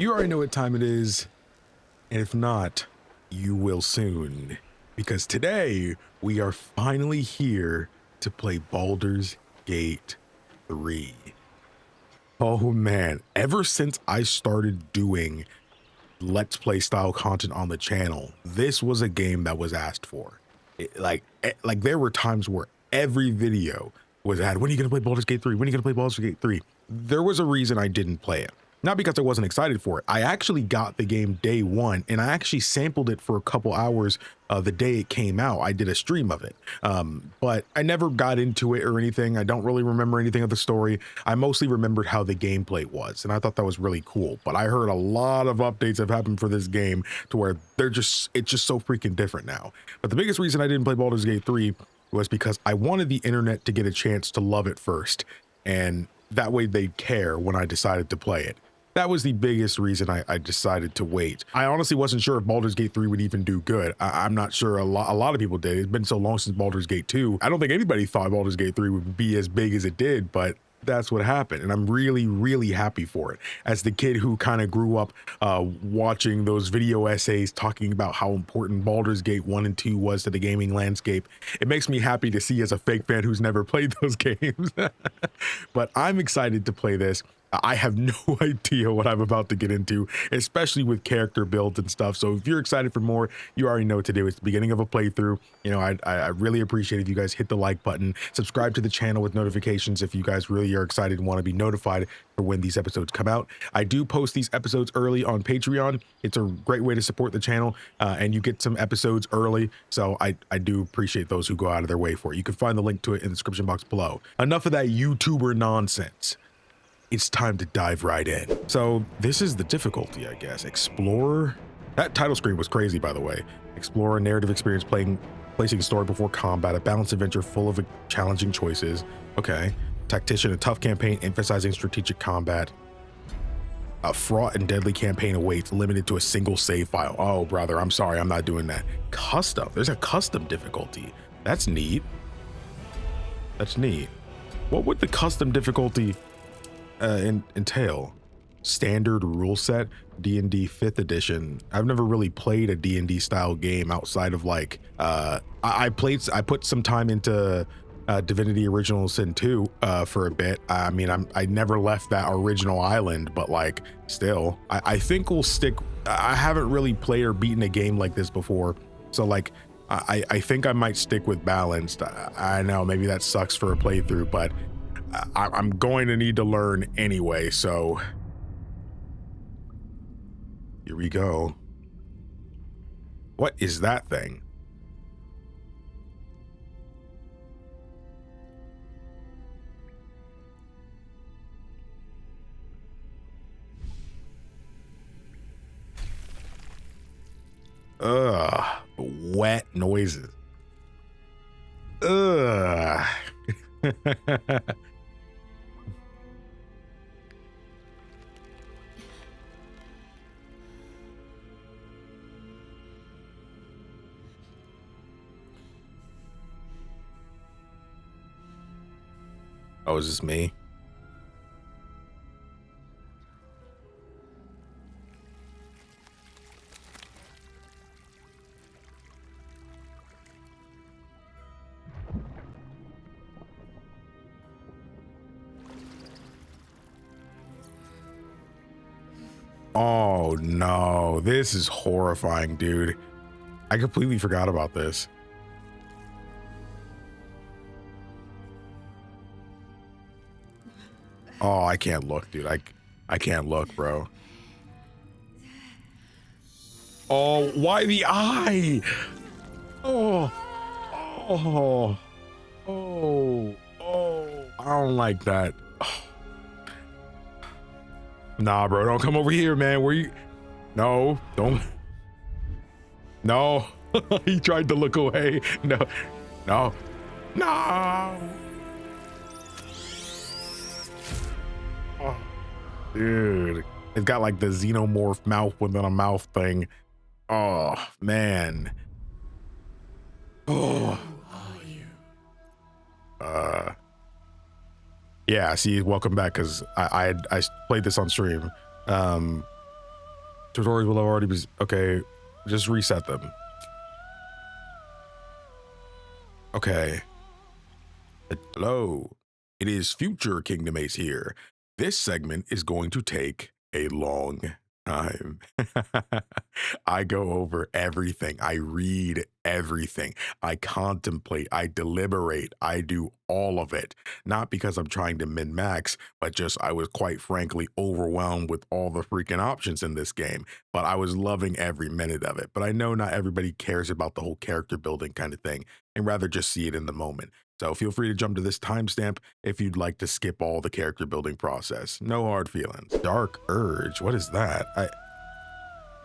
You already know what time it is, and if not, you will soon, because today we are finally here to play Baldur's Gate 3. Oh man, ever since I started doing Let's Play style content on the channel, this was a game that was asked for. Like there were times where every video was at, when are you gonna play Baldur's Gate 3? When are you gonna play Baldur's Gate 3? There was a reason I didn't play it. Not because I wasn't excited for it. I actually got the game day one, and I actually sampled it for a couple hours the day it came out. I did a stream of it, but I never got into it or anything. I don't really remember anything of the story. I mostly remembered how the gameplay was, and I thought that was really cool. But I heard a lot of updates have happened for this game to where it's just so freaking different now. But the biggest reason I didn't play Baldur's Gate 3 was because I wanted the internet to get a chance to love it first, and that way they'd care when I decided to play it. That was the biggest reason I decided to wait. I honestly wasn't sure if Baldur's Gate 3 would even do good. I'm not sure a lot of people did. It's been so long since Baldur's Gate 2. I don't think anybody thought Baldur's Gate 3 would be as big as it did, but that's what happened. And I'm really, really happy for it. As the kid who kind of grew up watching those video essays talking about how important Baldur's Gate 1 and 2 was to the gaming landscape, it makes me happy to see as a fake fan who's never played those games. But I'm excited to play this. I have no idea what I'm about to get into, especially with character builds and stuff. So if you're excited for more, you already know today was the beginning of a playthrough. You know, I really appreciate if you guys hit the like button, subscribe to the channel with notifications if you guys really are excited and want to be notified for when these episodes come out. I do post these episodes early on Patreon. It's a great way to support the channel, and you get some episodes early. So I do appreciate those who go out of their way for it. You can find the link to it in the description box below. Enough of that YouTuber nonsense. It's time to dive right in. So this is the difficulty, I guess. Explorer. That title screen was crazy, by the way. Explorer, narrative experience, placing story before combat, a balanced adventure full of challenging choices. Okay. Tactician, a tough campaign emphasizing strategic combat. A fraught and deadly campaign awaits, limited to a single save file. Oh, brother, I'm sorry, I'm not doing that. Custom. There's a custom difficulty. That's neat. That's neat. What would the custom difficulty entail? Standard rule set, D&D 5th edition. I've never really played a D&D style game outside of like I put some time into Divinity Original Sin 2 for a bit. I mean, I never left that original island, but like still I think we'll stick. I haven't really played or beaten a game like this before, so like I think I might stick with balanced. I know maybe that sucks for a playthrough, but I'm going to need to learn anyway, so here we go. What is that thing? Ugh, wet noises. Ugh. Oh, is this me? Oh no, this is horrifying, dude. I completely forgot about this. Oh, I can't look, dude. I can't look, bro. Oh, why the eye? Oh, oh, oh, oh. I don't like that. Oh. Nah, bro, don't come over here, man. Where you? No, don't. No. He tried to look away. No, no, no. Oh, dude, it's got like the xenomorph mouth within a mouth thing. Oh man. Oh. Yeah, see, welcome back, because I played this on stream. Tutorials will have already be okay. Just reset them. Okay. Hello. It is future Kingdom Ace here. This segment is going to take a long time. I go over everything. I read everything. I contemplate. I deliberate. I do all of it. Not because I'm trying to min max, but just I was quite frankly overwhelmed with all the freaking options in this game. But I was loving every minute of it. But I know not everybody cares about the whole character building kind of thing and rather just see it in the moment. So feel free to jump to this timestamp if you'd like to skip all the character building process. No hard feelings. Dark Urge, what is that?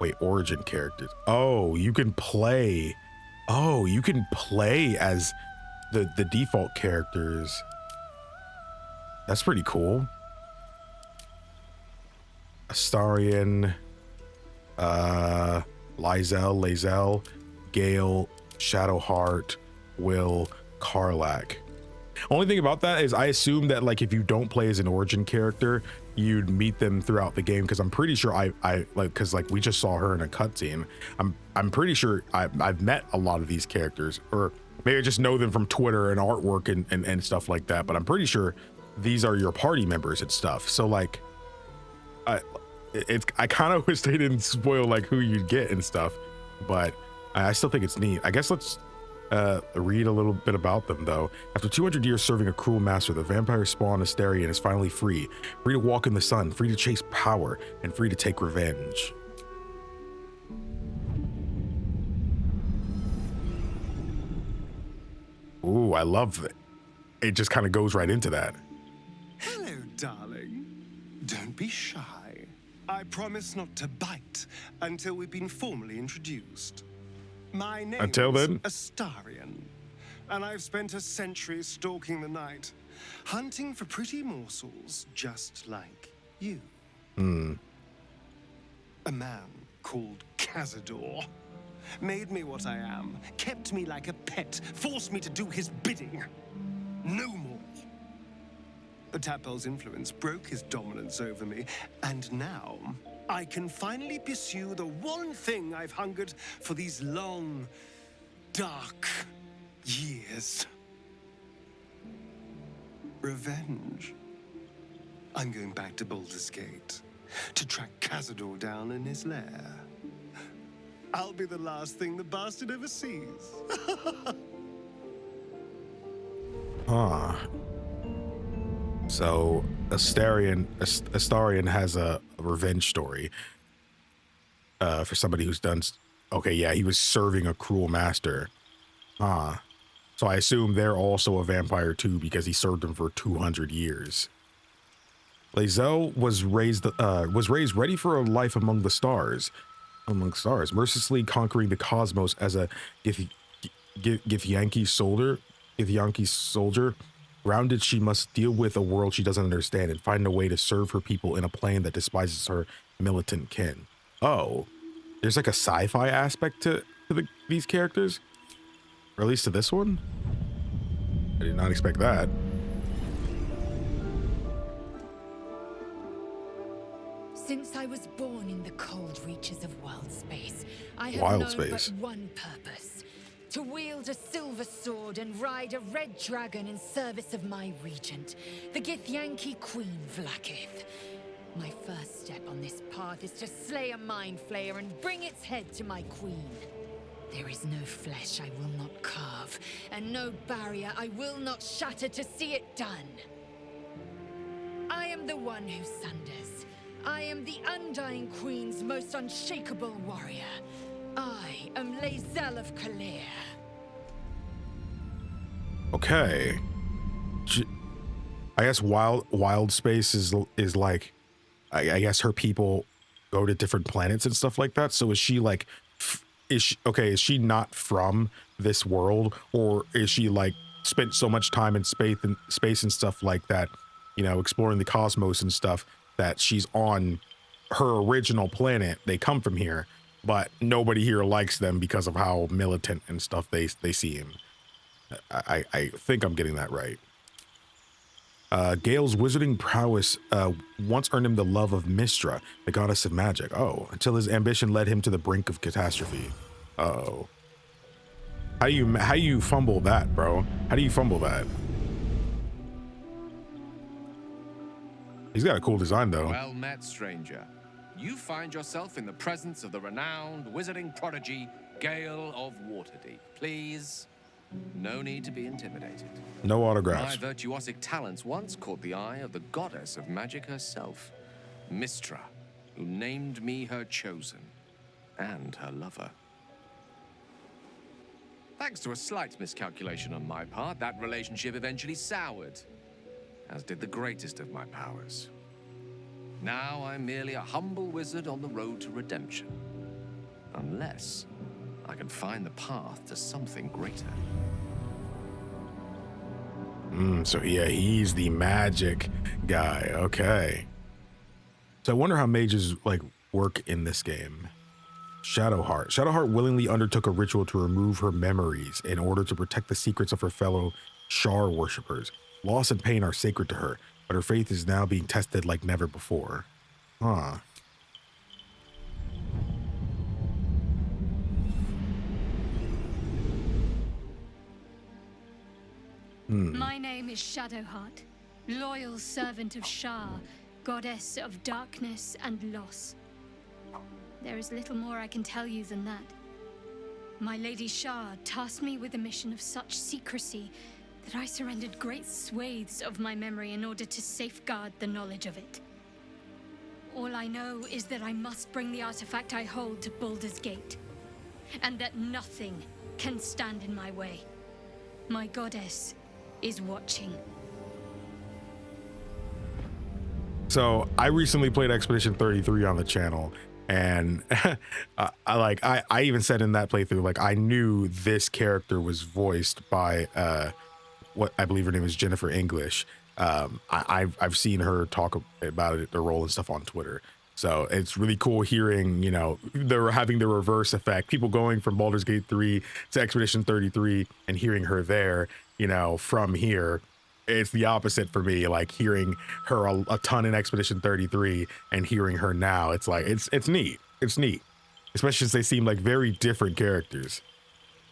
Wait, origin characters. Oh, you can play. Oh, you can play as the default characters. That's pretty cool. Astarion, Lae'zel, Gale, Shadowheart, Will, Karlach. Only thing about that is I assume that like if you don't play as an origin character, you'd meet them throughout the game, because I'm pretty sure I like, because like we just saw her in a cutscene. I'm pretty sure I've met a lot of these characters, or maybe I just know them from Twitter and artwork and stuff like that, but I'm pretty sure these are your party members and stuff. So like I kind of wish they didn't spoil like who you'd get and stuff, but I still think it's neat. I guess let's read a little bit about them though. After 200 years serving a cruel master, the vampire spawn Astarion is finally free to walk in the sun, free to chase power, and free to take revenge. Ooh, I love it. It just kind of goes right into that. Hello, darling. Don't be shy. I promise not to bite until we've been formally introduced. My name is Astarion, and I've spent a century stalking the night, hunting for pretty morsels just like you. A man called Cazador made me what I am, kept me like a pet, forced me to do his bidding. No more. The Tadpole's influence broke his dominance over me, and now I can finally pursue the one thing I've hungered for these long, dark years. Revenge. I'm going back to Baldur's Gate to track Cazador down in his lair. I'll be the last thing the bastard ever sees. So Astarion has a revenge story for somebody who's done. Okay, yeah, he was serving a cruel master. So I assume they're also a vampire too, because he served him for 200 years. Lae'zel was raised ready for a life among the stars, mercilessly conquering the cosmos as a Githyanki soldier. Grounded, she must deal with a world she doesn't understand and find a way to serve her people in a plane that despises her militant kin. Oh, there's like a sci-fi aspect to these characters, or at least to this one. I did not expect that. Since I was born in the cold reaches of wild space, I have known but one purpose: to wield a silver sword and ride a red dragon in service of my regent, the Githyanki Queen Vlaakith. My first step on this path is to slay a Mindflayer and bring its head to my queen. There is no flesh I will not carve, and no barrier I will not shatter to see it done. I am the one who sunders. I am the Undying Queen's most unshakable warrior. I am Lae'zel of Kalir. Okay. I guess wild space is like, I guess her people go to different planets and stuff like that. So is she like, is she not from this world, or is she like spent so much time in space and stuff like that, you know, exploring the cosmos and stuff, that she's on her original planet? They come from here, but nobody here likes them because of how militant and stuff they seem. I think I'm getting that right. Gale's wizarding prowess once earned him the love of Mystra, the goddess of magic. Oh, until his ambition led him to the brink of catastrophe. Uh-oh. How you fumble that, bro? How do you fumble that? He's got a cool design, though. Well met, stranger. You find yourself in the presence of the renowned wizarding prodigy, Gale of Waterdeep. Please, no need to be intimidated. No autographs. My virtuosic talents once caught the eye of the goddess of magic herself, Mystra, who named me her chosen and her lover. Thanks to a slight miscalculation on my part, that relationship eventually soured, as did the greatest of my powers. Now I'm merely a humble wizard on the road to redemption. Unless I can find the path to something greater. So yeah, he's the magic guy. Okay. So I wonder how mages like work in this game. Shadowheart. Shadowheart willingly undertook a ritual to remove her memories in order to protect the secrets of her fellow Shar worshippers. Loss and pain are sacred to her, but her faith is now being tested like never before. Huh. My name is Shadowheart, loyal servant of Shar, goddess of darkness and loss. There is little more I can tell you than that. My Lady Shar tasked me with a mission of such secrecy that I surrendered great swathes of my memory in order to safeguard the knowledge of it. All I know is that I must bring the artifact I hold to Baldur's Gate, and that nothing can stand in my way. My goddess is watching. So I recently played Expedition 33 on the channel, and I even said in that playthrough, like, I knew this character was voiced by what I believe her name is Jennifer English. I've seen her talk about it, the role and stuff on Twitter. So it's really cool hearing, you know, they're having the reverse effect. People going from Baldur's Gate 3 to Expedition 33 and hearing her there, you know, from here. It's the opposite for me, like hearing her a ton in Expedition 33 and hearing her now. It's like, it's neat. It's neat. Especially since they seem like very different characters.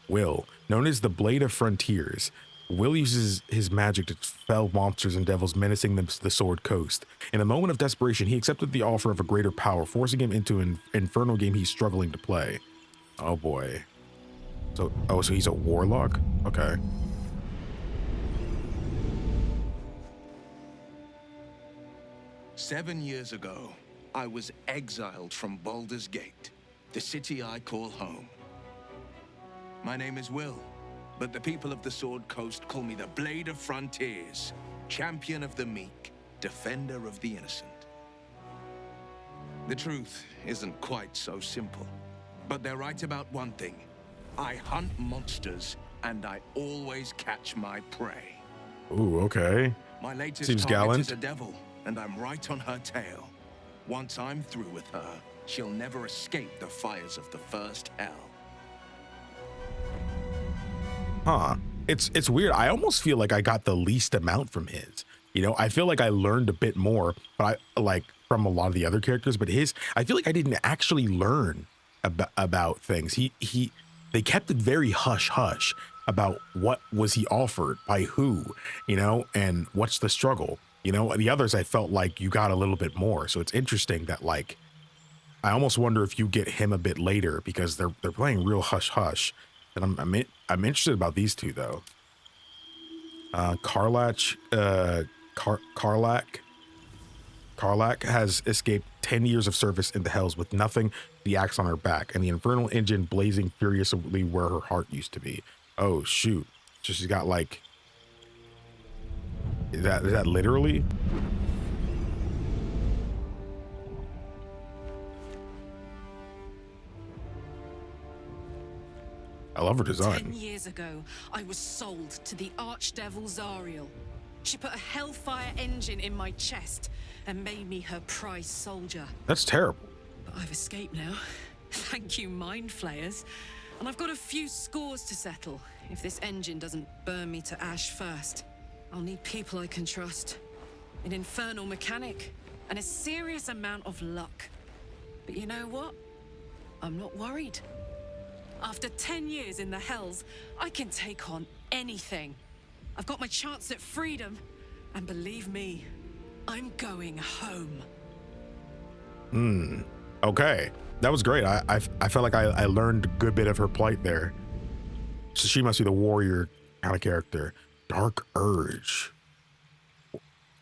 Will, known as the Blade of Frontiers, Will uses his magic to fell monsters and devils menacing the Sword Coast. In a moment of desperation, he accepted the offer of a greater power, forcing him into an infernal game he's struggling to play. Oh boy. So he's a warlock? Okay. "7 years ago, I was exiled from Baldur's Gate, the city I call home. My name is Will, but the people of the Sword Coast call me the Blade of Frontiers, champion of the meek, defender of the innocent. The truth isn't quite so simple, but they're right about one thing. I hunt monsters, and I always catch my prey. Ooh, okay. My latest Seems target gallant. is a devil, and I'm right on her tail. Once I'm through with her, she'll never escape the fires of the first hell." Huh. It's weird. I almost feel like I got the least amount from his. You know, I feel like I learned a bit more, but I like from a lot of the other characters, but his, I feel like I didn't actually learn about things. They kept it very hush hush about what was he offered by who, you know, and what's the struggle. You know, the others, I felt like you got a little bit more. So it's interesting that, like, I almost wonder if you get him a bit later because they're playing real hush hush. And I'm interested about these two though. Karlach has escaped 10 years of service in the Hells with nothing but the axe on her back and the infernal engine blazing furiously where her heart used to be. Oh shoot! So she's got like. Is that literally? I love her design. 10 years ago, I was sold to the archdevil Zariel. She put a hellfire engine in my chest and made me her prize soldier. That's terrible. But I've escaped now. Thank you, Mindflayers. And I've got a few scores to settle if this engine doesn't burn me to ash first. I'll need people I can trust. an infernal mechanic, and a serious amount of luck. But you know what? I'm not worried. After 10 years in the Hells, I can take on anything. I've got my chance at freedom, and believe me, I'm going home. Okay. That was great. I felt like I learned a good bit of her plight there. So she must be the warrior kind of character. Dark Urge.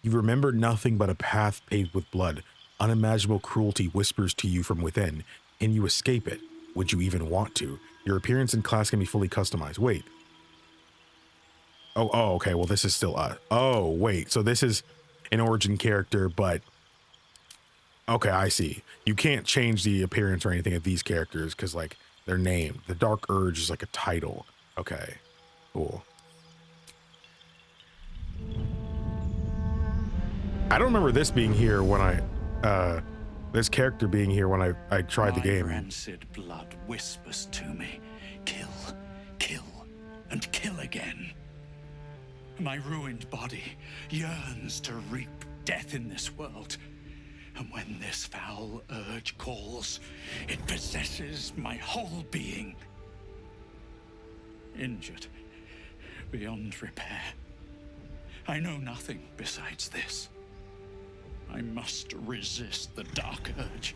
You remember nothing but a path paved with blood. Unimaginable cruelty whispers to you from within. Can you escape it? Would you even want to? Your appearance in class can be fully customized. Wait. Oh, okay. Well, this is still oh, wait. So this is an origin character, but okay, I see. You can't change the appearance or anything of these characters because, like, their name. The Dark Urge is like a title. Okay, cool. I don't remember this being here when this character being here when I tried the game. My rancid blood whispers to me, kill, kill, and kill again. My ruined body yearns to reap death in this world. And when this foul urge calls, it possesses my whole being. Injured beyond repair. I know nothing besides this. I must resist the dark urge,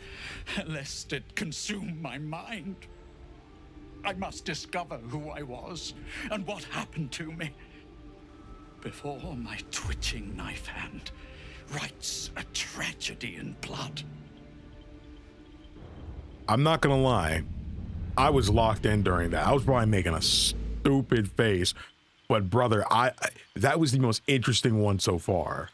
lest it consume my mind. I must discover who I was and what happened to me before my twitching knife hand writes a tragedy in blood. I'm not gonna lie, I was locked in during that. I was probably making a stupid face, but brother, that was the most interesting one so far.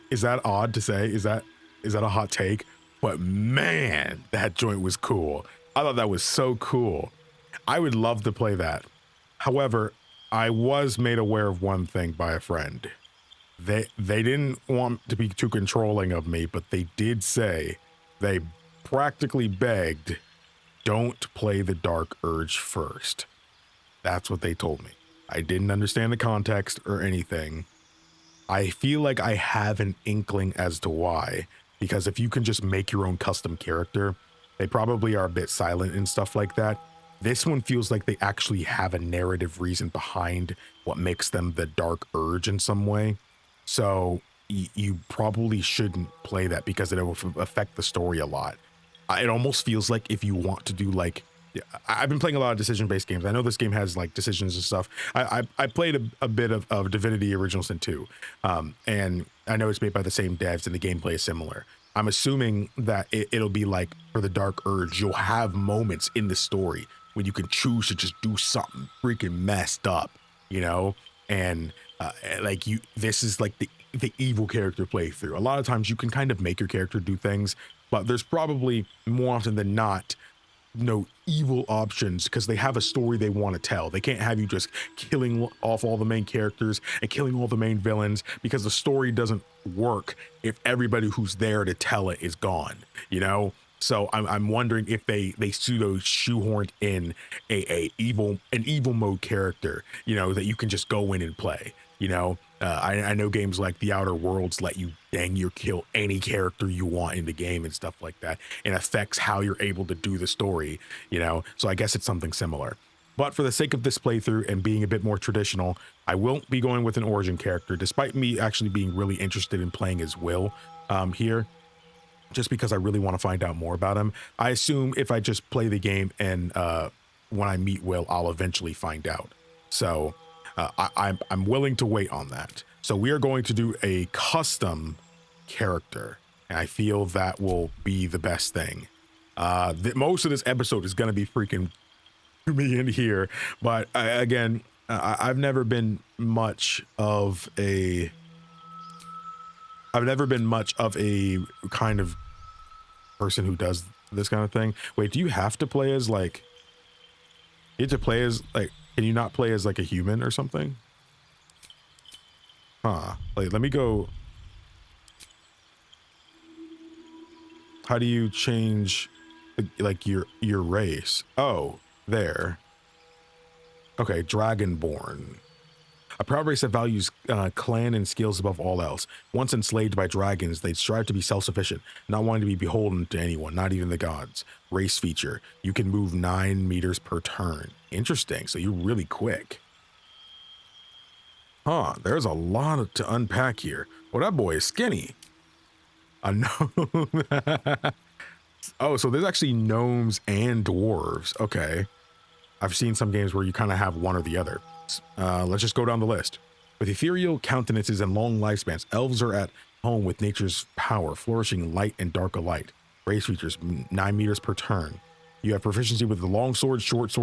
Is that odd to say? Is that a hot take? But man, that joint was cool. I thought that was so cool. I would love to play that. However, I was made aware of one thing by a friend. They didn't want to be too controlling of me, but they did say, they practically begged, don't play the Dark Urge first. That's what they told me. I didn't understand the context or anything. I feel like I have an inkling as to why, because if you can just make your own custom character, they probably are a bit silent and stuff like that. This one feels like they actually have a narrative reason behind what makes them the Dark Urge in some way. So you probably shouldn't play that because it will affect the story a lot. It almost feels like if you want to do like, I've been playing a lot of decision-based games. I know this game has like decisions and stuff. I played a bit of Divinity Original Sin 2, and I know it's made by the same devs and the gameplay is similar. I'm assuming that it'll be like for the Dark Urge, you'll have moments in the story when you can choose to just do something freaking messed up, you know? And like this is like the evil character playthrough. A lot of times you can kind of make your character do things, but there's probably more often than not no evil options because they have a story they want to tell. They can't have you just killing off all the main characters and killing all the main villains because the story doesn't work if everybody who's there to tell it is gone, you know? So I'm wondering if they pseudo shoehorned in an evil mode character, you know, that you can just go in and play. You know, I know games like The Outer Worlds let you dang near kill any character you want in the game and stuff like that. It affects how you're able to do the story, you know, so I guess it's something similar. But for the sake of this playthrough and being a bit more traditional, I won't be going with an origin character, despite me actually being really interested in playing as Will here, just because I really want to find out more about him. I assume if I just play the game and when I meet Will, I'll eventually find out. So I'm willing to wait on that. So we are going to do a custom character, and I feel that will be the best thing. Most of this episode is going to be freaking me in here, but again, I've never been much of a kind of person who does this kind of thing. Wait, do you have to play as like, you have to play as like, can you not play as like a human or something? Huh, like let me go. How do you change like your race? Oh, there. Okay, Dragonborn. A proud race that values clan and skills above all else. Once enslaved by dragons, they'd strive to be self-sufficient, not wanting to be beholden to anyone, not even the gods. Race feature. You can move 9 meters per turn. Interesting. So you're really quick. Huh, there's a lot to unpack here. Well, that boy is skinny. A gnome. Oh, so there's actually gnomes and dwarves. Okay. I've seen some games where you kind of have one or the other. Let's just go down the list. With ethereal countenances and long lifespans, elves are at home with nature's power, flourishing light and dark alike. Race features 9 meters per turn. You have proficiency with the long sword, short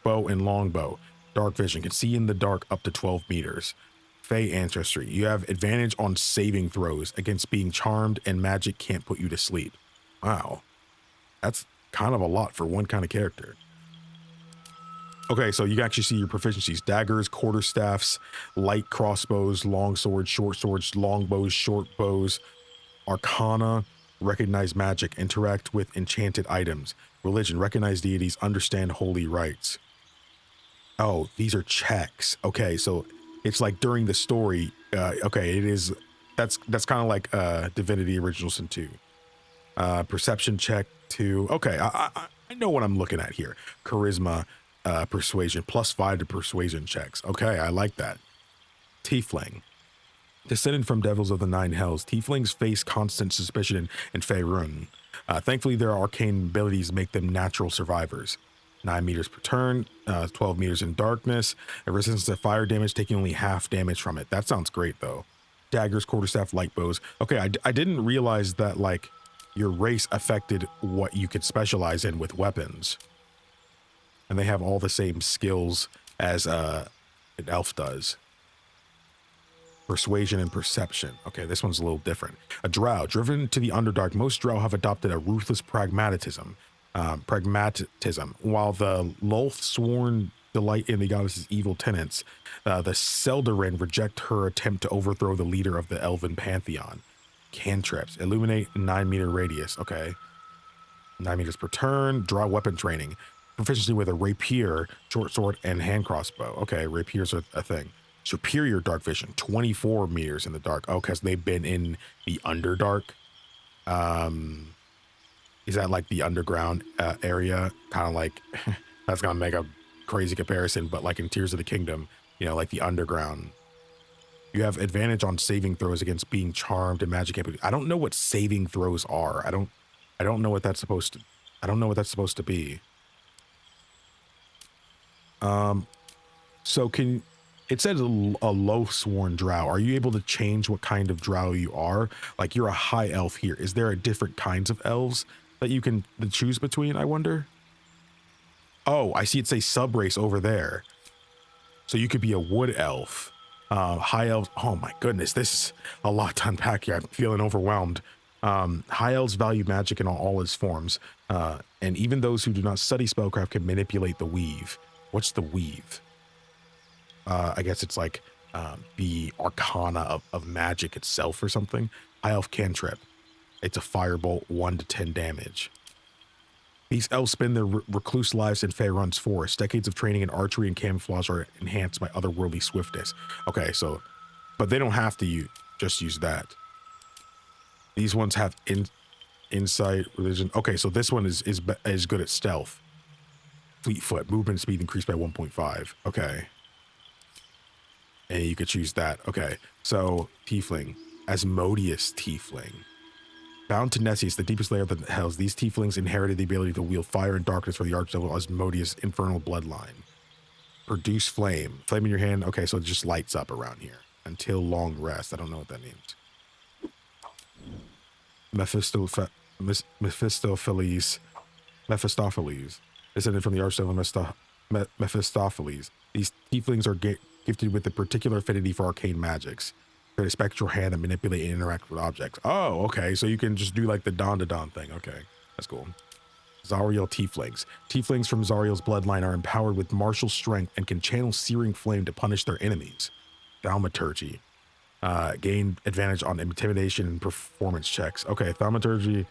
bow, and long bow. Dark vision, can see in the dark up to 12 meters. Fey ancestry, you have advantage on saving throws against being charmed, and magic can't put you to sleep. Wow. That's kind of a lot for one kind of character. Okay, so you can actually see your proficiencies. Daggers, quarterstaffs, light crossbows, long swords, short swords, long bows, short bows. Arcana, recognize magic, interact with enchanted items. Religion, recognize deities, understand holy rites. Oh, these are checks. Okay, so it's like during the story. Okay, it is. That's kind of like Divinity Original Sin 2. Perception check 2. Okay, I know what I'm looking at here. Charisma, persuasion, +5 to persuasion checks. Okay, I like that. Tiefling. Descended from devils of the 9 hells, tieflings face constant suspicion in Faerun. Thankfully, their arcane abilities make them natural survivors. 9 meters per turn, 12 meters in darkness, a resistance to fire damage, taking only half damage from it. That sounds great, though. Daggers, quarterstaff, light bows. Okay, I didn't realize that, like, your race affected what you could specialize in with weapons. And they have all the same skills as an elf does. Persuasion and perception. Okay, this one's a little different. A drow, driven to the Underdark, most drow have adopted a ruthless pragmatism. While the Lolth sworn delight in the goddess's evil tenets, the Seldarin reject her attempt to overthrow the leader of the Elven pantheon. Cantrips, illuminate 9 meter radius. Okay, 9 meters per turn. Draw weapon training. Proficiency with a rapier, short sword, and hand crossbow. Okay, rapiers are a thing. Superior dark vision, 24 meters in the dark. Oh, because they've been in the Underdark. Is that like the underground area? Kind of like, that's gonna make a crazy comparison, but like in Tears of the Kingdom, you know, like the underground. You have advantage on saving throws against being charmed and magic. I don't know what saving throws are. I don't know what that's supposed to. I don't know what that's supposed to be. So it says a low sworn drow. Are you able to change what kind of drow you are? Like, you're a high elf here. Is there a different kinds of elves that you can choose between, I wonder? Oh, I see it say subrace over there. So you could be a wood elf. High elves. Oh my goodness, this is a lot to unpack here. I'm feeling overwhelmed. High elves value magic in all its forms. And even those who do not study spellcraft can manipulate the weave. What's the weave? I guess it's like the arcana of magic itself or something. High elf cantrip. It's a firebolt, 1 to 10 damage. These elves spend their recluse lives in Faerun's forest. Decades of training in archery and camouflage are enhanced by otherworldly swiftness. Okay, so, but they don't have to just use that. These ones have insight, religion. Okay, so this one is good at stealth. Fleetfoot, movement speed increased by 1.5. Okay. And you could choose that. Okay, so Tiefling, Asmodeus Tiefling. Bound to Nessius, the deepest layer of the hells, these Tieflings inherited the ability to wield fire and darkness for the Archdevil Asmodeus' infernal bloodline. Produce flame. Flame in your hand. Okay, so it just lights up around here. Until long rest. I don't know what that means. Mephistopheles. Descended from the Archdevil Mephistopheles. These Tieflings are gifted with a particular affinity for arcane magics. Create a spectral hand and manipulate and interact with objects. Oh, okay. So you can just do like the Don-to-Don thing. Okay, that's cool. Zariel Tieflings. Tieflings from Zariel's bloodline are empowered with martial strength and can channel searing flame to punish their enemies. Thaumaturgy. Gain advantage on intimidation and performance checks. Okay, Thaumaturgy.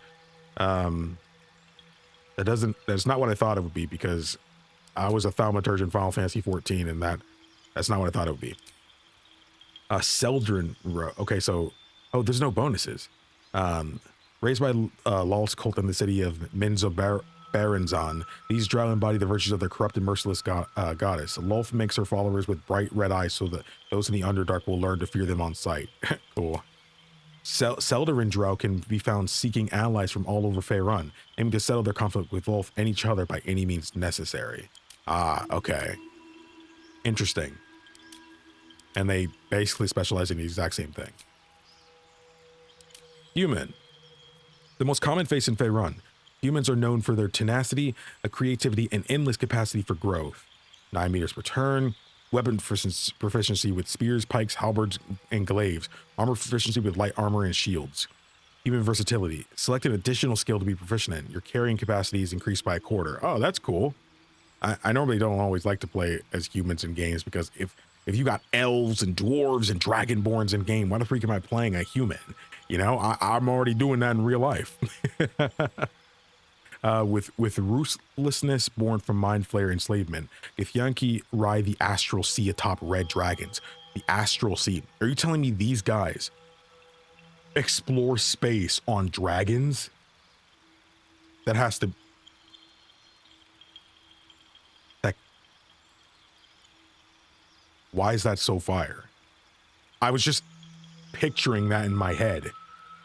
That's not what I thought it would be, because I was a Thaumaturge in Final Fantasy 14, and that's not what I thought it would be. Seldrin row. Okay, so there's no bonuses. Raised by Lawl's cult in the city of Baranzan, these drow embody the virtues of their corrupt and merciless goddess. Lolf makes her followers with bright red eyes so that those in the Underdark will learn to fear them on sight. Cool. Seldarin drow can be found seeking allies from all over Faerun, aiming to settle their conflict with Lolf and each other by any means necessary. Ah, okay. Interesting. And they basically specialize in the exact same thing. Human. The most common face in Faerun. Humans are known for their tenacity, creativity, and endless capacity for growth. 9 meters per turn, weapon proficiency with spears, pikes, halberds, and glaives, armor proficiency with light armor and shields. Human versatility. Select an additional skill to be proficient in. Your carrying capacity is increased by 1/4. Oh, that's cool. I normally don't always like to play as humans in games because if you got elves and dwarves and dragonborns in game, why the freak am I playing a human? You know, I'm already doing that in real life. With ruthlessness born from Mindflayer enslavement, Githyanki ride the astral sea atop red dragons. The astral sea. Are you telling me these guys explore space on dragons? That has to... Why is that so fire? I was just picturing that in my head,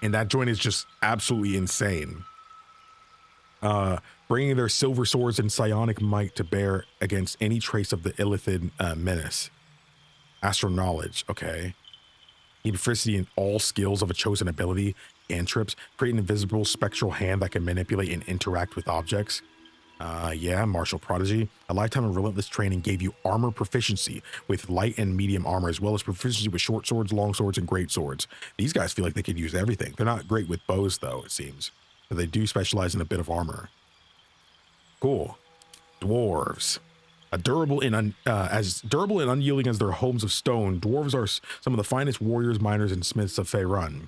and that joint is just absolutely insane. Bringing their silver swords and psionic might to bear against any trace of the Illithid menace. Astral knowledge, okay. Proficiency in all skills of a chosen ability, cantrips, create an invisible spectral hand that can manipulate and interact with objects. Yeah, martial prodigy. A lifetime of relentless training gave you armor proficiency with light and medium armor, as well as proficiency with short swords, long swords, and great swords. These guys feel like they could use everything. They're not great with bows, though, it seems. But they do specialize in a bit of armor. Cool. Dwarves. As durable and unyielding as their homes of stone, dwarves are some of the finest warriors, miners, and smiths of Faerun.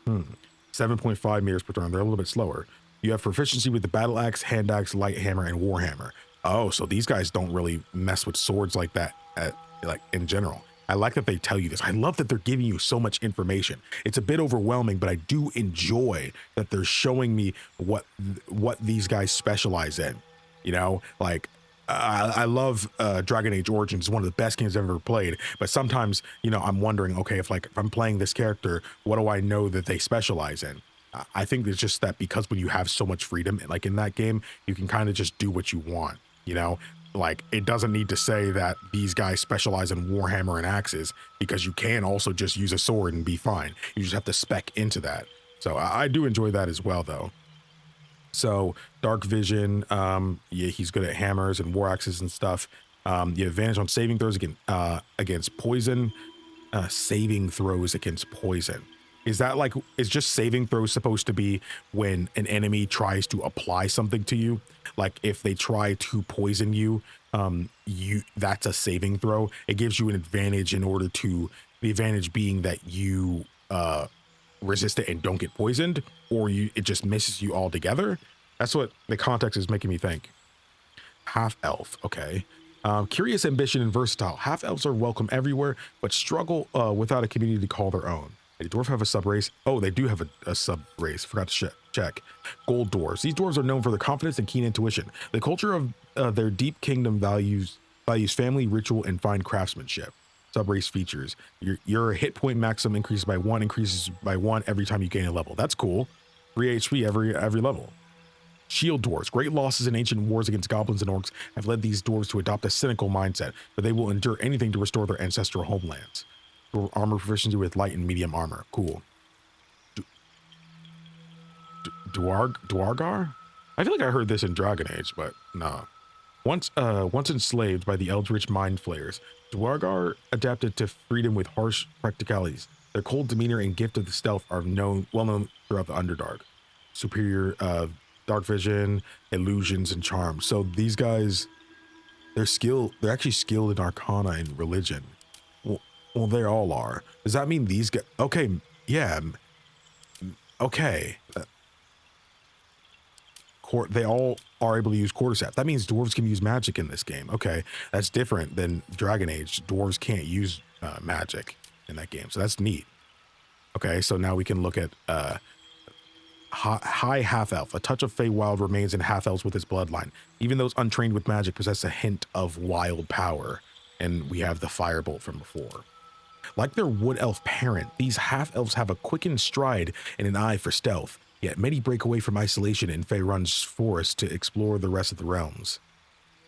7.5 meters per turn. They're a little bit slower. You have proficiency with the battle axe, hand axe, light hammer, and warhammer. Oh, so these guys don't really mess with swords like that, like in general. I like that they tell you this. I love that they're giving you so much information. It's a bit overwhelming, but I do enjoy that they're showing me what these guys specialize in. You know, like I love Dragon Age Origins. It's one of the best games I've ever played. But sometimes, you know, I'm wondering, okay, if I'm playing this character, what do I know that they specialize in? I think it's just that because when you have so much freedom, like in that game, you can kind of just do what you want, you know? Like, it doesn't need to say that these guys specialize in Warhammer and axes, because you can also just use a sword and be fine. You just have to spec into that. So I do enjoy that as well, though. So dark vision, yeah, he's good at hammers and war axes and stuff. The advantage on saving throws against poison. Saving throws against poison. Is that like, is just saving throws supposed to be when an enemy tries to apply something to you? Like if they try to poison you, that's a saving throw. It gives you an advantage in order to, the advantage being that you resist it and don't get poisoned, or it just misses you altogether. That's what the context is making me think. Half elf, okay. Curious, ambition, and versatile. Half elves are welcome everywhere, but struggle without a community to call their own. Did dwarf have a sub-race? Oh, they do have a sub-race. Forgot to check. Gold dwarves. These dwarves are known for their confidence and keen intuition. The culture of their deep kingdom values family, ritual, and fine craftsmanship. Sub-race features. Your hit point maximum increases by 1 every time you gain a level. That's cool. 3 HP every level. Shield dwarves. Great losses in ancient wars against goblins and orcs have led these dwarves to adopt a cynical mindset, but they will endure anything to restore their ancestral homelands. Armor proficiency with light and medium armor. Cool. Dwargar? I feel like I heard this in Dragon Age, but no. Once enslaved by the eldritch Mindflayers, Dwargar adapted to freedom with harsh practicalities. Their cold demeanor and gift of the stealth are well known throughout the Underdark. Superior dark vision, illusions, and charm. So these guys, they're actually skilled in arcana and religion. Well, they all are. Does that mean these guys? Okay, yeah. Okay. They all are able to use quarterstaff. That means dwarves can use magic in this game. Okay, that's different than Dragon Age. Dwarves can't use magic. in that game. So that's neat. Okay, so now we can look at high half-elf. A touch of Feywild remains in half-elves with his bloodline. Even those untrained with magic possess a hint of wild power. And we have the firebolt from before. Like their wood elf parent, these half-elves have a quickened stride and an eye for stealth. Yet many break away from isolation in Faerun's forest to explore the rest of the realms.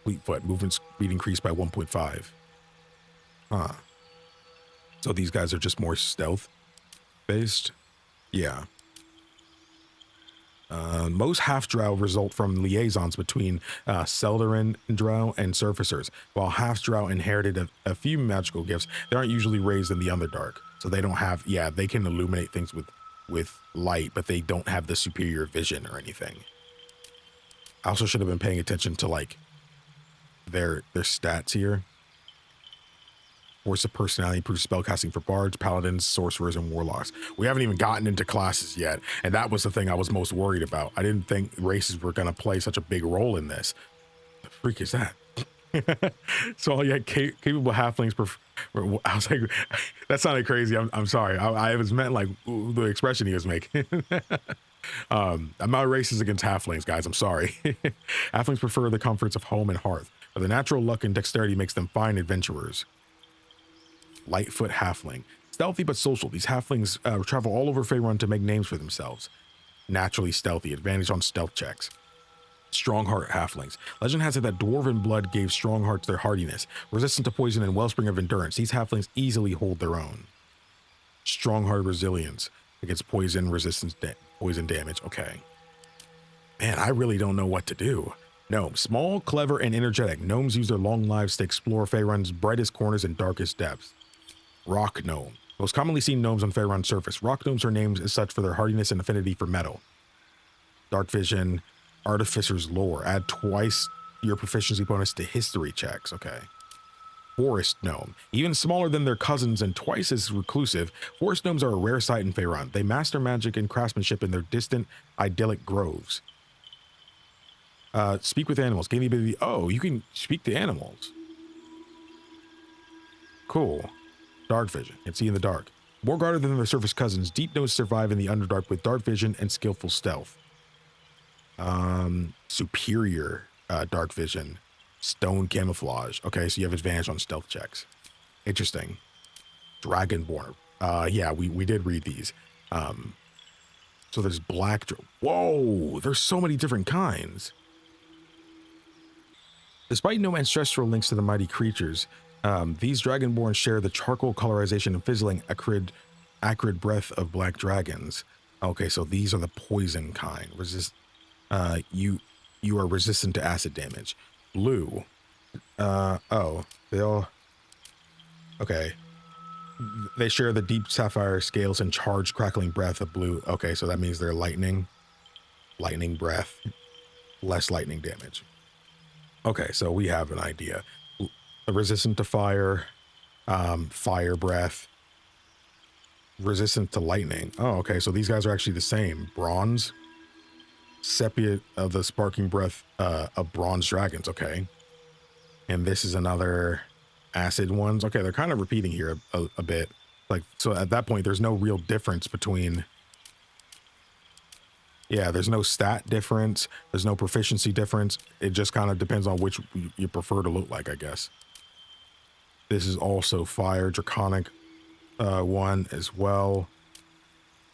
Fleetfoot, movement speed increased by 1.5. Huh. So these guys are just more stealth-based? Yeah. Most half-drow result from liaisons between Seldarin drow and surfacers. While half-drow inherited a few magical gifts, they aren't usually raised in the Underdark. So they don't have, yeah, they can illuminate things with light, but they don't have the superior vision or anything. I also should have been paying attention to, like, their stats here. Force of personality improves spellcasting for bards, paladins, sorcerers, and warlocks. We haven't even gotten into classes yet, and that was the thing I was most worried about. I didn't think races were going to play such a big role in this. The freak is that? So yeah, capable halflings. I was like, that sounded crazy. I'm sorry. I was meant like the expression he was making. I'm not racist against halflings, guys. I'm sorry. Halflings prefer the comforts of home and hearth, but the natural luck and dexterity makes them fine adventurers. Lightfoot halfling. Stealthy but social, these halflings travel all over Faerun to make names for themselves. Naturally stealthy, advantage on stealth checks. Strongheart halflings. Legend has it that dwarven blood gave stronghearts their hardiness, resistant to poison and wellspring of endurance. These halflings easily hold their own. Strongheart resilience against poison resistance, poison damage. Okay. Man, I really don't know what to do. Gnomes. Small, clever, and energetic. Gnomes use their long lives to explore Faerun's brightest corners and darkest depths. Rock gnome. Most commonly seen gnomes on Faerun's surface. Rock gnomes are named as such for their hardiness and affinity for metal. Dark vision. Artificer's lore. Add twice your proficiency bonus to history checks. Okay. Forest gnome. Even smaller than their cousins and twice as reclusive, forest gnomes are a rare sight in Faerun. They master magic and craftsmanship in their distant, idyllic groves. Speak with animals. Gain the ability. Oh, you can speak to animals. Cool. Dark vision. Can see in the dark. More guarded than their surface cousins, deep gnomes survive in the Underdark with dark vision and skillful stealth. Superior dark vision. Stone camouflage. Okay, so you have advantage on stealth checks. Interesting. Dragonborn. Yeah, we did read these. So there's black. Whoa, there's so many different kinds. Despite no ancestral links to the mighty creatures, these Dragonborn share the charcoal colorization and fizzling acrid breath of black dragons. Okay, so these are the poison kind. You are resistant to acid damage. Blue. Oh, they all. Okay. They share the deep sapphire scales and charged crackling breath of blue. Okay, so that means they're lightning. Lightning breath. Less lightning damage. Okay, so we have an idea. Resistant to fire, fire breath, resistant to lightning. Oh, okay, so these guys are actually the same. Bronze, sepia of the sparking breath of bronze dragons. Okay, and this is another acid ones. Okay, they're kind of repeating here a bit. Like, so at that point, there's no real difference between. Yeah, there's no stat difference. There's no proficiency difference. It just kind of depends on which you prefer to look like, I guess. This is also fire, draconic one as well.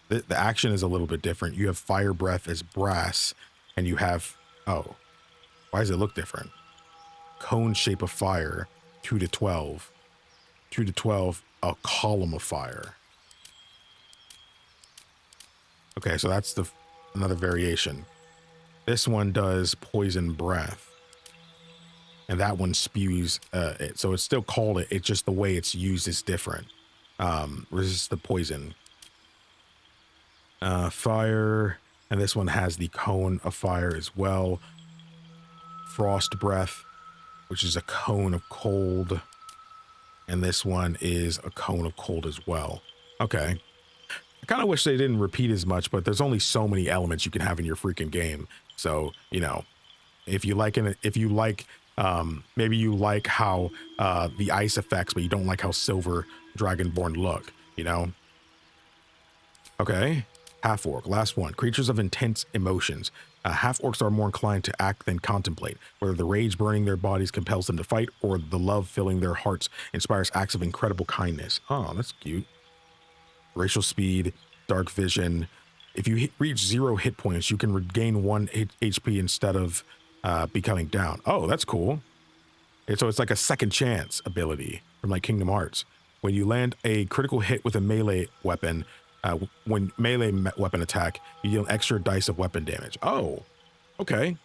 The action is a little bit different. You have fire breath as brass, and you have, oh, why does it look different? Cone shape of fire, 2 to 12. 2 to 12, a column of fire. Okay, so that's another variation. This one does poison breath. And that one spews it. So it's still called it. It's just the way it's used is different. Resist the poison. Fire. And this one has the cone of fire as well. Frost breath, which is a cone of cold. And this one is a cone of cold as well. Okay. I kind of wish they didn't repeat as much, but there's only so many elements you can have in your freaking game. So, you know, if you like maybe you like how the ice affects, but you don't like how silver Dragonborn look. you know? Okay. Half-orc, last one. Creatures of intense emotions. Half-orcs are more inclined to act than contemplate, whether the rage burning their bodies compels them to fight or the love filling their hearts inspires acts of incredible kindness. Oh, that's cute. Racial speed, dark vision. If you reach 0 hit points, you can regain 1 HP instead of becoming down. Oh, that's cool. So it's like a second chance ability from like Kingdom Hearts. When you land a critical hit with a melee weapon, when melee weapon attack, you deal extra dice of weapon damage. Oh, okay.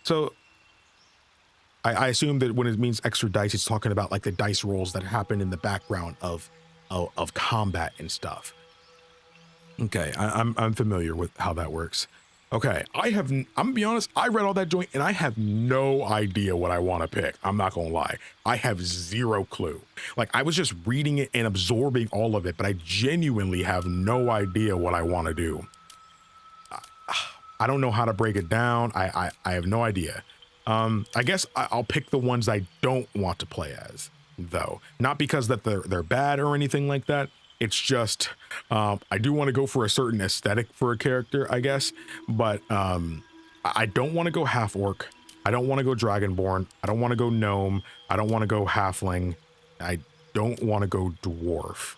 So I assume that when it means extra dice, it's talking about like the dice rolls that happen in the background of combat and stuff. Okay, I'm familiar with how that works. Okay, I'm gonna be honest, I read all that joint and I have no idea what I want to pick. I'm not gonna lie. I have 0 clue. Like, I was just reading it and absorbing all of it, but I genuinely have no idea what I want to do. I don't know how to break it down. I have no idea. I guess I'll pick the ones I don't want to play as, though. Not because that they're bad or anything like that. It's just, I do want to go for a certain aesthetic for a character, I guess. But I don't want to go half-orc. I don't want to go dragonborn. I don't want to go gnome. I don't want to go halfling. I don't want to go dwarf.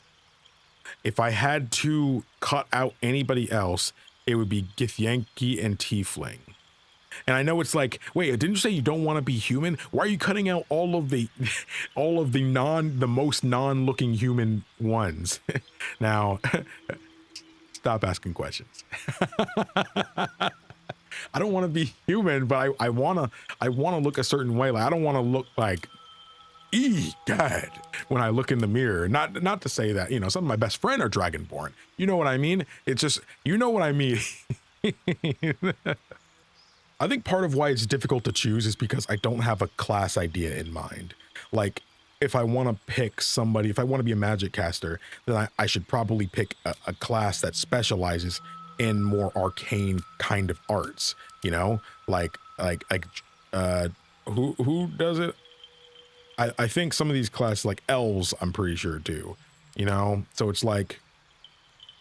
If I had to cut out anybody else, it would be Githyanki and Tiefling. And I know it's like, wait, didn't you say you don't want to be human? Why are you cutting out all of the most non-looking human ones? Now, stop asking questions. I don't want to be human, but I want to look a certain way. Like, I don't want to look like God when I look in the mirror. Not to say that, you know, some of my best friends are dragonborn. You know what I mean? It's just, you know what I mean. I think part of why it's difficult to choose is because I don't have a class idea in mind. Like, if I want to pick somebody, if I want to be a magic caster, then I should probably pick a class that specializes in more arcane kind of arts, you know? Who does it? I think some of these classes, like elves, I'm pretty sure do, you know? So it's like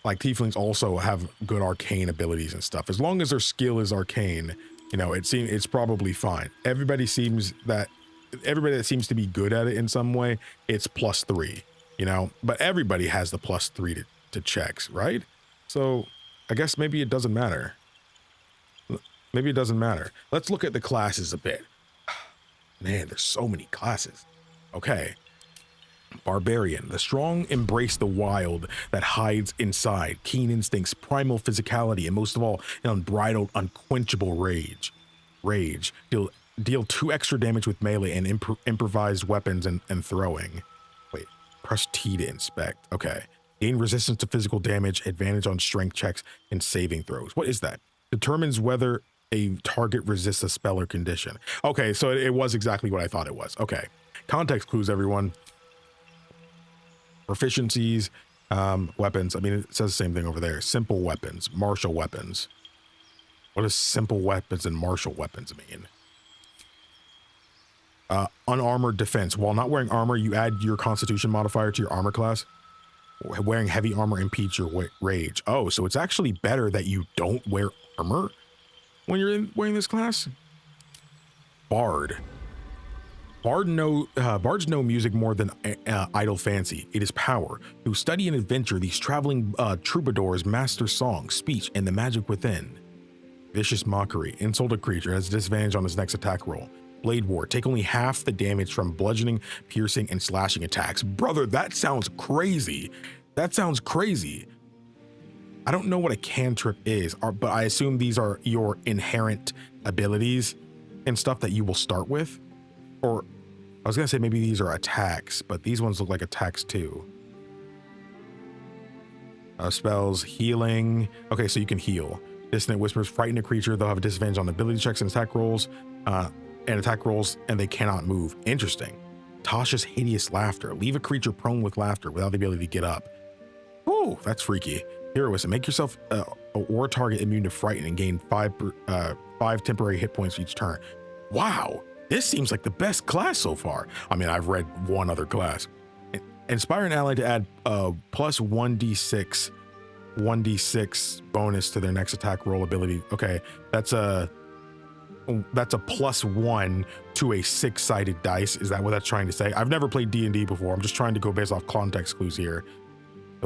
tieflings also have good arcane abilities and stuff. As long as their skill is arcane, you know, it's probably fine. Everybody that seems to be good at it in some way, it's +3, you know, but everybody has the +3 to checks, right? So I guess maybe it doesn't matter. Maybe it doesn't matter. Let's look at the classes a bit. Man, there's so many classes. Okay. Barbarian. The strong embrace the wild that hides inside. Keen instincts, primal physicality, and most of all, an unbridled, unquenchable rage. Deal 2 extra damage with melee and improvised weapons and throwing. Wait, press T to inspect. Okay. Gain resistance to physical damage, advantage on strength checks, and saving throws. What is that? Determines whether a target resists a spell or condition. Okay, so it was exactly what I thought it was. Okay. Context clues, everyone. Proficiencies, weapons. I mean, it says the same thing over there. Simple weapons, martial weapons. What does simple weapons and martial weapons mean? Unarmored defense. While not wearing armor, you add your constitution modifier to your armor class. Wearing heavy armor impedes your rage. Oh, so it's actually better that you don't wear armor when you're wearing this class? Bard. Bards know music more than idle fancy. It is power. Through study and adventure, these traveling troubadours master song, speech, and the magic within. Vicious mockery. Insult a creature. Has a disadvantage on his next attack roll. Blade Ward. Take only half the damage from bludgeoning, piercing, and slashing attacks. Brother, that sounds crazy. That sounds crazy. I don't know what a cantrip is, but I assume these are your inherent abilities and stuff that you will start with. Or I was gonna say maybe these are attacks, but these ones look like attacks too. Spells, healing. Okay, so you can heal. Dissonant Whispers, frighten a creature. They'll have a disadvantage on ability checks and attack rolls, and they cannot move. Interesting. Tasha's hideous laughter. Leave a creature prone with laughter without the ability to get up. Oh, that's freaky. Heroism. Make yourself or a target immune to frighten and gain 5 temporary hit points each turn. Wow. This seems like the best class so far. I mean, I've read one other class. Inspire an ally to add plus 1d6 bonus to their next attack roll ability. Okay, that's a +1 to a 6-sided dice. Is that what that's trying to say? I've never played D&D before. I'm just trying to go based off context clues here.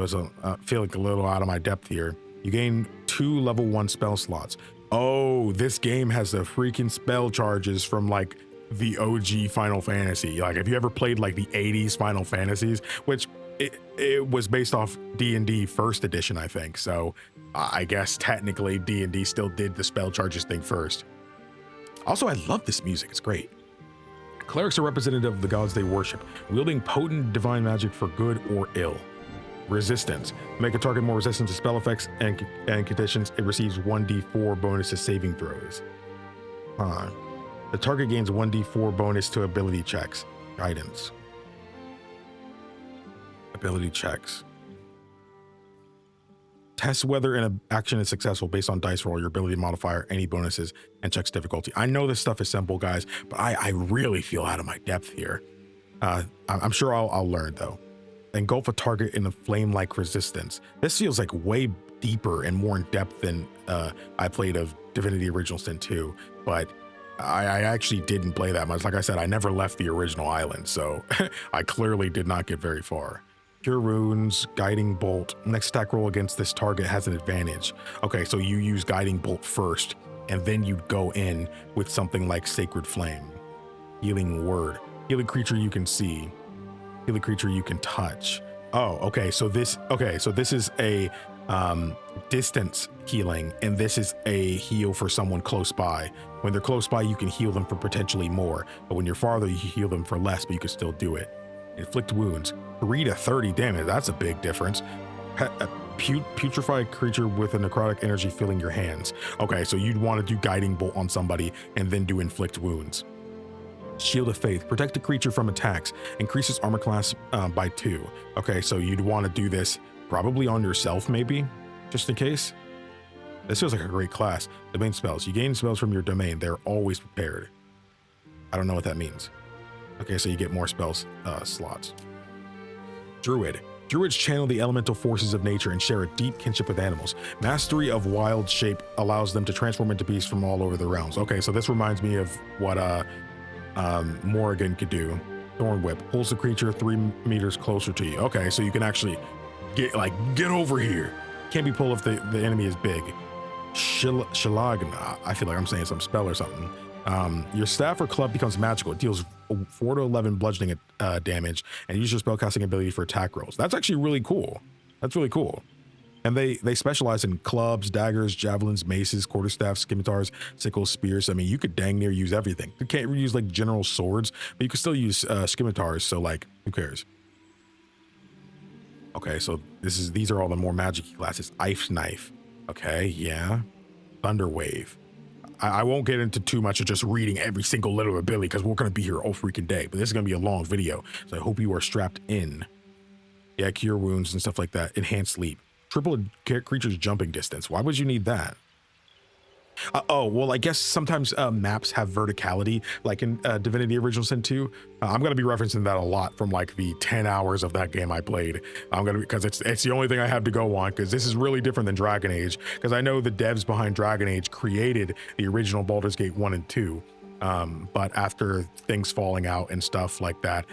So I feel like a little out of my depth here. You gain 2 level 1 spell slots. Oh, this game has the freaking spell charges from like the OG Final Fantasy. Like if you ever played like the 80s Final Fantasies, which it was based off D&D first edition, I think. So I guess technically D&D still did the spell charges thing first. Also, I love this music. It's great. Clerics are representative of the gods they worship, wielding potent divine magic for good or ill. Resistance. Make a target more resistant to spell effects and conditions. It receives 1d4 bonus to saving throws. The target gains 1d4 bonus to ability checks. Guidance. Ability checks. Test whether an action is successful based on dice roll, your ability modifier, any bonuses, and checks difficulty. I know this stuff is simple, guys, but I really feel out of my depth here. I'm sure I'll learn, though. Engulf a target in a flame-like resistance. This feels like way deeper and more in depth than I played of Divinity Original Sin 2, but I actually didn't play that much. Like I said, I never left the original island, so I clearly did not get very far. Cure Wounds, Guiding Bolt. Next attack roll against this target has an advantage. Okay, so you use Guiding Bolt first, and then you go in with something like Sacred Flame. Healing Word. Heal a creature you can see. Heal a creature you can touch. Oh, okay, so this is a distance healing, and this is a heal for someone close by. When they're close by, you can heal them for potentially more, but when you're farther, you heal them for less, but you can still do it. Inflict wounds. 3 to 30 damage. That's a big difference. Putrefy creature with a necrotic energy filling your hands. Okay, so you'd want to do Guiding Bolt on somebody and then do inflict wounds. Shield of Faith. Protect the creature from attacks. Increases armor class by 2. Okay, so you'd want to do this probably on yourself, maybe, just in case. This feels like a great class. Domain spells. You gain spells from your domain. They're always prepared. I don't know what that means. Okay, so you get more spells slots. Druid. Druids channel the elemental forces of nature and share a deep kinship with animals. Mastery of wild shape allows them to transform into beasts from all over the realms. Okay, so this reminds me of what Morrigan could do. Thorn Whip pulls the creature 3 meters closer to you. Okay, so you can actually get over here. Can't be pulled if the enemy is big. Shalagna. I feel like I'm saying some spell or something. Your staff or club becomes magical. It deals 4 to 11 bludgeoning damage and use your spellcasting ability for attack rolls. That's actually really cool. That's really cool. And they specialize in clubs, daggers, javelins, maces, quarterstaffs, scimitars, sickles, spears. I mean, you could dang near use everything. You can't use like general swords, but you can still use scimitars. So like, who cares? Okay, so these are all the more magic classes. Ice Knife. Okay, yeah. Thunder Wave. I won't get into too much of just reading every single little ability because we're going to be here all freaking day, but this is going to be a long video, so I hope you are strapped in. Yeah, Cure Wounds and stuff like that. Enhanced Leap. Triple a creature's jumping distance. Why would you need that? Oh, well, I guess sometimes maps have verticality, like in Divinity Original Sin 2. I'm going to be referencing that a lot from like the 10 hours of that game I played. Because it's the only thing I have to go on, because this is really different than Dragon Age, because I know the devs behind Dragon Age created the original Baldur's Gate 1 and 2. But after things falling out and stuff like that,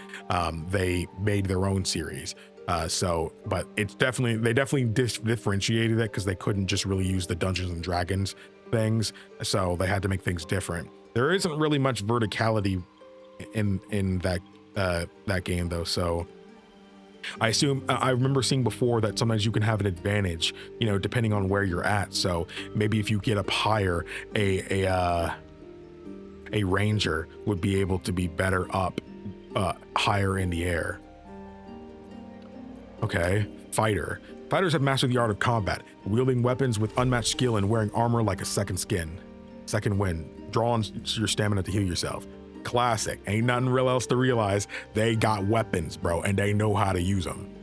they made their own series. But they definitely differentiated it because they couldn't just really use the Dungeons and Dragons things, so they had to make things different. There isn't really much verticality in that game though, so I assume I remember seeing before that sometimes you can have an advantage, depending on where you're at. So maybe if you get up higher, a ranger would be able to be better up higher in the air. Okay, Fighter. Fighters have mastered the art of combat, wielding weapons with unmatched skill and wearing armor like a second skin. Second wind. Draw on your stamina to heal yourself. Classic. Ain't nothing real else to realize. They got weapons, bro, and they know how to use them.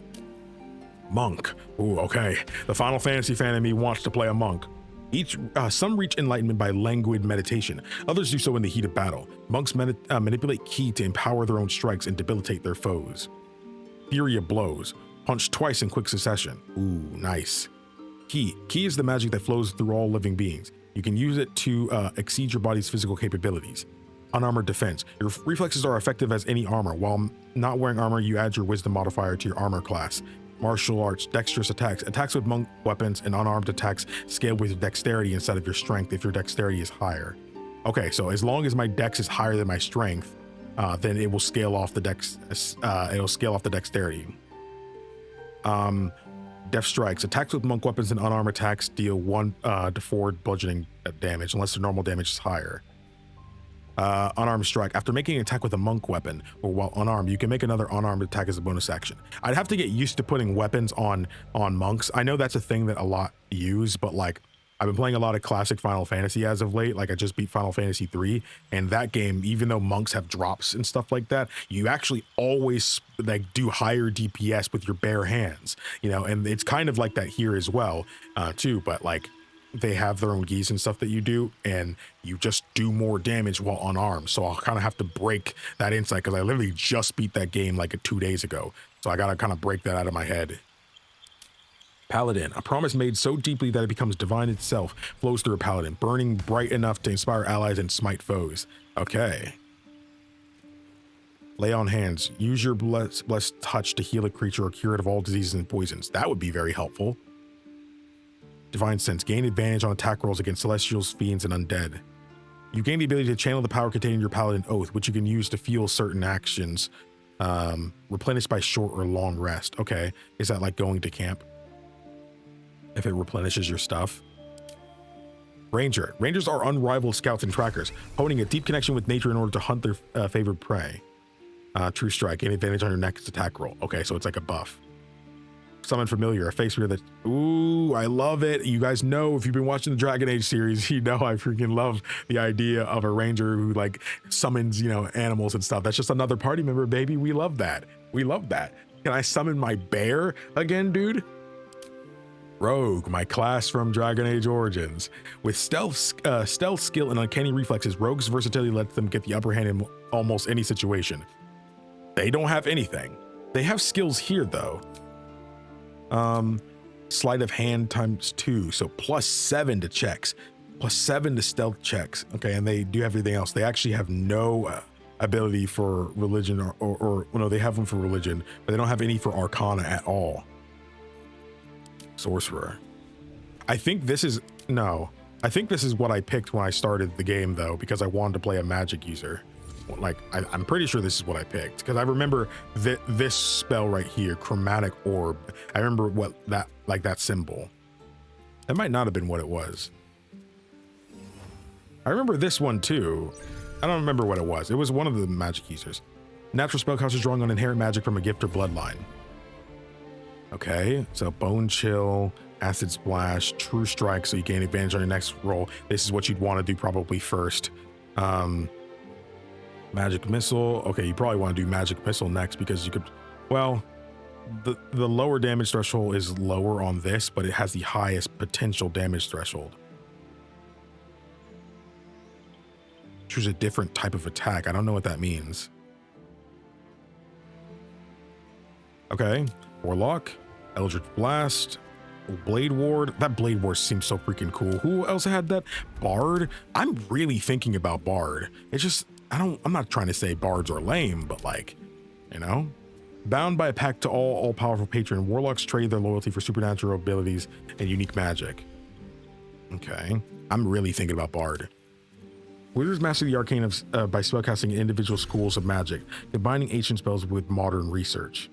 Monk. Ooh, okay. The Final Fantasy fan in me wants to play a monk. Some reach enlightenment by languid meditation. Others do so in the heat of battle. Monks manipulate ki to empower their own strikes and debilitate their foes. Fury of Blows. Punch twice in quick succession. Ooh, nice. Ki. Ki is the magic that flows through all living beings. You can use it to exceed your body's physical capabilities. Unarmored defense. Your reflexes are effective as any armor. While not wearing armor, you add your wisdom modifier to your armor class. Martial arts, dexterous attacks. Attacks with monk weapons and unarmed attacks scale with your dexterity instead of your strength if your dexterity is higher. Okay, so as long as my dex is higher than my strength, then it will scale off the dex. It'll scale off the dexterity. Death strikes. Attacks with monk weapons and unarmed attacks deal 1 to 4 bludgeoning damage unless the normal damage is higher. Unarmed strike. After making an attack with a monk weapon or while unarmed, you can make another unarmed attack as a bonus action. I'd have to get used to putting weapons on monks. I know that's a thing that a lot use, but like I've been playing a lot of classic Final Fantasy as of late. Like I just beat Final Fantasy 3, and that game, even though monks have drops and stuff like that, you actually always like do higher DPS with your bare hands, you know, and it's kind of like that here as well, too, but like they have their own geese and stuff that you do, and you just do more damage while unarmed. So I'll kind of have to break that insight because I literally just beat that game like 2 days ago. So I got to kind of break that out of my head. Paladin, a promise made so deeply that it becomes divine itself, flows through a paladin, burning bright enough to inspire allies and smite foes. Okay. Lay on hands. Use your blessed touch to heal a creature or cure it of all diseases and poisons. That would be very helpful. Divine sense. Gain advantage on attack rolls against celestials, fiends, and undead. You gain the ability to channel the power contained in your paladin oath, which you can use to fuel certain actions. Replenished by short or long rest. Okay. Is that like going to camp? If it replenishes your stuff. Ranger. Rangers are unrivaled scouts and trackers, honing a deep connection with nature in order to hunt their favored prey. True strike. Gain advantage on your next attack roll. Okay, so it's like a buff. Summon familiar, a face reader that, ooh, I love it. You guys know, if you've been watching the Dragon Age series, you know I freaking love the idea of a ranger who like summons, you know, animals and stuff. That's just another party member, baby. We love that. We love that. Can I summon my bear again, dude? Rogue, my class from Dragon Age Origins. With stealth skill and uncanny reflexes, Rogue's versatility lets them get the upper hand in almost any situation. They don't have anything. They have skills here though. Sleight of hand ×2, so +7 to checks, +7 to stealth checks. Okay, and they do everything else. They actually have no ability for religion or no, they have them for religion, but they don't have any for arcana at all. Sorcerer. I think this is what I picked when I started the game though, because I wanted to play a magic user. Like I'm pretty sure this is what I picked because I remember this spell right here, chromatic orb. I remember what that symbol. That might not have been what it was. I remember this one too. I don't remember what it was. It was one of the magic users. Natural spellcasters drawing on inherent magic from a gift or bloodline. Okay, so bone chill, acid splash, true strike, so you gain advantage on your next roll. This is what you'd want to do probably first. Magic missile. Okay, you probably want to do magic missile next because you could, well, the lower damage threshold is lower on this, but it has the highest potential damage threshold. Choose a different type of attack. I don't know what that means. Okay, Warlock, Eldritch Blast, Blade Ward. That Blade Ward seems so freaking cool. Who else had that? Bard. I'm really thinking about Bard. It's just, I'm not trying to say bards are lame, but like, you know, bound by a pact to all-powerful patron, warlocks trade their loyalty for supernatural abilities and unique magic. Okay, I'm really thinking about bard. Wizards master the arcane by spellcasting in individual schools of magic, combining ancient spells with modern research.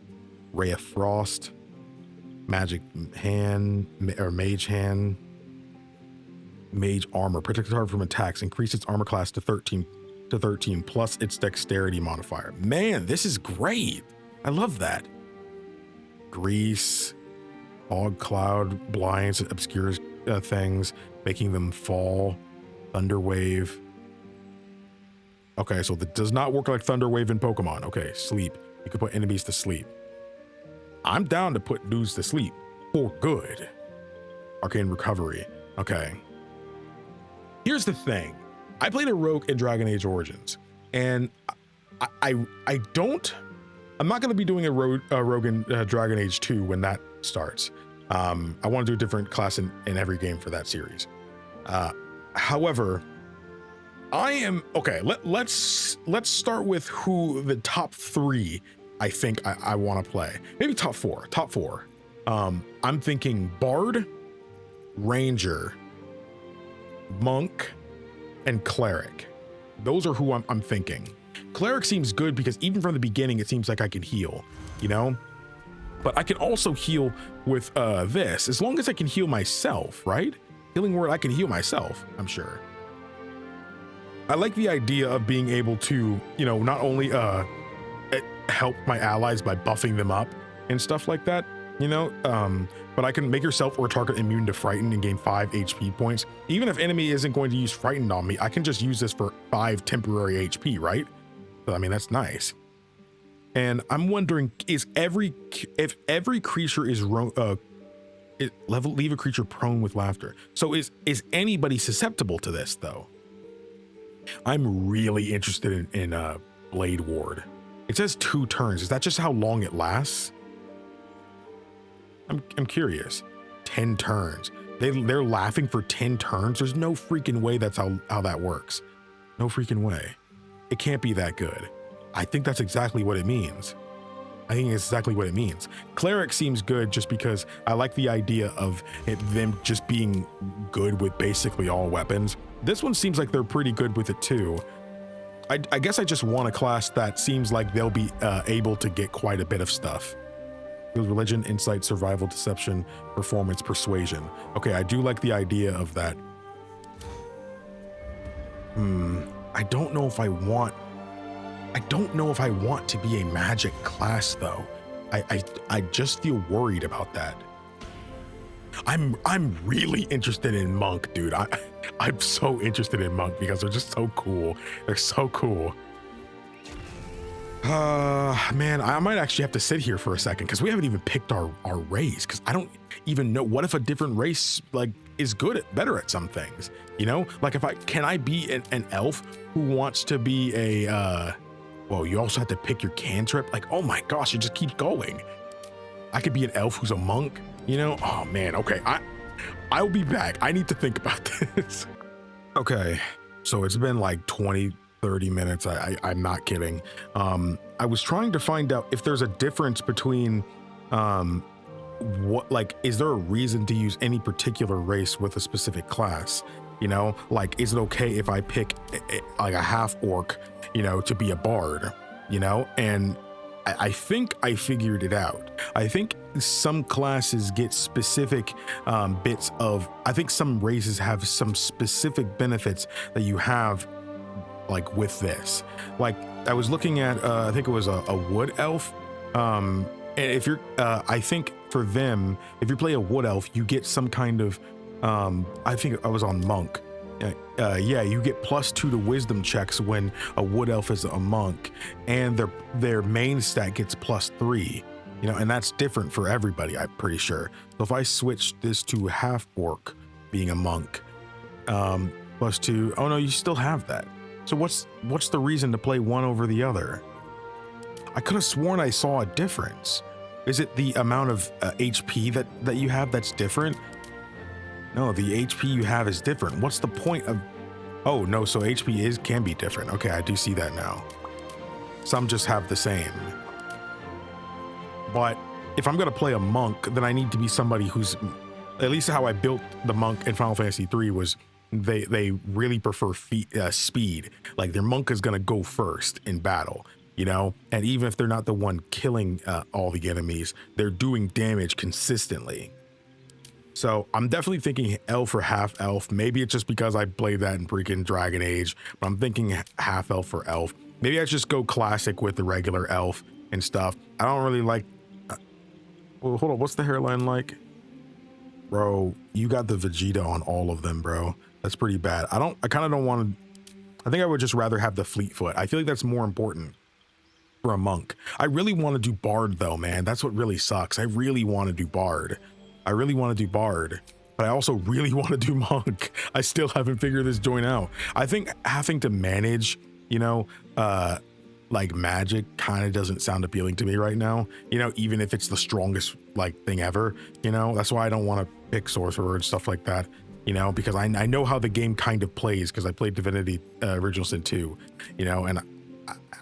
Ray of Frost, Magic Hand or Mage Hand, Mage Armor, protect the target from attacks, increase its armor class to 13 plus its dexterity modifier. Man, this is great. I love that. Grease, fog cloud, blinds, obscures things, making them fall. Thunderwave. Okay, so that does not work like Thunderwave in Pokemon. Okay, sleep. You can put enemies to sleep. I'm down to put dudes to sleep for good. Arcane recovery. Okay. Here's the thing. I played a rogue in Dragon Age Origins, and I don't I'm not going to be doing a Rogue and Dragon Age 2 when that starts. I want to do a different class in every game for that series. However, I am okay. Let's start with who the top 3 I think I want to play. Maybe top 4. Top 4. I'm thinking Bard, Ranger, Monk, and Cleric. Those are who I'm thinking. Cleric seems good because even from the beginning, it seems like I can heal, you know? But I can also heal with this, as long as I can heal myself, right? Healing Word, I can heal myself, I'm sure. I like the idea of being able to, you know, not only help my allies by buffing them up and stuff like that, you know, but I can make yourself or target immune to frighten and gain 5 HP points. Even if enemy isn't going to use frightened on me, I can just use this for 5 temporary HP, right? So, I mean, that's nice. And I'm wondering, if every creature is leave a creature prone with laughter. So is anybody susceptible to this though? I'm really interested in Blade Ward. It says 2 turns. Is that just how long it lasts? I'm curious. 10 turns. They're laughing for 10 turns. There's no freaking way that's how that works. No freaking way. It can't be that good. I think that's exactly what it means. I think it's exactly what it means. Cleric seems good just because I like the idea of them just being good with basically all weapons. This one seems like they're pretty good with it too. I guess I just want a class that seems like they'll be able to get quite a bit of stuff. Religion, insight, survival, deception, performance, persuasion. Okay, I do like the idea of that. I don't know if I want to be a magic class though. I just feel worried about that. I'm really interested in Monk, dude. I'm so interested in Monk because they're just so cool. They're so cool. Man, I might actually have to sit here for a second because we haven't even picked our race, because I don't even know. What if a different race like is better at some things, you know? Like can I be an elf who wants to be a well, you also have to pick your cantrip. Like, oh my gosh, it just keeps going. I could be an elf who's a monk, you know? Oh man, okay. I'll be back. I need to think about this. Okay, so it's been like 20, 30 minutes. I'm not kidding. I was trying to find out if there's a difference between is there a reason to use any particular race with a specific class? You know, like, is it okay if I pick like a half orc, you know, to be a bard, you know? And I think I figured it out. I think some classes get specific bits of, I think some races have some specific benefits that you have like with this. Like I was looking at, I think it was a wood elf. And if you're, I think for them, if you play a wood elf, you get some kind of, I think I was on monk. Yeah, you get +2 to wisdom checks when a wood elf is a monk, and their main stat gets +3, you know, and that's different for everybody, I'm pretty sure. So if I switch this to half orc being a monk, +2, oh no, you still have that. So what's the reason to play one over the other? I could have sworn I saw a difference. Is it the amount of HP that you have that's different? No, the HP you have is different. What's the point of... Oh, no, so HP can be different. Okay, I do see that now. Some just have the same. But if I'm going to play a monk, then I need to be somebody who's... At least how I built the monk in Final Fantasy 3 was they really prefer speed. Like, their monk is going to go first in battle, you know? And even if they're not the one killing all the enemies, they're doing damage consistently. So I'm definitely thinking elf or half elf. Maybe it's just because I played that in freaking Dragon Age, but I'm thinking half elf or elf. Maybe I just go classic with the regular elf and stuff. I don't really like... well, hold on. What's the hairline like? Bro, you got the Vegeta on all of them, bro. That's pretty bad. I kind of don't want to... I think I would just rather have the Fleetfoot. I feel like that's more important for a monk. I really want to do Bard though, man. That's what really sucks. I really want to do Bard. But I also really want to do monk. I still haven't figured this joint out. I think having to manage, you know, like magic kind of doesn't sound appealing to me right now, you know, even if it's the strongest like thing ever, you know. That's why I don't want to pick sorcerer and stuff like that, you know, because I know how the game kind of plays because I played Divinity Original Sin 2, you know, and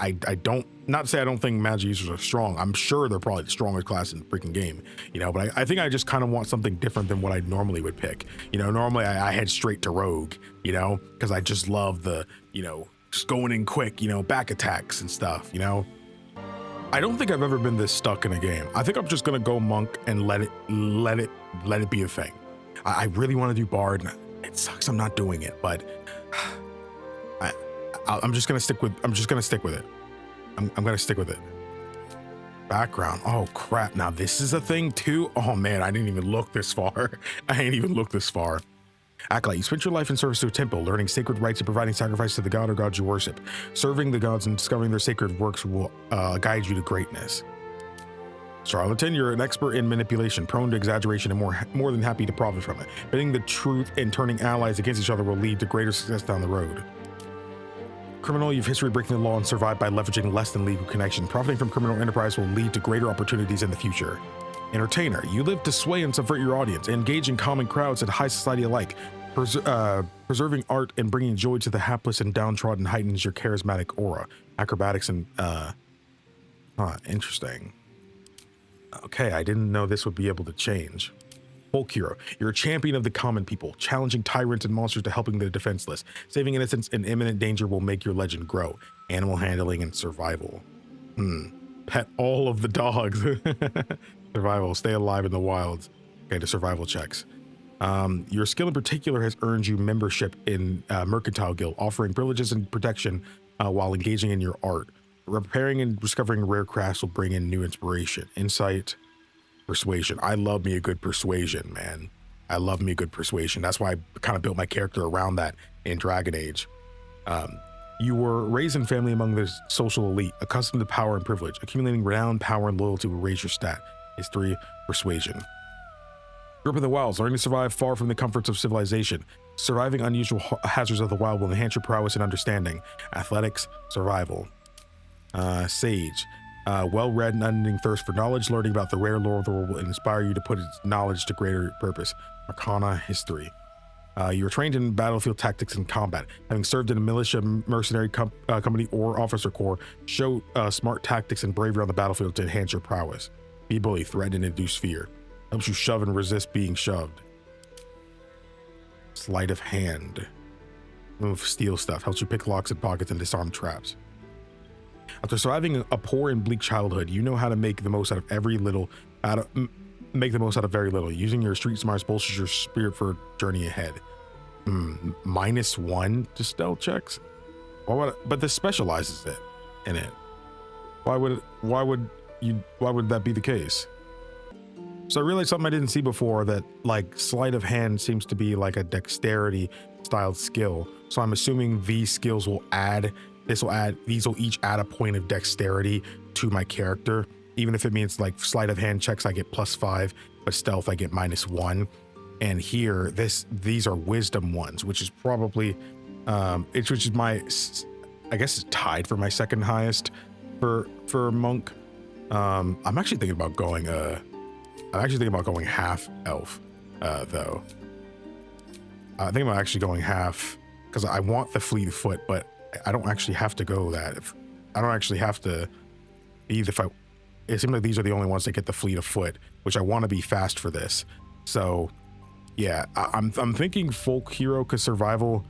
I don't, not to say I don't think magic users are strong. I'm sure they're probably the strongest class in the freaking game, you know, but I think I just kind of want something different than what I normally would pick. You know, normally I head straight to rogue, you know, because I just love the, you know, just going in quick, you know, back attacks and stuff, you know. I don't think I've ever been this stuck in a game. I think I'm just gonna go monk and let it be a thing. I really want to do bard. It sucks I'm not doing it, but I'm just gonna stick with it. I'm gonna stick with it. Background. Oh crap! Now this is a thing too. Oh man, I didn't even look this far. Acolyte, you spent your life in service to a temple, learning sacred rites and providing sacrifice to the god or gods you worship. Serving the gods and discovering their sacred works will guide you to greatness. Charlatan, you're an expert in manipulation, prone to exaggeration, and more than happy to profit from it. Bending the truth and turning allies against each other will lead to greater success down the road. Criminal, you have history breaking the law and survived by leveraging less than legal connection. Profiting from criminal enterprise will lead to greater opportunities in the future. Entertainer, you live to sway and subvert your audience, engage in common crowds and high society alike. Preserving art and bringing joy to the hapless and downtrodden heightens your charismatic aura. Acrobatics and interesting. Okay, I didn't know this would be able to change. Folk hero, you're a champion of the common people, challenging tyrants and monsters to helping the defenseless. Saving innocents in imminent danger will make your legend grow. Animal handling and survival. Pet all of the dogs. Survival, stay alive in the wilds. Okay, the survival checks. Your skill in particular has earned you membership in Mercantile Guild, offering privileges and protection while engaging in your art. Repairing and discovering rare crafts will bring in new inspiration. Insight, persuasion. I love me a good persuasion, man. I love me a good persuasion. That's why I kind of built my character around that in Dragon Age. You were raised in family among the social elite, accustomed to power and privilege. Accumulating renown, power, and loyalty will raise your stat. History, persuasion. Grew up in the wilds, learning to survive far from the comforts of civilization. Surviving unusual hazards of the wild will enhance your prowess and understanding. Athletics, survival. Sage. Well-read and unending thirst for knowledge. Learning about the rare lore of the world will inspire you to put its knowledge to greater purpose. Arcana, history. You were trained in battlefield tactics and combat. Having served in a militia, mercenary company, or officer corps, show smart tactics and bravery on the battlefield to enhance your prowess. Be bully, threaten, and induce fear. Helps you shove and resist being shoved. Sleight of hand. Move, steal stuff. Helps you pick locks and pockets and disarm traps. After surviving a poor and bleak childhood, you know how to make the most out of very little. Using your street smarts bolsters your spirit for a journey ahead. -1 to stealth checks. But this specializes it in it. Why would that be the case? So I realized something I didn't see before, that like sleight of hand seems to be like a dexterity styled skill. So I'm assuming these skills will these will each add a point of dexterity to my character. Even if it means like sleight of hand checks, I get +5, but stealth, I get -1. And here, these are wisdom ones, which is probably, which is my, I guess it's tied for my second highest for monk. I'm actually thinking about going half elf, though. I think I'm actually going half because I want the fleet of foot, but I don't actually have to go that. I don't actually have to be the. It seems like these are the only ones that get the fleet of foot, which I want to be fast for this. So, yeah, I'm thinking folk hero because survival.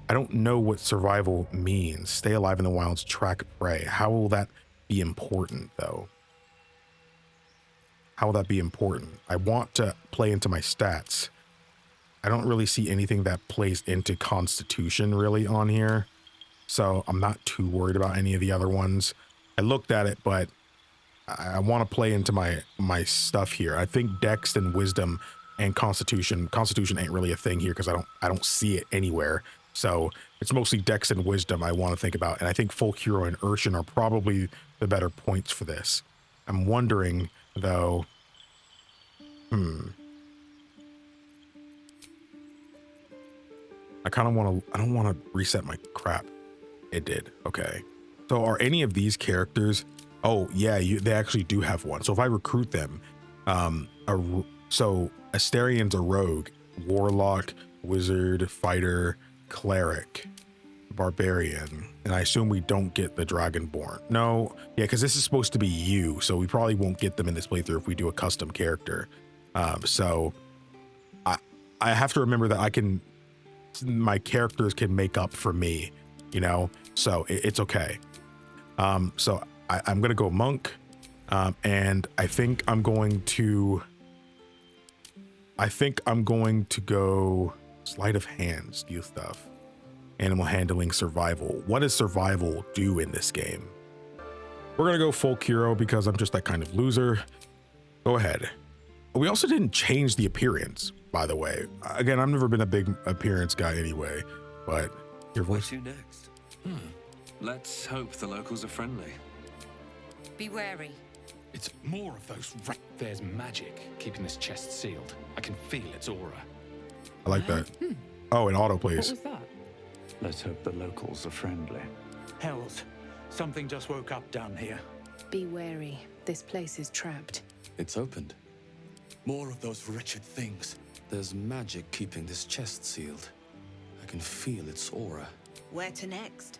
I don't know what survival means. Stay alive in the wilds, track prey. How will that be important, though? How will that be important? I want to play into my stats. I don't really see anything that plays into Constitution really on here. So I'm not too worried about any of the other ones. I looked at it, but I want to play into my stuff here. I think Dex and Wisdom and Constitution ain't really a thing here because I don't see it anywhere. So it's mostly Dex and Wisdom I want to think about. And I think Folk Hero and Urshan are probably the better points for this. I'm wondering, though, I don't want to reset my crap. It did. Okay. So are any of these characters? Oh yeah, they actually do have one. So if I recruit them, so Asterian's a rogue, warlock, wizard, fighter, cleric, barbarian, and I assume we don't get the dragonborn. No, yeah, because this is supposed to be you, so we probably won't get them in this playthrough if we do a custom character. So I have to remember that my characters can make up for me, you know, so it's okay. So I'm gonna go monk, and I think I'm going to go sleight of hand, steal stuff, animal handling, survival. What does survival do in this game? We're gonna go full Kuro because I'm just that kind of loser. Go ahead. We also didn't change the appearance, by the way. Again, I've never been a big appearance guy anyway, but your voice. Where to next? Let's hope the locals are friendly. Be wary. It's more of those. There's magic keeping this chest sealed. I can feel its aura. I like that. Oh, it autoplays. What was that? Let's hope the locals are friendly. Hells, something just woke up down here. Be wary. This place is trapped. It's opened. More of those wretched things. There's magic keeping this chest sealed. I can feel its aura. Where to next?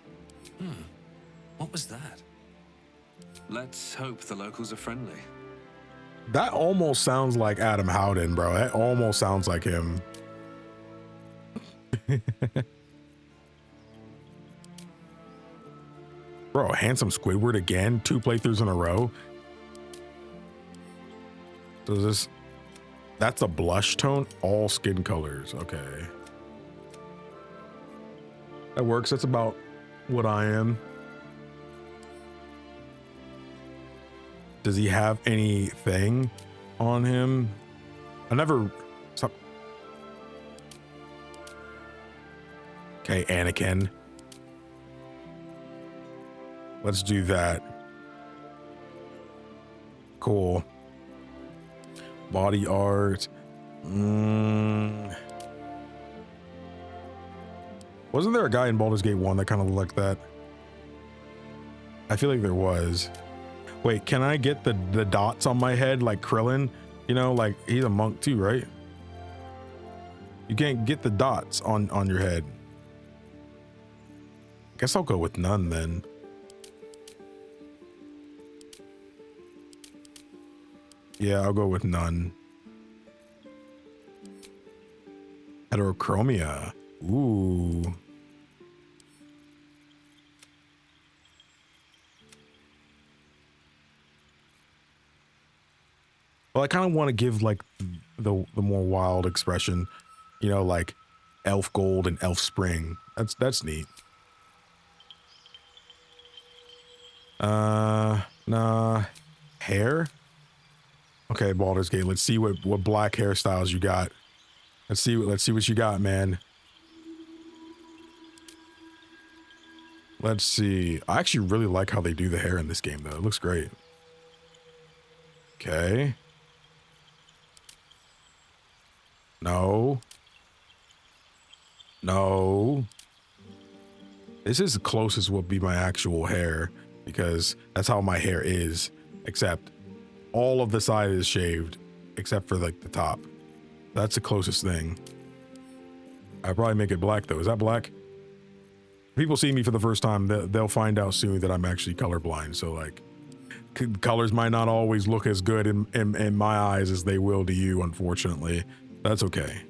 What was that? Let's hope the locals are friendly. That almost sounds like Adam Howden, bro. That almost sounds like him. Bro, handsome Squidward again, 2 playthroughs in a row. So that's a blush tone, all skin colors. Okay. That works. That's about what I am. Does he have anything on him? Okay, Anakin. Let's do that. Cool. Body art. Wasn't there a guy in Baldur's Gate 1 that kind of looked like that? I feel like there was. Wait, can I get the dots on my head like Krillin? You know, like he's a monk too, right? You can't get the dots on your head. Guess I'll go with none then. Yeah, I'll go with none. Heterochromia. Ooh. Well, I kind of want to give like the more wild expression, you know, like elf gold and elf spring. That's neat. Nah. Hair? Okay, Baldur's Gate. Let's see what black hairstyles you got. Let's see what you got, man. Let's see. I actually really like how they do the hair in this game, though. It looks great. Okay. No. This is the closest would be my actual hair because that's how my hair is, except all of the side is shaved except for like the top. That's the closest thing. I'd probably make it black though. Is that black? People see me for the first time, they'll find out soon that I'm actually colorblind. So like colors might not always look as good in my eyes as they will to you, unfortunately. That's okay.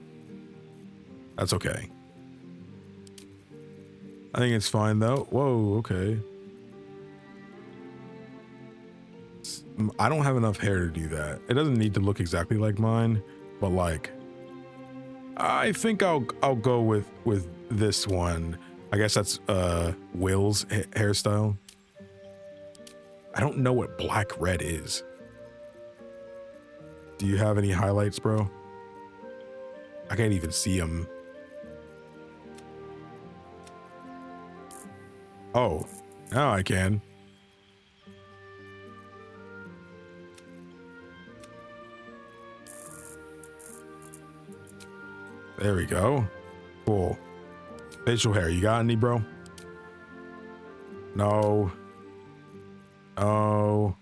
That's okay. I think it's fine though. Whoa, okay. I don't have enough hair to do that. It doesn't need to look exactly like mine, but like, I think I'll go with this one. I guess that's Will's hairstyle. I don't know what black red is. Do you have any highlights, bro? I can't even see them. Oh, now I can. There we go. Cool. Facial hair, you got any, bro? No. Oh.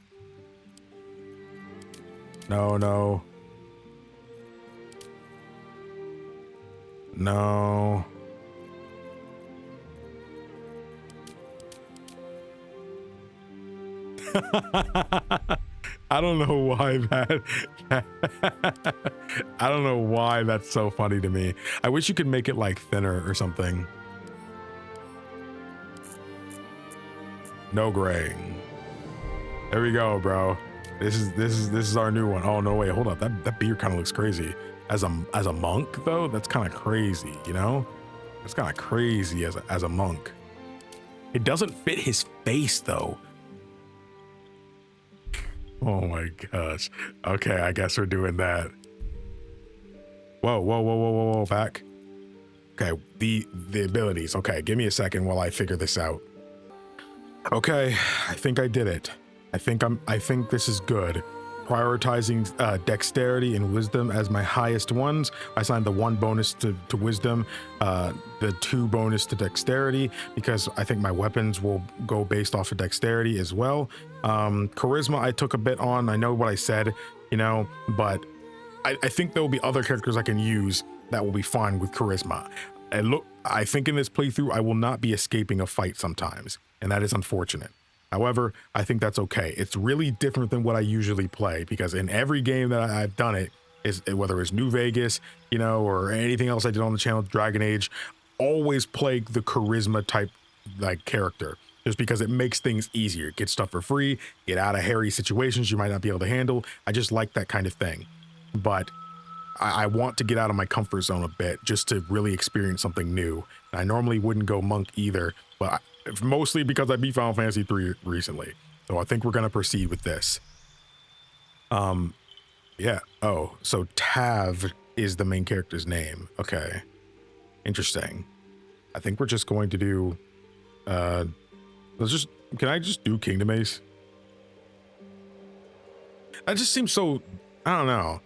No, no. No. I don't know why that I don't know why that's so funny to me. I wish you could make it like thinner or something. No graying. There we go, bro. This is our new one. Oh no, wait, hold up. That beard kind of looks crazy. As a monk though, that's kind of crazy, you know? It's kind of crazy as a monk. It doesn't fit his face though. Oh my gosh. Okay, I guess we're doing that. Whoa, whoa, whoa, whoa, whoa, whoa, back. Okay, the abilities. Okay, give me a second while I figure this out. Okay, I think I did it. I think this is good. Prioritizing dexterity and wisdom as my highest ones. I assigned the 1 bonus to wisdom, the 2 bonus to dexterity, because I think my weapons will go based off of dexterity as well. Charisma I took a bit on. I know what I said, you know, but I think there will be other characters I can use that will be fine with charisma. And look, I think in this playthrough I will not be escaping a fight sometimes, and that is unfortunate. However, I think that's okay. It's really different than what I usually play, because in every game that I've done it, is whether it's New Vegas, you know, or anything else I did on the channel, Dragon Age, always play the charisma type like character, just because it makes things easier. Get stuff for free, get out of hairy situations you might not be able to handle. I just like that kind of thing. But I want to get out of my comfort zone a bit just to really experience something new. And I normally wouldn't go monk either, but mostly because I beat Final Fantasy 3 recently. So I think we're going to proceed with this. Yeah. Oh, so Tav is the main character's name. Okay. Interesting. I think we're just going to do, can I just do KingdomAce? That just seems so, I don't know.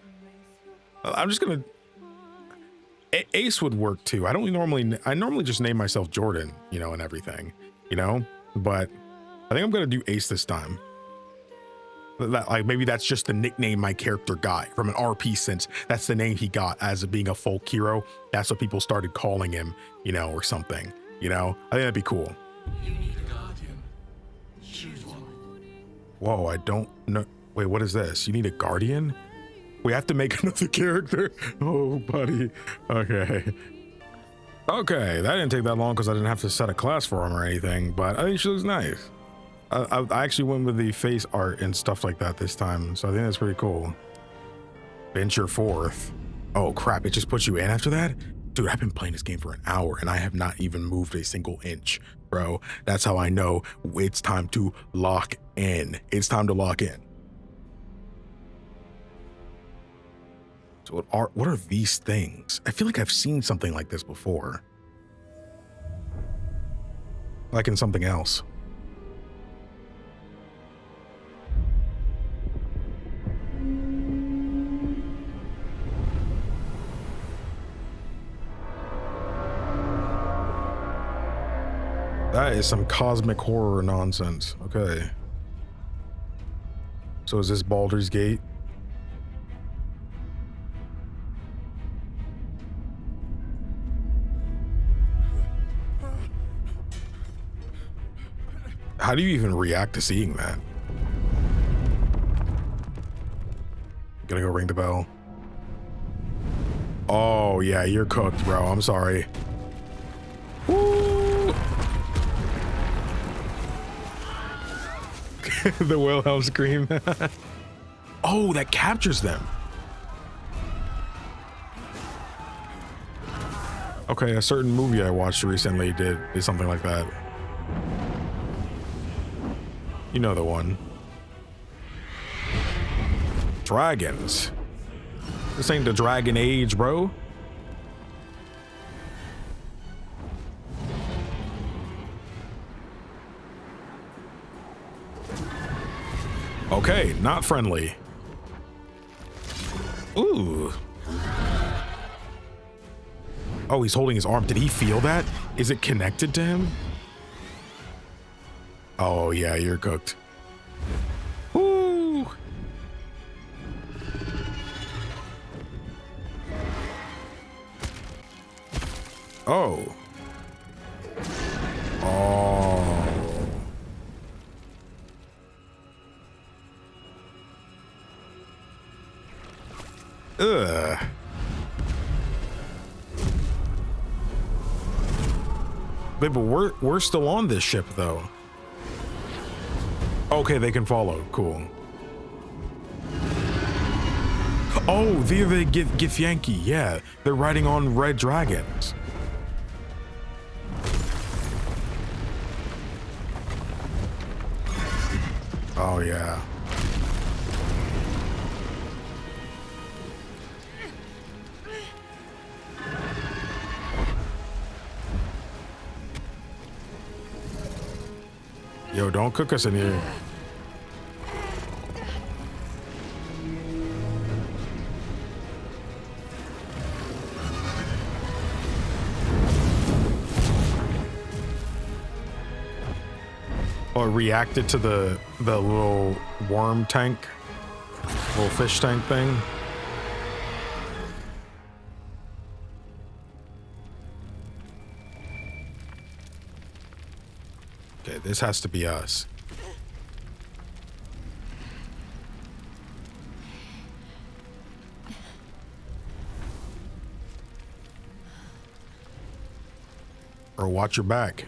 I'm just going to, Ace would work too. I normally just name myself Jordan, you know, and everything, you know, but I think I'm going to do Ace this time. Like maybe that's just the nickname my character got from an RP sense. That's the name he got as being a folk hero. That's what people started calling him, you know, or something, you know. I think that'd be cool. You need a guardian. Choose one. Whoa, I don't know. Wait, what is this? You need a guardian? We have to make another character? Oh, buddy. Okay. Okay, that didn't take that long because I didn't have to set a class for him or anything, but I think she looks nice. I actually went with the face art and stuff like that this time, so I think that's pretty cool. Venture forth. Oh crap, it just puts you in after that? Dude, I've been playing this game for an hour and I have not even moved a single inch, bro. That's how I know it's time to lock in. It's time to lock in. So what are these things? I feel like I've seen something like this before. Like in something else. That is some cosmic horror nonsense. Okay. So is this Baldur's Gate? How do you even react to seeing that? Gonna go ring the bell. Oh yeah, you're cooked, bro. I'm sorry. Woo! The Wilhelm scream. Oh, that captures them. Okay, a certain movie I watched recently did something like that. You know the one. Dragons. This ain't the Dragon Age, bro. Okay, not friendly. Ooh. Oh, he's holding his arm. Did he feel that? Is it connected to him? Oh yeah, you're cooked. Oh. Oh. Ugh. But we're still on this ship though. Okay, they can follow. Cool. Oh, they're the Githyanki. Yeah, they're riding on red dragons. Oh yeah. Yo, don't cook us in here. Or reacted to the little worm tank, little fish tank thing. Okay, this has to be us. Or watch your back.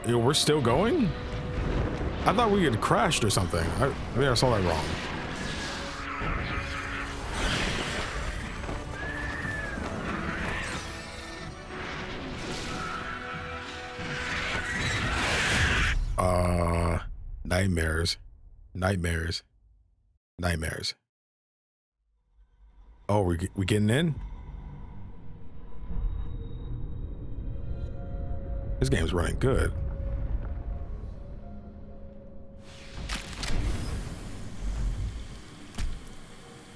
Yo, we're still going? I thought we had crashed or something. Maybe I saw that wrong. Nightmares. Oh, we getting in? This game's running good.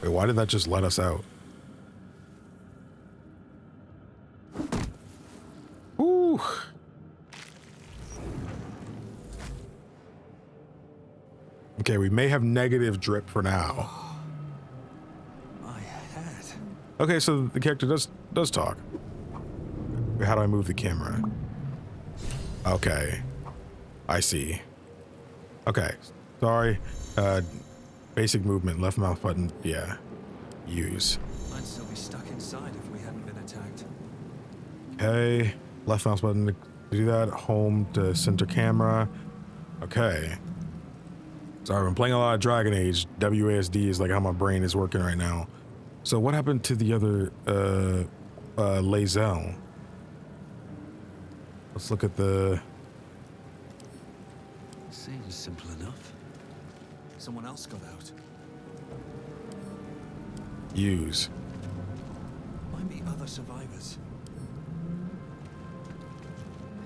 Wait, why did that just let us out? Ooh. Okay, we may have negative drip for now. My head. Okay, so the character does talk. Wait, how do I move the camera? Okay. I see. Okay. Sorry. Basic movement, left mouse button, yeah. Use. I'd still be stuck inside if we hadn't been attacked. Okay. Left mouse button to do that. Home to center camera. Okay. Sorry, I'm playing a lot of Dragon Age. WASD is like how my brain is working right now. So what happened to the other Lae'zel? Let's look at the... Seems simple enough. Someone else got out. Use. Might be other survivors.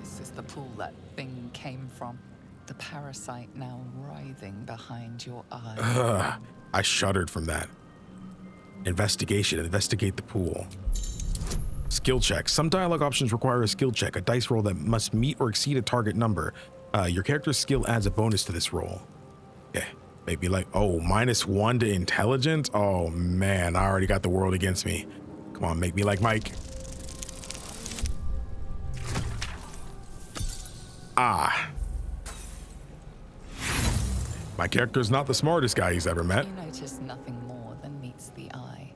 This is the pool that thing came from. The parasite now writhing behind your eye. Ugh, I shuddered from that. Investigation. Investigate the pool. Skill check. Some dialogue options require a skill check, a dice roll that must meet or exceed a target number. Your character's skill adds a bonus to this roll. Okay. Maybe like, oh, -1 to intelligence? Oh man, I already got the world against me. Come on, make me like Mike. Ah. My character's not the smartest guy he's ever met. You notice nothing more than meets the eye.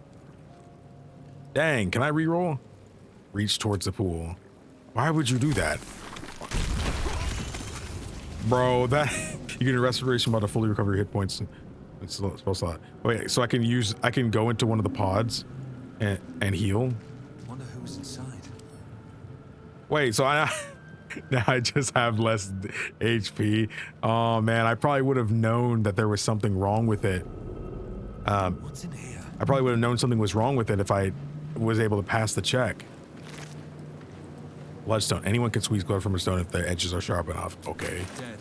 Dang, can I reroll? Reach towards the pool. Why would you do that? Bro, that you get a restoration about to fully recover your hit points. It's supposed to. Wait, so I can go into one of the pods and heal. Wonder who's inside. Wait, so now I just have less HP. Oh man, I probably would have known that there was something wrong with it. What's in here? I probably would have known something was wrong with it if I was able to pass the check. Bloodstone. Anyone can squeeze blood from a stone if the edges are sharp enough. Okay. Dead.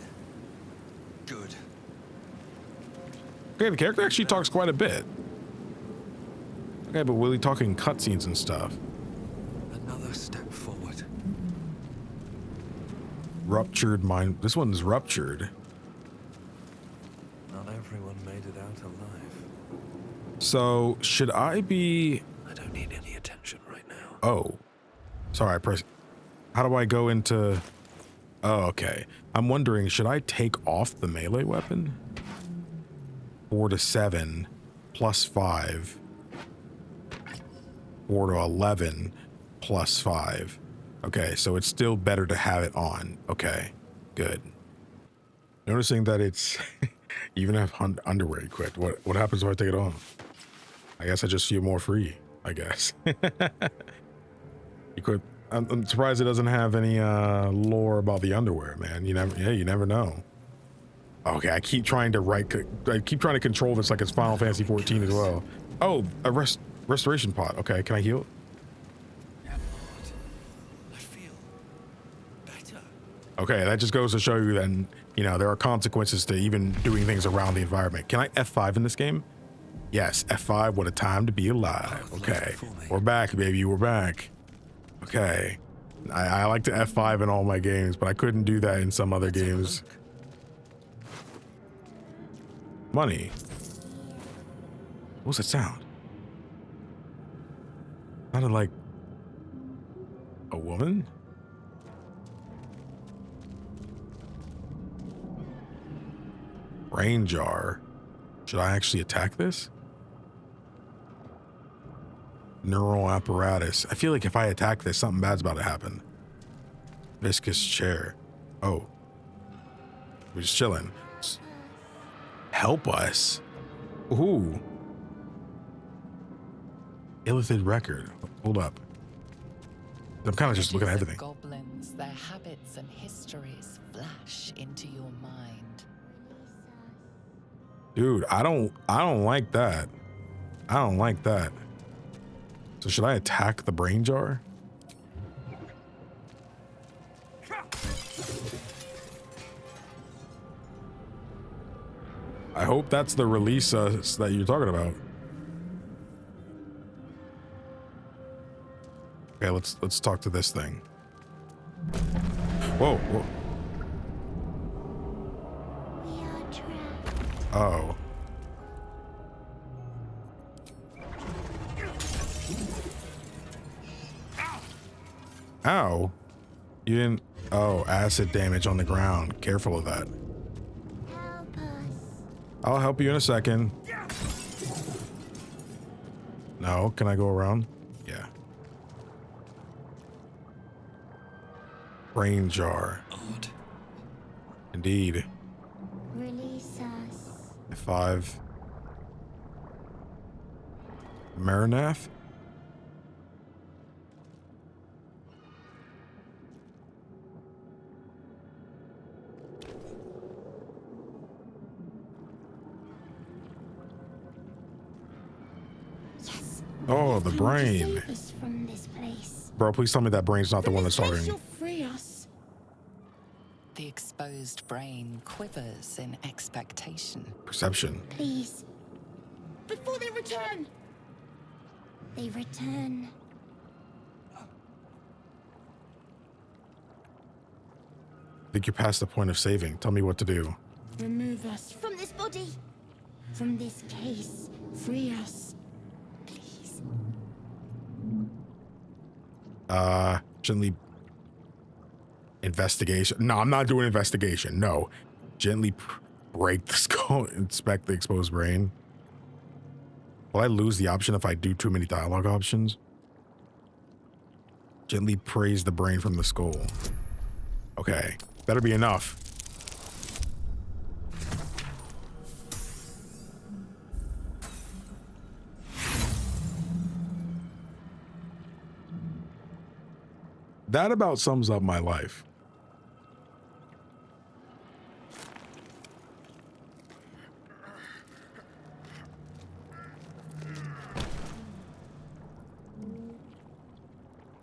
Good. Okay, the character actually talks quite a bit. Okay, but will he talk in cutscenes and stuff? Another step forward. Ruptured mind. This one's ruptured. Not everyone out alive. So should I be? I don't need any attention right now. Oh, sorry. I press. How do I go into? Oh, okay. I'm wondering, should I take off the melee weapon? 4 to 7 plus 5. 4 to 11 plus 5. Okay, so it's still better to have it on. Okay, good. Noticing that it's you even have underwear equipped. What happens if I take it off? I guess I just feel more free, I guess. Equip. I'm surprised it doesn't have any lore about the underwear, man. You never know. Okay, I keep trying to control this like it's Final Fantasy 14 as well. Oh, a restoration pot. Okay, can I heal? I feel better. Okay, that just goes to show you that, you know, there are consequences to even doing things around the environment. Can I F5 in this game? Yes, F5. What a time to be alive. Okay, we're back, baby. We're back. Okay, I like to F5 in all my games, but I couldn't do that in some other games. Money. What's that sound? Sounded like a woman? Brain jar. Should I actually attack this? Neural apparatus. I feel like if I attack this, something bad's about to happen. Viscous chair. Oh. We're just chilling. Help us. Ooh. Illithid record. Hold up. I'm kind of just looking at everything. Goblins, their habits and histories flash into your mind. Dude, I don't like that. I don't like that. So should I attack the brain jar? I hope that's the release that you're talking about. Okay, let's talk to this thing. Whoa, whoa. We are trapped. Oh. Ow. You didn't. Oh, acid damage on the ground. Careful of that. Help us. I'll help you in a second. No, can I go around? Yeah. Brain jar. Odd. Indeed. Release us. F5. Marinath? Yes. Oh, the brain. Save us from this place. Bro, please tell me that brain's not the one that's talking. You'll free us. The exposed brain quivers in expectation. Perception. Please. Before they return. They return. I think you're past the point of saving. Tell me what to do. Remove us from this body. From this case. Free us. Please. Gently. Investigation. No, I'm not doing investigation. No. Gently break the skull. Inspect the exposed brain. Will I lose the option if I do too many dialogue options? Gently praise the brain from the skull. Okay. Better be enough. That about sums up my life.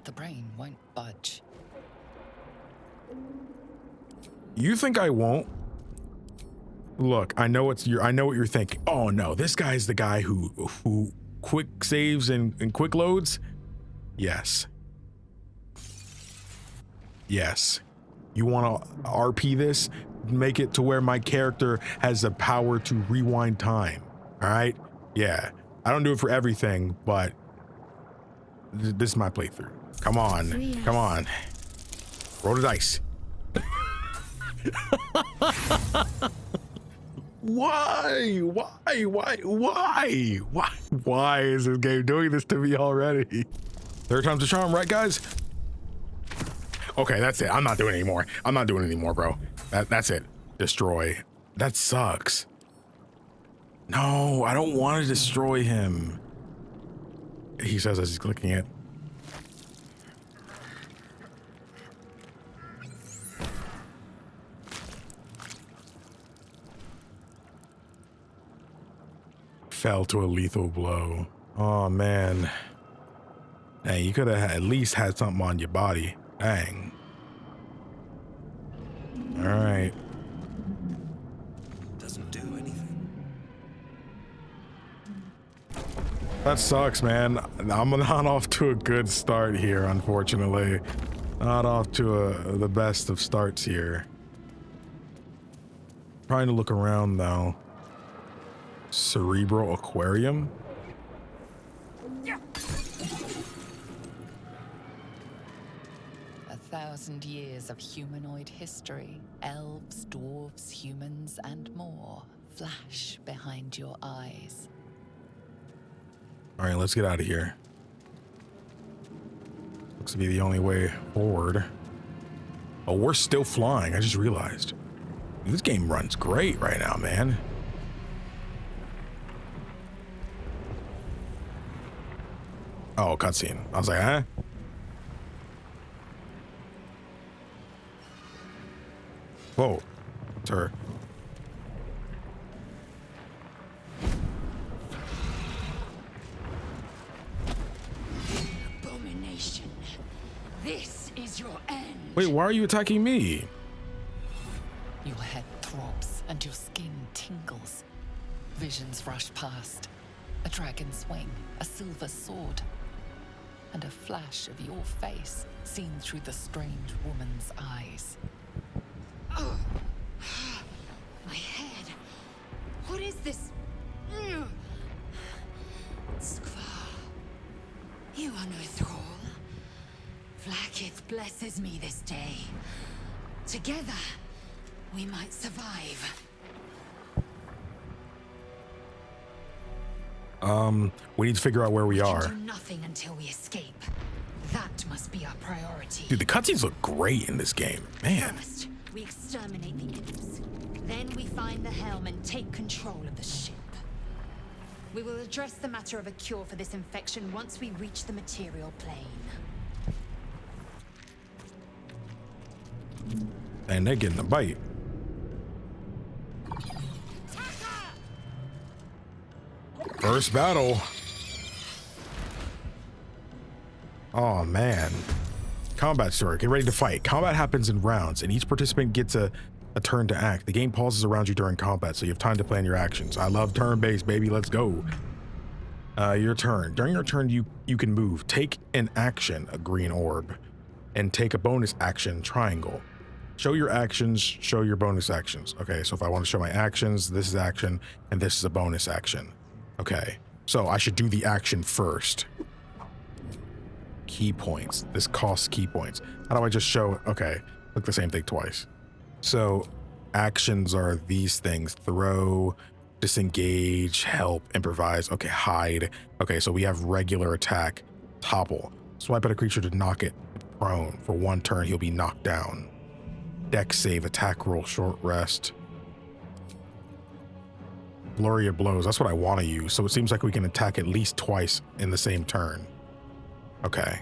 The brain won't budge. You think I won't? Look, I know what you're thinking. Oh no, this guy's the guy who quick saves and quick loads? Yes. Yes. You want to RP this? Make it to where my character has the power to rewind time. All right. Yeah. I don't do it for everything, but this is my playthrough. Come on. Come on. Roll the dice. Why is this game doing this to me already? Third time's a charm, right, guys? Okay, that's it. I'm not doing it anymore. I'm not doing it anymore, bro. That's it. Destroy. That sucks. No, I don't want to destroy him. He says as he's clicking it. Fell to a lethal blow. Oh, man. Hey, you could have at least had something on your body. Dang. All right. Doesn't do anything. That sucks, man. I'm not off to a good start here, unfortunately. Not off to the best of starts here. Trying to look around, though. Cerebral aquarium? 1,000 years of humanoid history. Elves, dwarves, humans, and more flash behind your eyes. All right, let's get out of here. Looks to be the only way forward. Oh, we're still flying. I just realized. This game runs great right now, man. Oh, cutscene. I was like, huh? Whoa. It's her. Abomination. This is your end. Wait, why are you attacking me? Your head throbs and your skin tingles. Visions rush past. A dragon's wing, a silver sword, and a flash of your face seen through the strange woman's eyes. Oh. My head. What is this? Skvar. You are no thrall. Vlaakith blesses me this day. Together, we might survive. We need to figure out where we are. Do nothing until we escape. That must be our priority. Dude, the cutscenes look great in this game. Man. First, we exterminate the imps. Then we find the helm and take control of the ship. We will address the matter of a cure for this infection once we reach the material plane. And they're getting a bite. First battle. Oh, man. Combat story. Get ready to fight. Combat happens in rounds, and each participant gets a turn to act. The game pauses around you during combat, so you have time to plan your actions. I love turn-based, baby. Let's go. Your turn. During your turn, you can move. Take an action, a green orb, and take a bonus action, triangle. Show your actions, show your bonus actions. Okay, so if I want to show my actions, this is action, and this is a bonus action. Okay, so I should do the action first. Key points. This costs key points. How do I just show? Okay, look the same thing twice. So actions are these things: throw, disengage, help, improvise. Okay, hide. Okay, so we have regular attack, topple. Swipe at a creature to knock it prone. For one turn, he'll be knocked down. Dex save, attack roll, short rest. Flurry of blows. That's what I want to use. So it seems like we can attack at least twice in the same turn. Okay.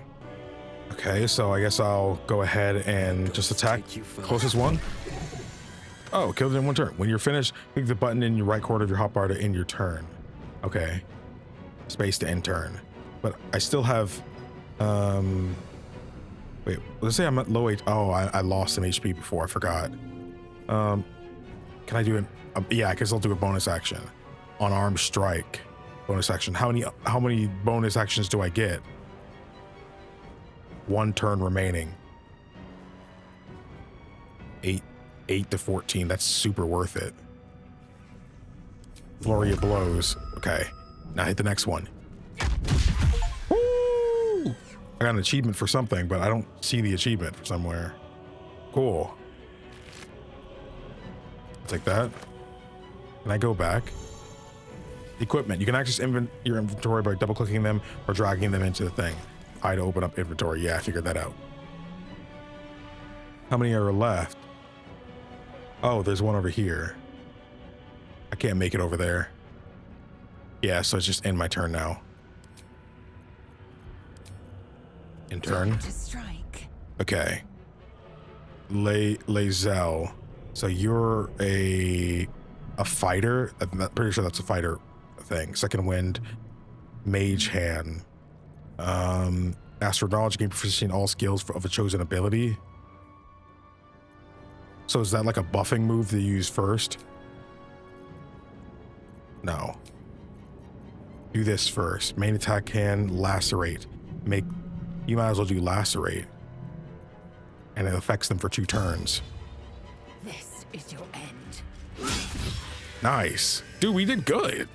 Okay, so I guess I'll go ahead and just attack closest one. Oh, killed it in one turn. When you're finished, click the button in your right corner of your hotbar to end your turn. Okay. Space to end turn. But I still have... Wait, let's say I'm at low H. Oh, I lost some HP before. I forgot. Can I do it? Yeah, I guess I'll do a bonus action. Unarmed strike. Bonus action. How many bonus actions do I get? One turn remaining. 8 to 14. That's super worth it. Flurry of blows. Okay. Now hit the next one. Woo! I got an achievement for something, but I don't see the achievement for somewhere. Cool. Take that. Can I go back? Equipment. You can access your inventory by double-clicking them or dragging them into the thing. I to open up inventory. Yeah, I figured that out. How many are left? Oh, there's one over here. I can't make it over there. Yeah, so it's just end my turn now. In turn. To strike. Okay. Lazel. So you're a fighter. I'm pretty sure that's a fighter thing. Second wind. Mage hand. Astral knowledge, gain proficiency in all skills of a chosen ability. So is that like a buffing move to use first? No. Do this first. Main attack can lacerate. You might as well do lacerate. And it affects them for 2 turns. This is your end. Nice. Dude, we did good.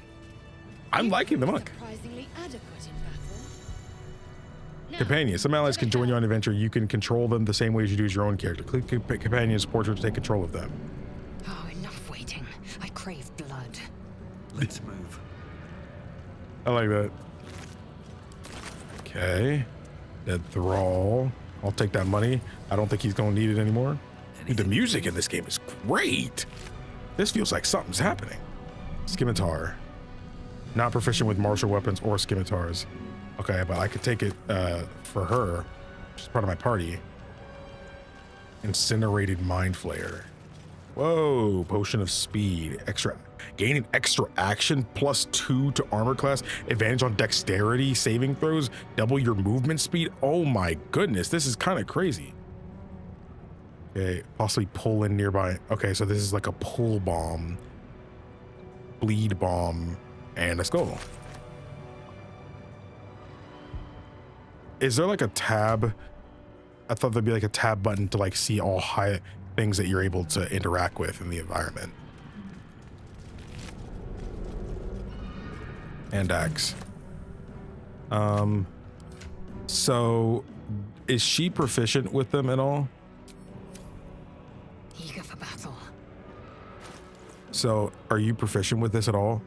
I'm liking the monk. Surprisingly adequate in battle. Companions. Some allies can join you on an adventure. You can control them the same way as you do as your own character. Click companions portrait to take control of them. Oh, enough waiting. I crave blood. Let's move. I like that. Okay. Dead Thrall. I'll take that money. I don't think he's going to need it anymore. Dude, the music in this game is great. This feels like something's happening. Scimitar. Not proficient with martial weapons or scimitars. Okay, but I could take it for her. She's part of my party. Incinerated Mindflayer. Whoa, potion of speed. Gaining extra action, +2 to armor class, advantage on dexterity, saving throws, double your movement speed. Oh my goodness, this is kind of crazy. Okay, possibly pull in nearby. Okay, so this is like a pull bomb, bleed bomb, and let's go. Is there like a tab? I thought there'd be like a tab button to like see all high things that you're able to interact with in the environment. And X. So is she proficient with them at all? Eager for battle. So are you proficient with this at all?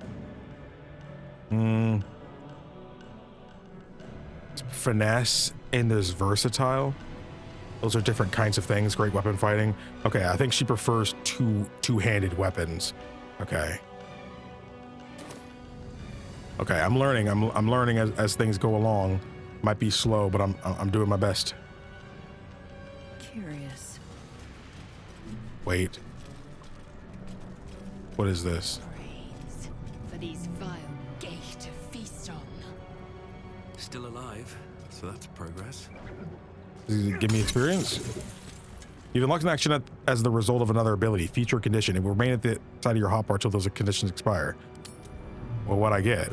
Finesse and there's versatile. Those are different kinds of things. Great weapon fighting. Okay, I think she prefers two-handed weapons. Okay. Okay, I'm learning. I'm learning as things go along. Might be slow, but I'm doing my best. Curious. Wait. What is this? Brains for these vile gay to feast on. Still alive, so that's progress. Does it give me experience? You've unlocked an action as the result of another ability, feature or condition. It will remain at the side of your hotbar until those conditions expire. Well, what I get?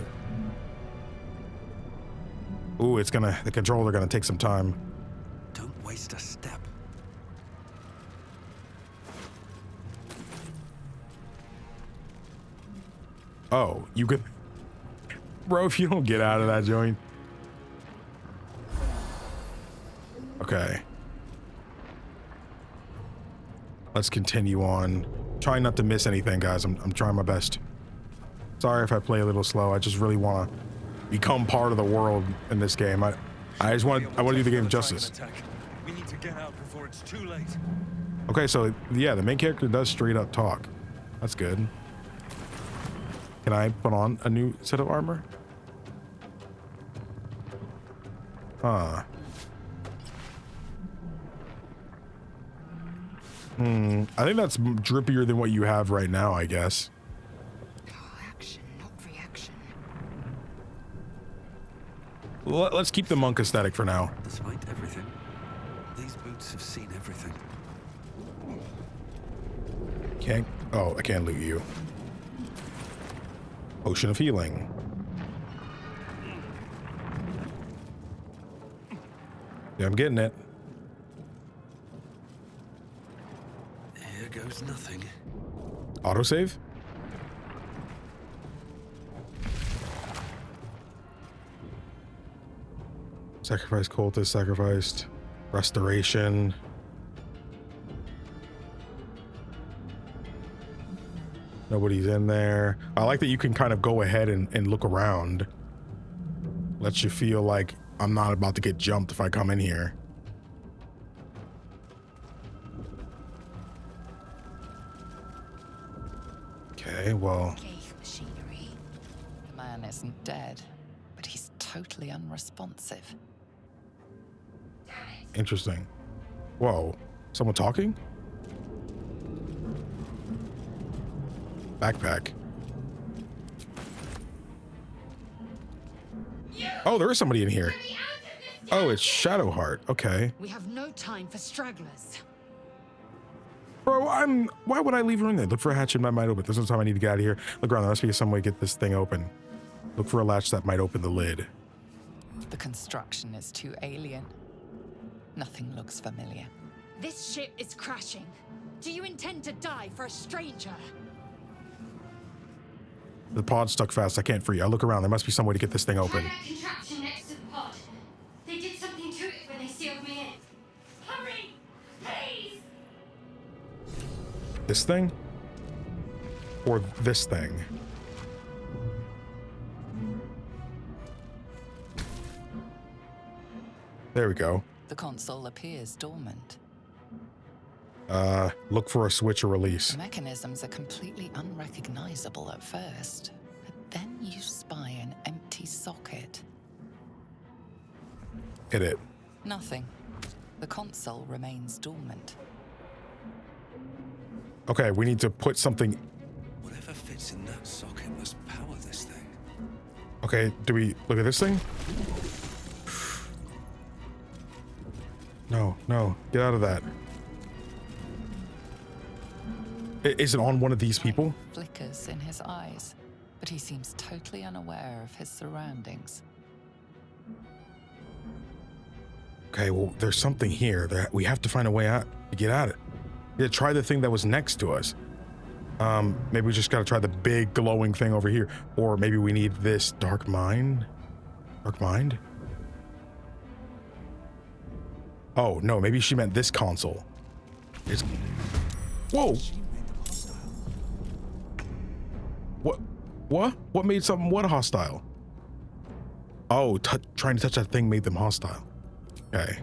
Ooh, the controller gonna take some time. Don't waste a step. Oh, you could, bro, if you don't get out of that joint. Okay. Let's continue on. Trying not to miss anything, guys. I'm trying my best. Sorry if I play a little slow. I just really want to become part of the world in this game. I want to do the game justice. We need to get out before it's too late. Okay, so yeah, the main character does straight up talk. That's good. Can I put on a new set of armor? Huh. I think that's drippier than what you have right now, I guess. Action, not reaction. Let's keep the monk aesthetic for now. Despite everything, these boots have seen everything. I can't loot you. Potion of healing. Yeah, I'm getting it. Here goes nothing. Autosave? Sacrifice cultist, sacrificed. Restoration. Nobody's in there. I like that you can kind of go ahead and look around. Lets you feel like I'm not about to get jumped if I come in here. Okay, well. Machinery. The man isn't dead, but he's totally unresponsive. Interesting. Whoa. Someone talking? Backpack. Oh, there is somebody in here. Oh, it's Shadowheart. Okay. We have no time for stragglers. Bro, why would I leave her in there? Look for a hatchet that might open. There's no time I need to get out of here. Look around. There must be some way to get this thing open. Look for a latch that might open the lid. The construction is too alien. Nothing looks familiar. This ship is crashing. Do you intend to die for a stranger? The pod's stuck fast. I can't free. I look around. There must be some way to get this thing open. Try that contraption next to the pod. They did something to it when they sealed me in. Hurry, please. This thing? Or this thing? There we go. The console appears dormant. Look for a switch or release. The mechanisms are completely unrecognizable at first, but then you spy an empty socket. Hit it. Nothing. The console remains dormant. Okay, we need to put something. Whatever fits in that socket must power this thing. Okay, do we look at this thing? No, no, get out of that. Is it on one of these people? Flickers in his eyes, but he seems totally unaware of his surroundings. Okay, well, there's something here that we have to find a way out to get at it. Yeah, try the thing that was next to us. Maybe we just gotta try the big glowing thing over here. Or maybe we need this dark mind? Dark mind? Oh, no, maybe she meant this console. It's... Whoa! What? What made something what hostile? Oh, trying to touch that thing made them hostile. Okay.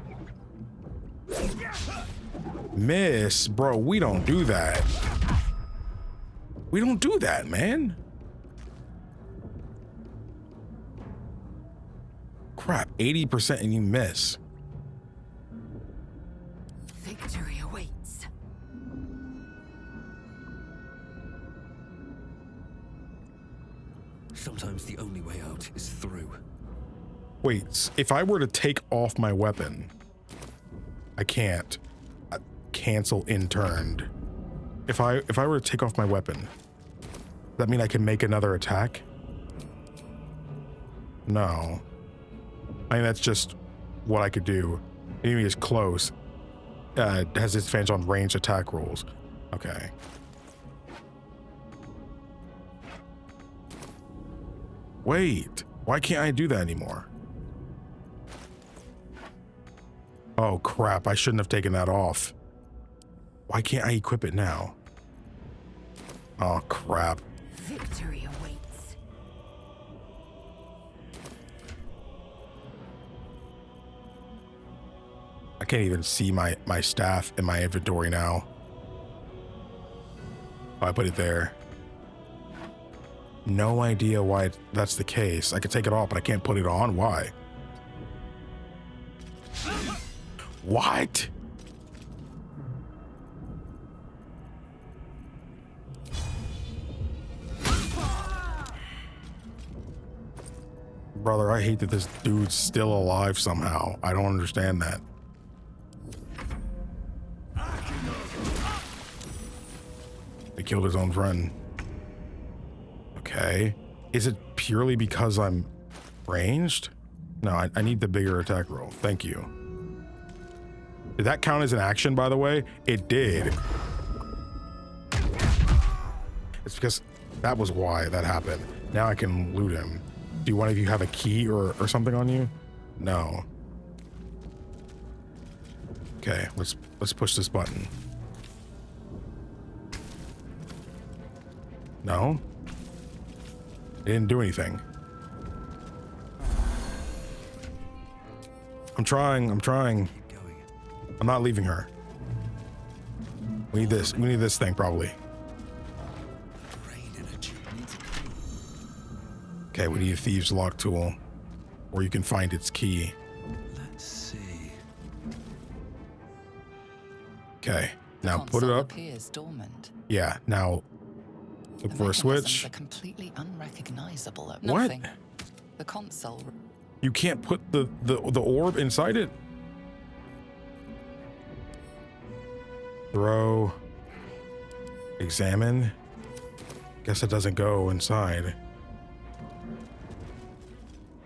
Miss, bro, we don't do that. We don't do that, man. Crap, 80% and you miss. Victory awaits. Sometimes the only way out is through. Wait, if I were to take off my weapon, I can't. Cancel interned. If I were to take off my weapon, does that mean I can make another attack? No. I think that's just what I could do. Enemy is close. Has disadvantage on ranged attack rolls. Okay. Wait, why can't I do that anymore? Oh crap, I shouldn't have taken that off. Why can't I equip it now? Oh crap. Victory awaits. I can't even see my staff in my inventory now. Oh, I put it there. No idea why that's the case. I could take it off, but I can't put it on. Why? What? Brother, I hate that this dude's still alive somehow. I don't understand that. He killed his own friend. Okay. Is it purely because I'm ranged? No, I need the bigger attack roll. Thank you. Did that count as an action, by the way? It did. It's because that was why that happened. Now I can loot him. Do one of you have a key or something on you? No. Okay, let's push this button. No? It didn't do anything. I'm trying. I'm not leaving her. We need this. We need this thing, probably. Okay, we need a thieves lock tool. Or you can find its key. Let's see. Okay, now put it up. Appears dormant. Yeah, now look for a switch. Are completely unrecognizable at What? nothing. The console. You can't put the orb inside it? Throw. Examine. Guess it doesn't go inside.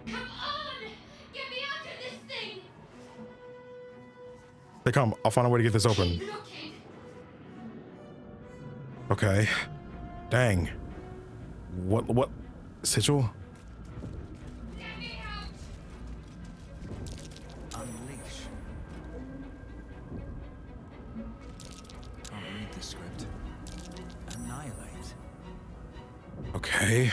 Come on! Get me out of this thing! They come. I'll find a way to get this open. Keep looking. Okay. Dang. What? Sigil? Let me out! Unleash. Can't read the script. Annihilate. Okay.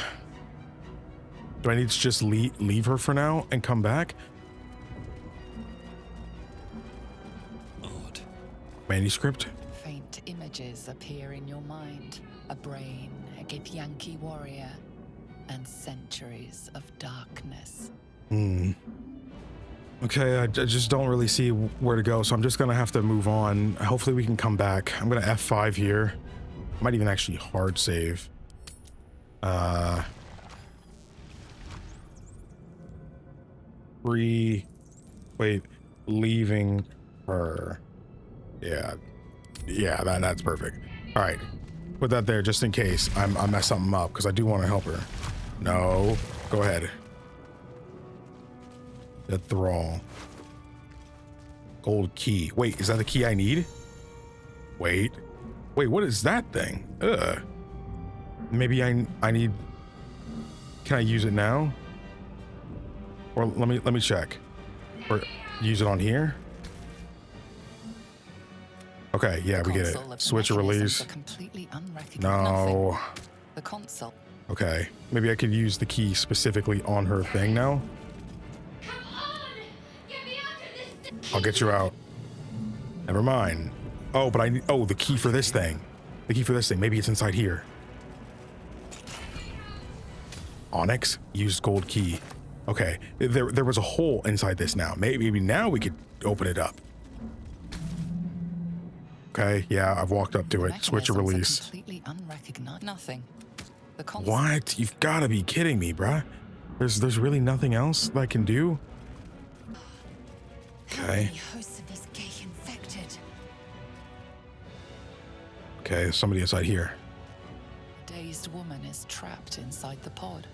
Do I need to just leave her for now and come back? Odd. Manuscript? Faint images appear in your mind. A brain, a Githyanki warrior, and centuries of darkness. Okay, I just don't really see where to go, so I'm just gonna have to move on. Hopefully we can come back. I'm gonna F5 here. Might even actually hard save. Leaving her. Yeah, that's perfect. All right, put that there just in case I mess something up, because I do want to help her. No, go ahead. The thrall. Gold key. Wait, is that the key I need? Wait, what is that thing? Ugh. Maybe I need. Can I use it now? Or let me check. Or use it on here? Okay, yeah, we get it. Switch or release. No. The console. Okay, maybe I could use the key specifically on her thing now. Come on! Get me out of this thing! I'll get you out. Never mind. Oh, but I need. Oh, the key for this thing. The key for this thing. Maybe it's inside here. Onyx. Use gold key. Okay, there was a hole inside this now. Maybe now we could open it up. Okay, yeah, I've walked up to it. Switch or release. Completely unrecognized. Nothing. The What? You've got to be kidding me, bruh. There's really nothing else that I can do? Okay. Hosts of these gay infected. Okay, there's somebody inside here. A dazed woman is trapped inside the pod.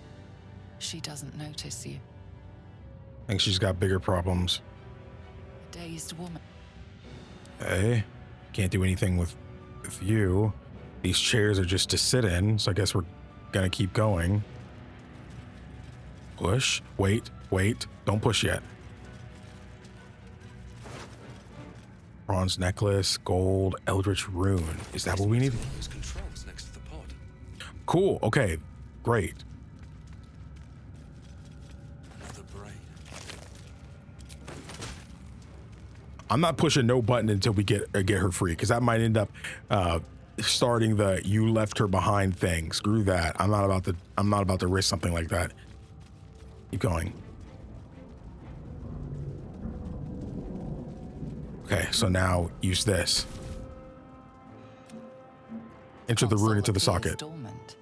She doesn't notice you. I think she's got bigger problems. A dazed woman. Okay. Can't do anything with you. These chairs are just to sit in, so I guess we're gonna keep going. Push. Wait. Don't push yet. Bronze necklace, gold, eldritch rune. Is that what we need? There's controls next to the pod. Cool. Okay. Great. Another brain. I'm not pushing no button until we get her free, because that might end up starting the "you left her behind" thing. Screw that. I'm not about to risk something like that. Keep going. Okay, so now use this. Enter the rune into the socket. Dormant.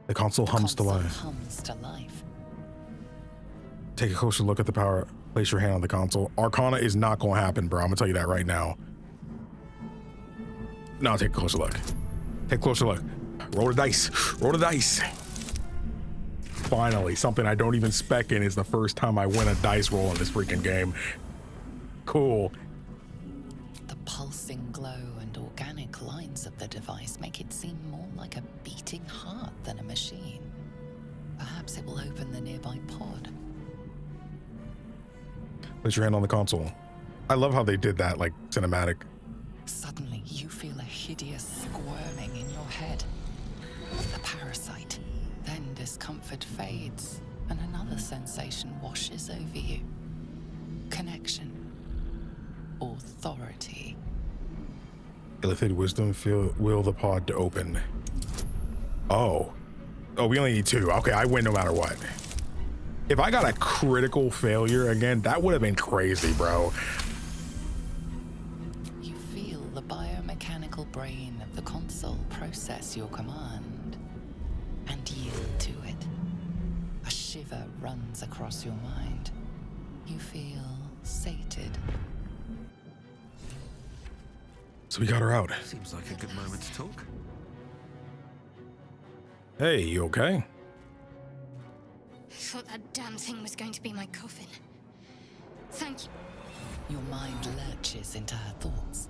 The console hums to life. Hums to life. Take a closer look at the power. Place your hand on the console. Arcana is not going to happen, bro. I'm going to tell you that right now. No, take a closer look. Take a closer look. Roll the dice. Roll the dice. Finally, something I don't even spec in is the first time I win a dice roll in this freaking game. Cool. The pulsing glow and organic lines of the device make it seem more like a beating heart than a machine. Perhaps it will open the nearby pod. Place your hand on the console. I love how they did that, like, cinematic. Suddenly, you feel a hideous squirming in your head. A parasite. Then discomfort fades, and another sensation washes over you. Connection. Authority. Illithid wisdom, will the pod to open. Oh, we only need 2. Okay, I win no matter what. If I got a critical failure again, that would have been crazy, bro. You feel the biomechanical brain of the console process your command and yield to it. A shiver runs across your mind. You feel sated. So we got her out. Seems like a good moment to talk. Hey, you okay? I thought that damn thing was going to be my coffin. Thank you. Your mind lurches into her thoughts.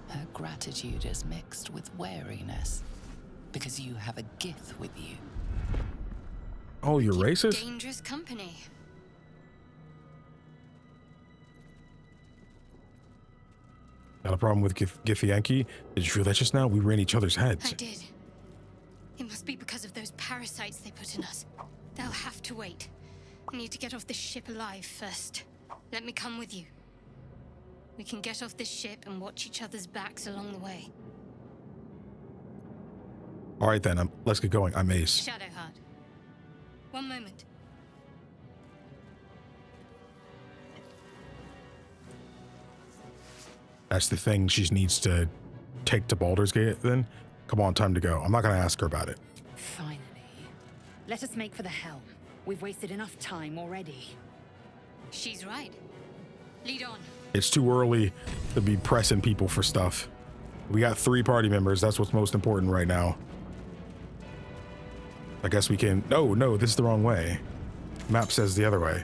Her gratitude is mixed with wariness, because you have a Gith with you. Oh, you're racist? Dangerous company. Got a problem with Githyanki? Did you feel that just now? We were in each other's heads. I did. It must be because of those parasites they put in us. They'll have to wait. I need to get off this ship alive first. Let me come with you. We can get off this ship and watch each other's backs along the way. All right then, let's get going. I'm Ace. Shadowheart. One moment. That's the thing she needs to take to Baldur's Gate then? Come on, time to go. I'm not gonna ask her about it. Finally. Let us make for the helm. We've wasted enough time already. She's right. Lead on. It's too early to be pressing people for stuff. We got 3 party members. That's what's most important right now. I guess we can... No, this is the wrong way. Map says the other way.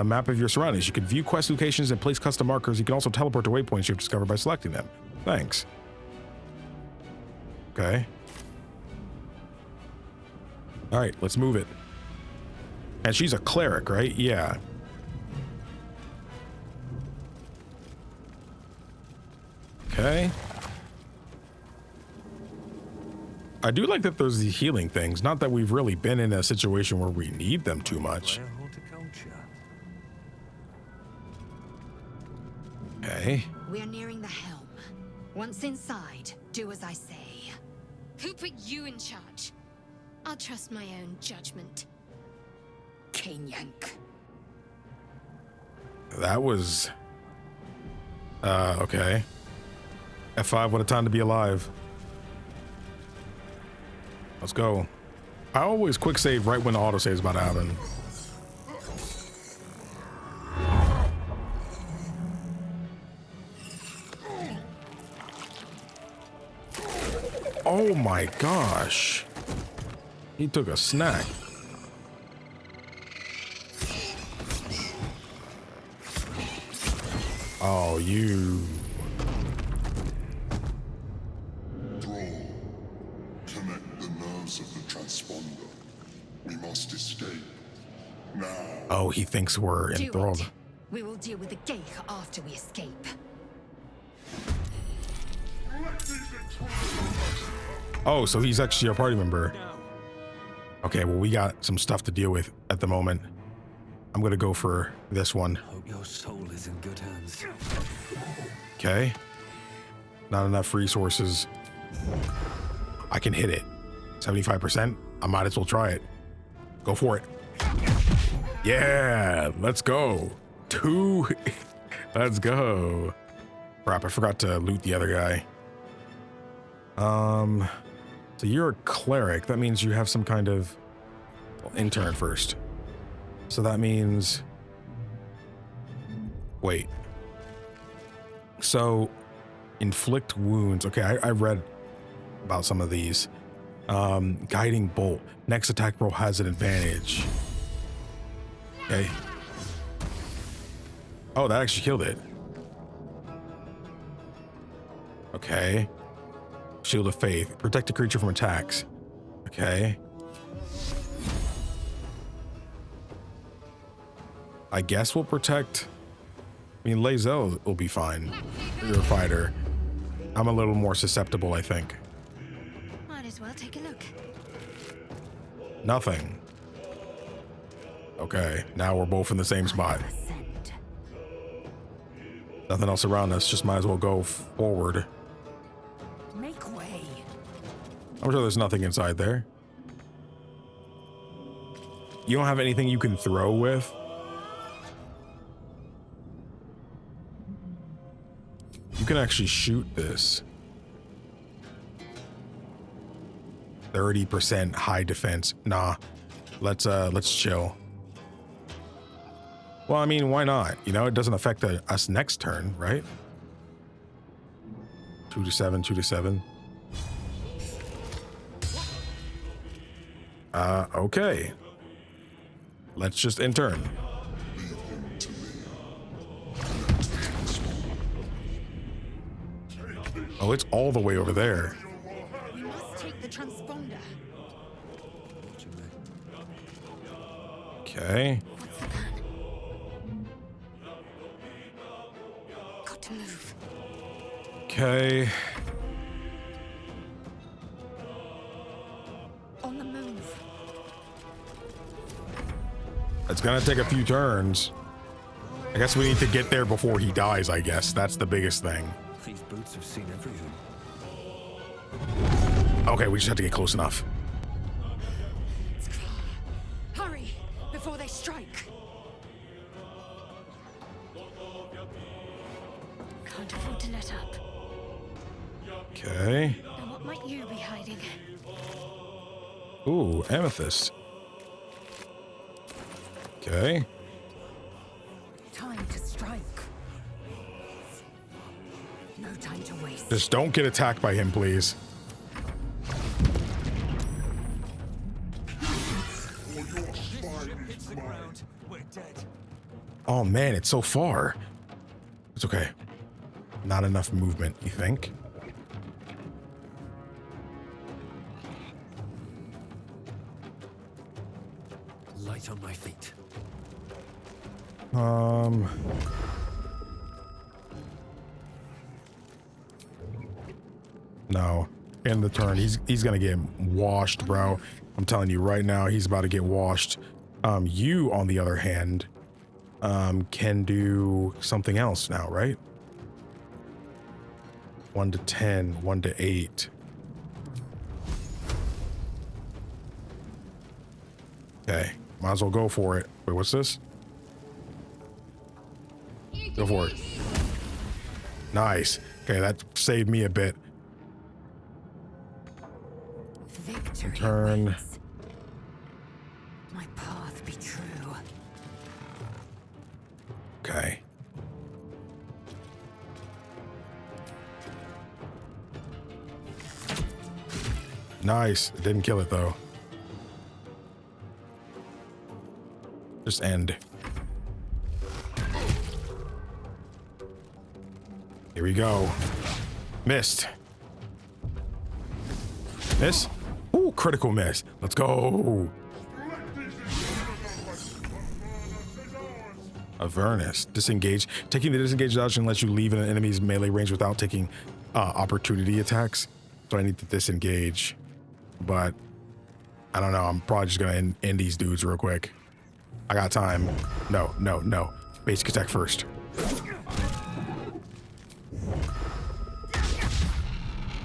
Map of your surroundings. You can view quest locations and place custom markers. You can also teleport to waypoints you've discovered by selecting them. Thanks. Okay. All right, let's move it. And she's a cleric, right? Yeah. Okay. I do like that there's the healing things. Not that we've really been in a situation where we need them too much. Okay. We are nearing the helm. Once inside, do as I say. Who put you in charge? I'll trust my own judgment. Yank. That was... okay. F5, what a time to be alive. Let's go. I always quick save right when the autosave is about to happen. Oh my gosh. He took a snack. Oh, you. Connect the nerves of the transponder. We must escape. Now. Oh, he thinks we're enthralled. We will deal with the Geich after we escape. Oh, so he's actually our party member. Okay, well, we got some stuff to deal with at the moment. I'm gonna go for this one. Hope your soul is in good hands. Okay. Not enough resources. I can hit it. 75%. I might as well try it. Go for it. Yeah, let's go. 2. Let's go. Crap, I forgot to loot the other guy. So you're a cleric. That means you have some kind of intern first. So that means... Wait. So, inflict wounds. Okay, I read about some of these. Guiding bolt. Next attack roll has an advantage. Okay. Oh, that actually killed it. Okay. Shield of Faith. Protect a creature from attacks. Okay. I guess we'll protect I mean, Lae'zel will be fine. You're a fighter. I'm a little more susceptible, I think. Might as well take a look. Nothing. Okay, now we're both in the same spot. Nothing else around us, just might as well go forward. Make way. I'm sure there's nothing inside there. You don't have anything you can throw with? You can actually shoot this. 30% high defense. Nah. Let's chill. Well, I mean, why not? You know, it doesn't affect us next turn, right? 2 to 7, 2 to 7. Okay. Let's just in turn. Oh, it's all the way over there. We must take the transponder. Okay. Got to move. Okay. On the move. It's gonna take a few turns. I guess we need to get there before he dies, I guess. That's the biggest thing. These boots have seen everything. Okay, we just have to get close enough. Hurry, before they strike. Can't afford to let up. Okay. Now what might you be hiding? Ooh, amethyst. Okay. Time to strike. No time to waste. Just don't get attacked by him, please. Oh man, it's so far. It's okay. Not enough movement, you think? Light on my feet. No. End the turn. He's gonna get washed, bro. I'm telling you right now, he's about to get washed. You, on the other hand, can do something else now, right? 1 to 10, 1 to 8. Okay, might as well go for it. Wait, what's this? Go for it. Nice. Okay, that saved me a bit. Victory Turn. waits. My path be true. Okay. Nice. It didn't kill it though. Just end. Here we go. Missed. Miss. Ooh, critical miss. Let's go. Avernus. Disengage. Taking the disengage option lets you leave an enemy's melee range without taking opportunity attacks. So I need to disengage. But I don't know. I'm probably just going to end these dudes real quick. I got time. No, no, no. Basic attack first.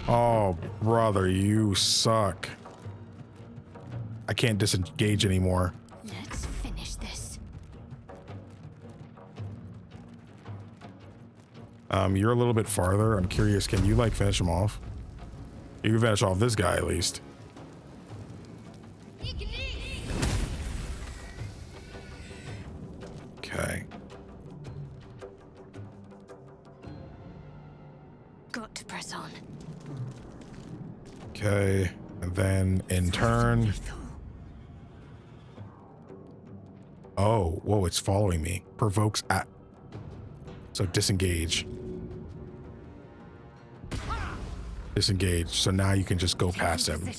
Oh, brother, you suck. I can't disengage anymore. Let's finish this. You're a little bit farther. I'm curious, can you like finish him off? You can finish off this guy at least. Okay. Got to press on. Okay, and then in turn. Oh, whoa, it's following me. Provokes at. So disengage. Disengage. So now you can just go past him.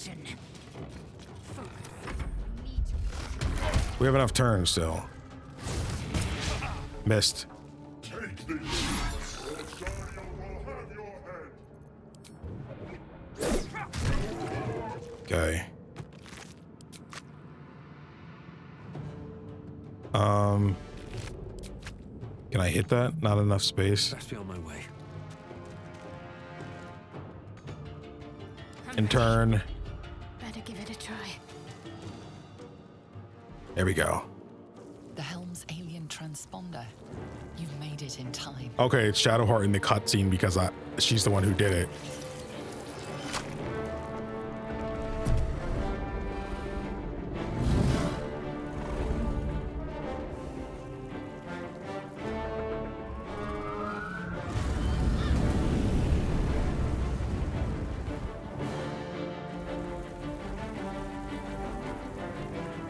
We have enough turns still. Missed. Eat these, or Zariel will have your head. Okay. Can I hit that? Not enough space. Best be on my way. In turn. Better give it a try. There we go. The helm's alien transponder. You made it in time. Okay, it's Shadowheart in the cutscene because she's the one who did it.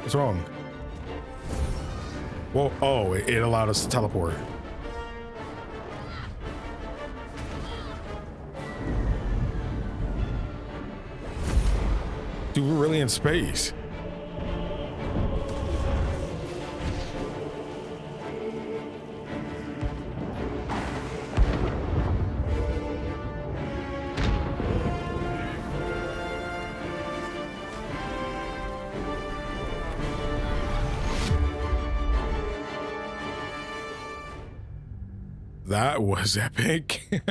What's wrong? Well, oh, it allowed us to teleport. Dude, we're really in space. That was epic.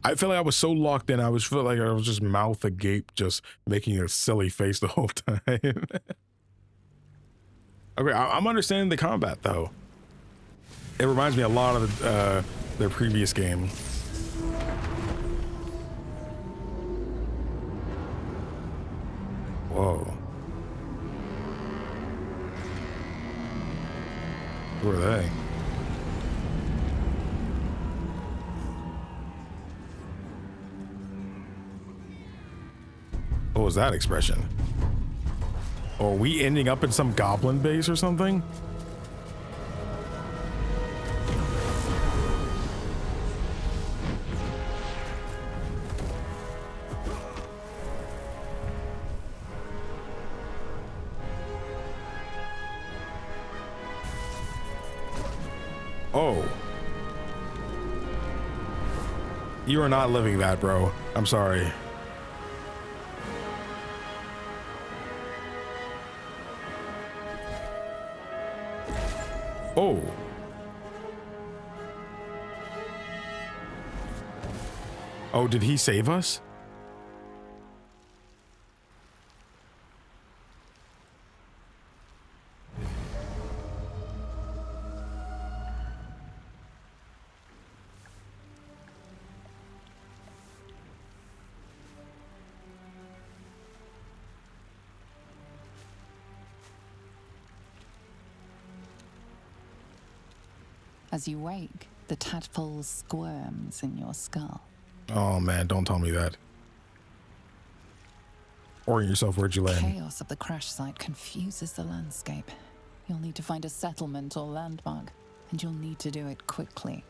I feel like I was so locked in. I was feeling like I was just mouth agape, just making a silly face the whole time. Okay, I'm understanding the combat though. It reminds me a lot of their previous game. Whoa. Who are they? What was that expression? Are we ending up in some goblin base or something? Oh. You are not living that, bro. I'm sorry. Oh. Oh, did he save us? As you wake, the tadpole squirms in your skull. Oh man, don't tell me that. Orient yourself, where'd you land? Chaos of the crash site confuses the landscape. You'll need to find a settlement or landmark, and you'll need to do it quickly.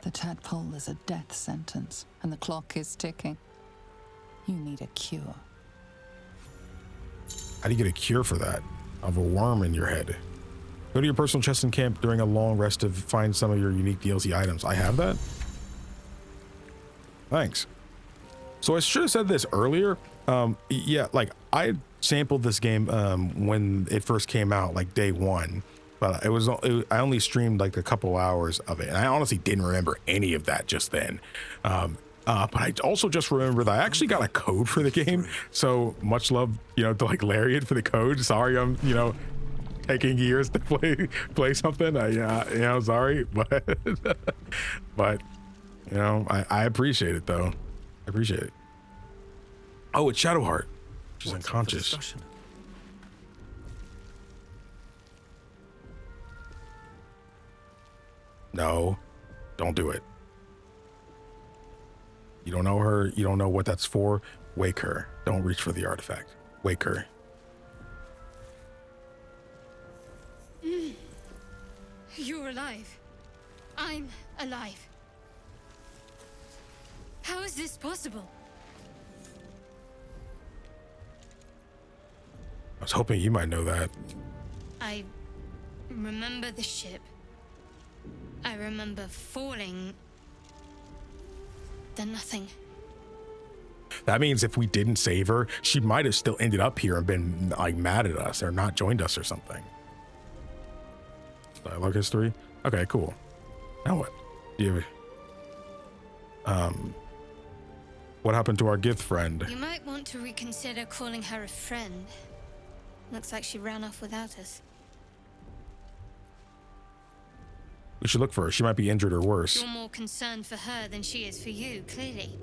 The tadpole is a death sentence, and the clock is ticking. You need a cure. How do you get a cure for that? Of a worm in your head? Go to your personal chest in camp during a long rest to find some of your unique DLC items. I have that? Thanks. So I should have said this earlier. Yeah, like I sampled this game when it first came out, like day one. But I only streamed like a couple hours of it. And I honestly didn't remember any of that just then. But I also just remember that I actually got a code for the game. So much love, to like Larian for the code. Sorry, I'm, taking years to play something. Sorry, but I appreciate it though. I appreciate it. Oh, it's Shadowheart. She's unconscious. No, don't do it. You don't know her. You don't know what that's for. Wake her. Don't reach for the artifact. Wake her. You're alive. I'm alive. How is this possible? I was hoping you might know that. I remember the ship. I remember falling, then nothing. That means if we didn't save her, she might have still ended up here and been like mad at us or not joined us or something. Dialogue history. Okay, cool. Now what? Do you what happened to our gift friend? You might want to reconsider calling her a friend. Looks like she ran off without us. We should look for her. She might be injured or worse. You're more concerned for her than she is for you, clearly.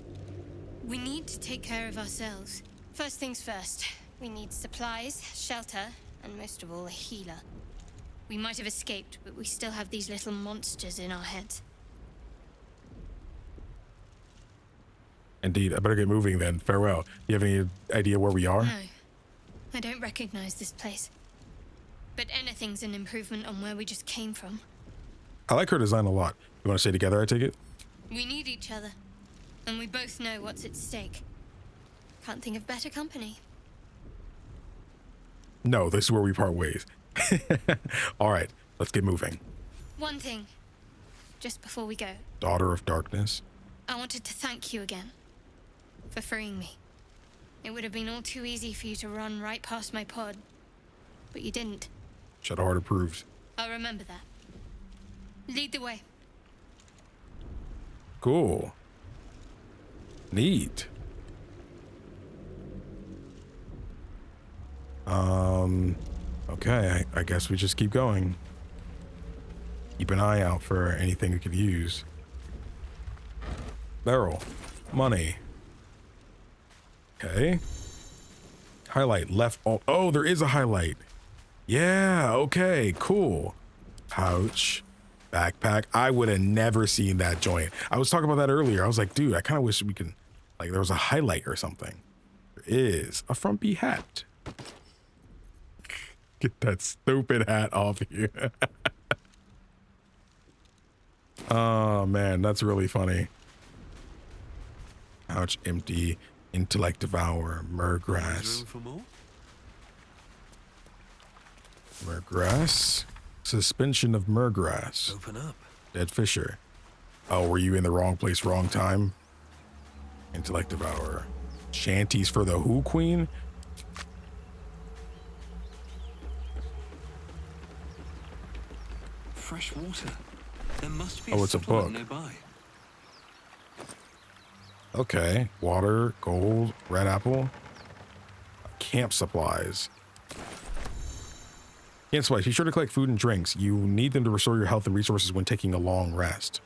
We need to take care of ourselves. First things first, we need supplies, shelter, and most of all, a healer. We might have escaped, but we still have these little monsters in our heads. Indeed. I better get moving then. Farewell. Do you have any idea where we are? No. I don't recognize this place. But anything's an improvement on where we just came from. I like her design a lot. You want to stay together, I take it? We need each other. And we both know what's at stake. Can't think of better company. No, this is where we part ways. All right, let's get moving. One thing, just before we go. Daughter of Darkness. I wanted to thank you again for freeing me. It would have been all too easy for you to run right past my pod, but you didn't. Shadowheart approves. I'll remember that. Lead the way. Cool. Neat. Okay, I guess we just keep going. Keep an eye out for anything we could use. Barrel. Money. Okay. Highlight. Left alt. Oh, there is a highlight. Yeah, okay, cool. Pouch. Backpack. I would have never seen that joint. I was talking about that earlier. I was like, dude, I kind of wish we could, like, there was a highlight or something. There is a frumpy hat. Get that stupid hat off you. Oh, man, that's really funny. Pouch empty. Intellect devour. Murgrass. Murgrass. Suspension of Murgrass. Open up. Dead Fisher. Oh, were you in the wrong place, wrong time? Intellect devour. Shanties for the Who Queen? Fresh water. There must be Oh, it's a book. nearby. Okay. Water, gold, red apple. Camp supplies. Camp supplies. Be sure to collect food and drinks. You need them to restore your health and resources when taking a long rest.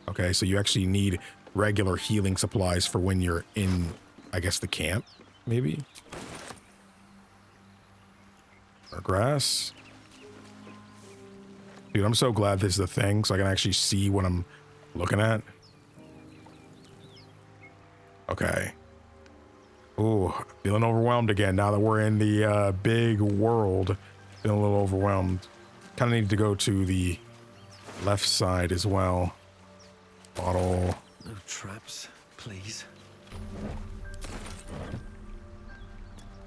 Okay, so you actually need regular healing supplies for when you're in, I guess, the camp, maybe? Or grass. Dude, I'm so glad this is a thing, so I can actually see what I'm looking at. Okay. Ooh, feeling overwhelmed again now that we're in the big world. Feeling a little overwhelmed. Kind of need to go to the left side as well. Bottle. No traps, please.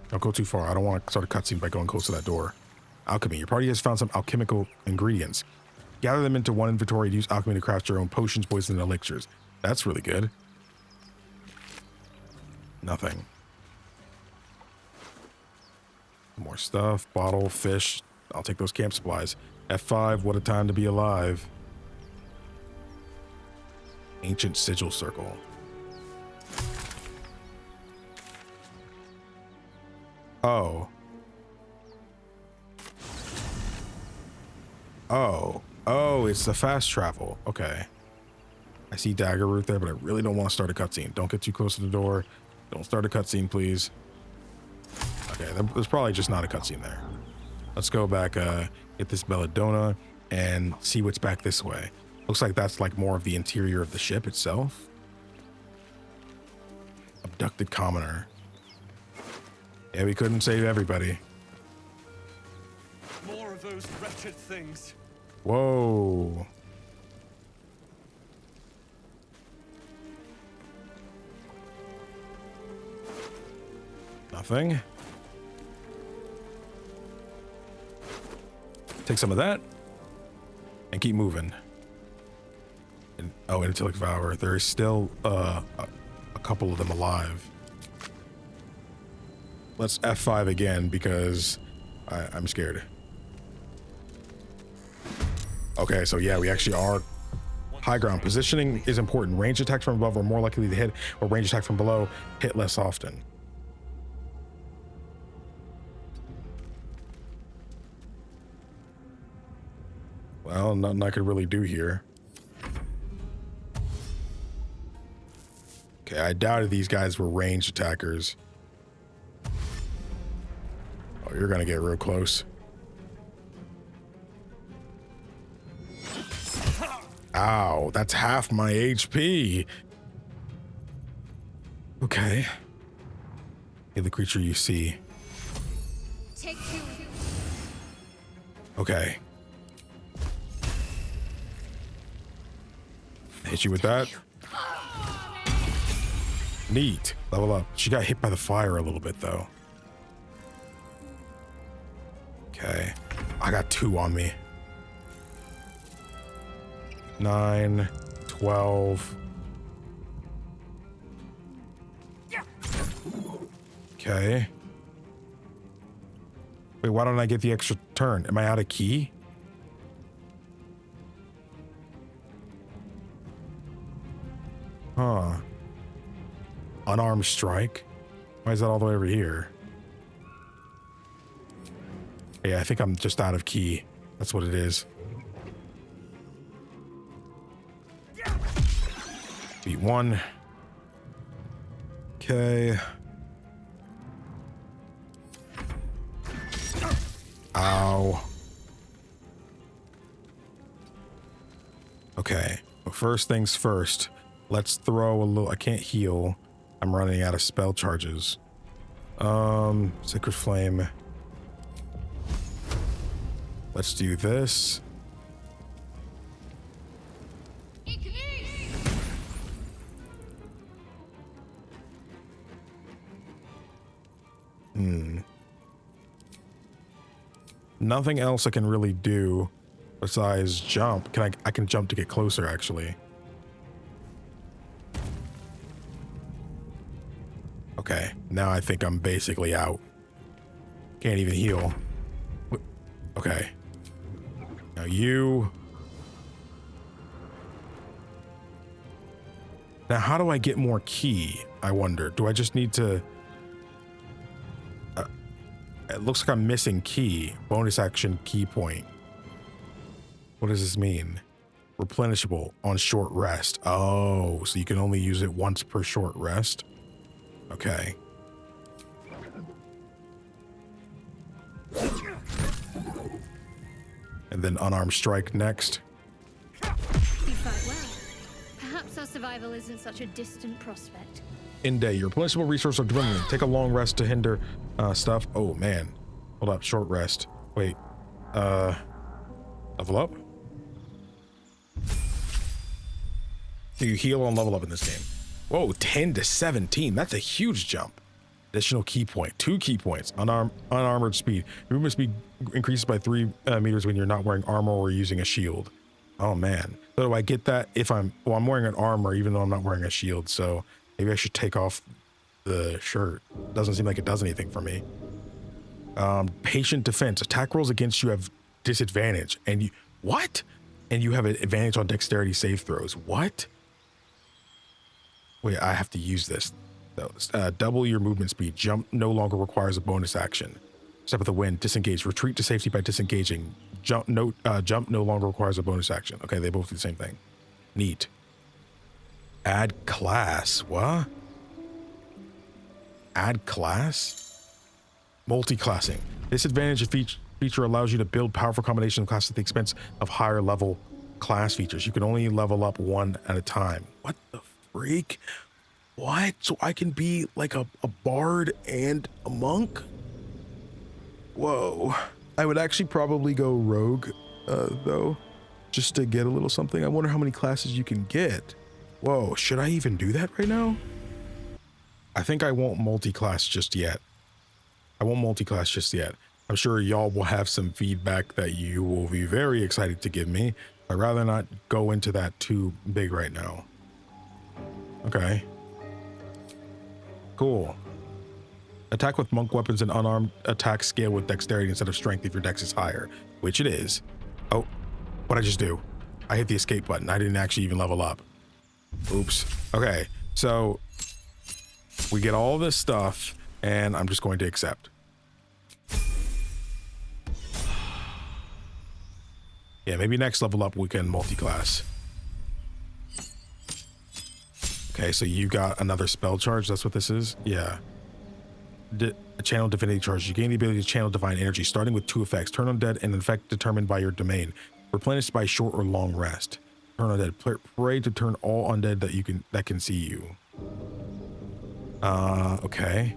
Don't go too far. I don't want to start a cutscene by going close to that door. Alchemy. Your party has found some alchemical ingredients. Gather them into one inventory and use alchemy to craft your own potions, poisons, and elixirs. That's really good. Nothing. More stuff. Bottle, fish. I'll take those camp supplies. F5, what a time to be alive. Ancient sigil circle. Oh. Oh, it's the fast travel. Okay. I see dagger route there, but I really don't want to start a cutscene. Don't get too close to the door. Don't start a cutscene, please. Okay, there's probably just not a cutscene there. Let's go back, get this belladonna and see what's back this way. Looks like that's like more of the interior of the ship itself. Abducted commoner. Yeah, we couldn't save everybody. More of those wretched things. Whoa. Nothing. Take some of that and keep moving. And, oh, Intellect Devour. There is still a couple of them alive. Let's F5 again because I'm scared. Okay, so yeah, we actually are high ground. Positioning is important. Range attacks from above are more likely to hit, or range attack from below hit less often. Well, nothing I could really do here. Okay, I doubted these guys were ranged attackers. Oh, you're gonna get real close. Ow, that's half my HP. Okay. Hey, the creature you see. Take two. Okay. Hit you with that. Neat. Level up. She got hit by the fire a little bit though. Okay. I got 2 on me. 9, 12. Okay. Wait, why don't I get the extra turn? Am I out of key? Huh. Unarmed strike? Why is that all the way over here? Yeah, I think I'm just out of key. That's what it is. Beat 1. Okay. Ow. Okay. Well, first things first. Let's throw a little... I can't heal. I'm running out of spell charges. Sacred Flame. Let's do this. Nothing else I can really do besides jump. I can jump to get closer, actually. Okay, now I think I'm basically out. Can't even heal. Okay. Now you... Now how do I get more key, I wonder? Do I just need to... it looks like I'm missing key. Bonus action key point. What does this mean? Replenishable on short rest. Oh, so you can only use it once per short rest? Okay. And then unarmed strike next. You fight well. Perhaps our survival isn't such a distant prospect. In day, your replenishable resources are dwindling. Take a long rest to hinder stuff. Oh man. Hold up, short rest. Wait. Level up? Do you heal and level up in this game? Whoa, 10 to 17. That's a huge jump. Additional key point. 2 key points. Unarmored speed. Movement speed increases by 3 meters when you're not wearing armor or using a shield. Oh man. So do I get that if I'm wearing an armor even though I'm not wearing a shield, so maybe I should take off the shirt. Doesn't seem like it does anything for me. Patient defense. Attack rolls against you have disadvantage. And you... What? And you have an advantage on dexterity save throws. What? Wait, I have to use this. Double your movement speed. Jump no longer requires a bonus action. Step of the wind. Disengage. Retreat to safety by disengaging. Jump no longer requires a bonus action. Okay, they both do the same thing. Neat. Add class. What? Add class? Multi-classing. This advantage feature allows you to build powerful combination of classes at the expense of higher level class features. You can only level up 1 at a time. What the freak? What? So I can be like a bard and a monk? Whoa. I would actually probably go rogue, though, just to get a little something. I wonder how many classes you can get. Whoa, should I even do that right now? I think I won't multi-class just yet. I'm sure y'all will have some feedback that you will be very excited to give me. I'd rather not go into that too big right now. Okay. Cool. Attack with monk weapons and unarmed attack scale with dexterity instead of strength if your dex is higher, which it is. Oh, what'd I just do? I hit the escape button. I didn't actually even level up. Oops. Okay, so we get all this stuff and I'm just going to accept. Yeah, maybe next level up we can multi-class. Okay, so you got another spell charge. That's what this is? Yeah. Channel divinity charge. You gain the ability to channel divine energy, starting with 2 effects. Turn undead and an effect determined by your domain. Replenished by short or long rest. Turn undead. Pray to turn all undead that can see you. Okay.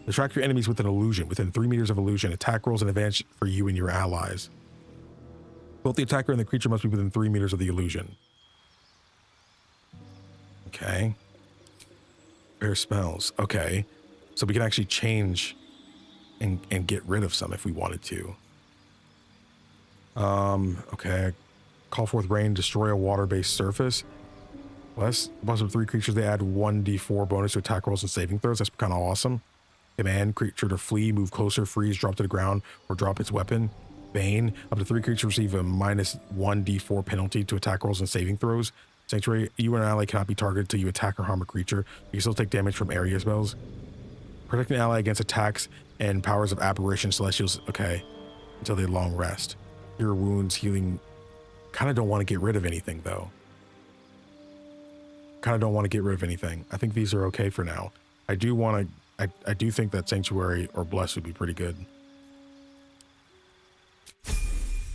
Distract your enemies with an illusion. Within 3 meters of illusion, attack rolls an advantage for you and your allies. Both the attacker and the creature must be within 3 meters of the illusion. Okay. Pair spells. Okay. So we can actually change and get rid of some if we wanted to. Okay. Call forth rain, destroy a water-based surface. Less of 3 creatures, they add 1d4 bonus to attack rolls and saving throws. That's kind of awesome. Command creature to flee, move closer, freeze, drop to the ground, or drop its weapon. Bane, up to 3 creatures receive a minus 1d4 penalty to attack rolls and saving throws. Sanctuary, you and an ally cannot be targeted until you attack or harm a creature. You can still take damage from area spells. Protect an ally against attacks and powers of apparition, celestials, okay, until they long rest. Cure wounds, healing. Kind of don't want to get rid of anything though. I think these are okay for now. I do want to, I do think that Sanctuary or Bless would be pretty good.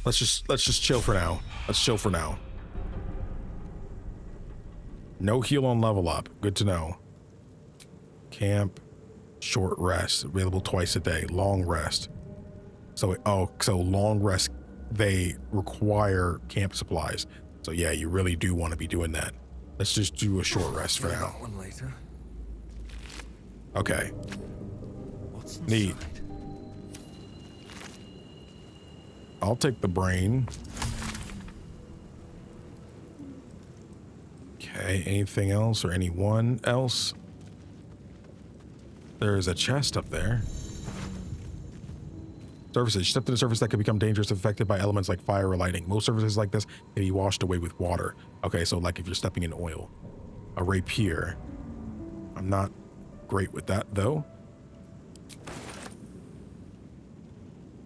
Let's just chill for now. Let's chill for now. No heal on level up. Good to know. Camp, short rest, available twice a day. Long rest. So long rest, they require camp supplies. So yeah, you really do want to be doing that. Let's just do a short rest for now. One later. Okay. What's neat. I'll take the brain. Okay, anything else or anyone else? There's a chest up there. Surfaces. Step to the surface that can become dangerous if affected by elements like fire or lightning. Most surfaces like this can be washed away with water. Okay, so like if you're stepping in oil. A rapier. I'm not great with that though.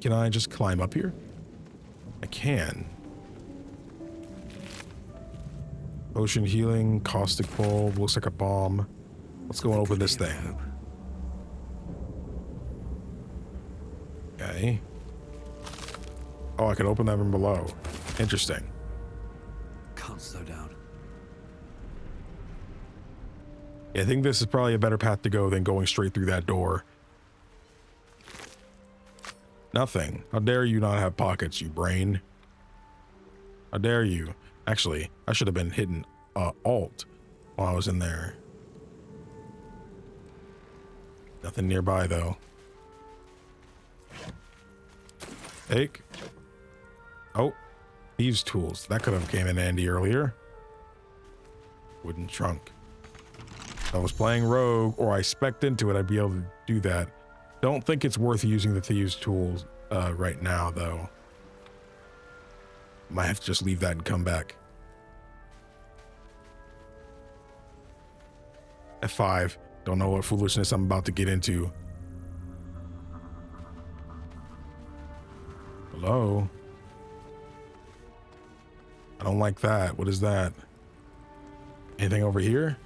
Can I just climb up here? I can. Ocean healing, caustic bulb, looks like a bomb. Let's go and open this thing. Okay. Oh, I can open that from below. Interesting. Can't slow down. Yeah, I think this is probably a better path to go than going straight through that door. Nothing. How dare you not have pockets, you brain? How dare you? Actually, I should have been hitting Alt while I was in there. Nothing nearby though. Take. Oh, thieves' tools. That could have came in handy earlier. Wooden trunk. If I was playing rogue or I spec'd into it, I'd be able to do that. Don't think it's worth using the thieves' tools right now though. Might have to just leave that and come back. F5. Don't know what foolishness I'm about to get into. Hello? I don't like that. What is that? Anything over here?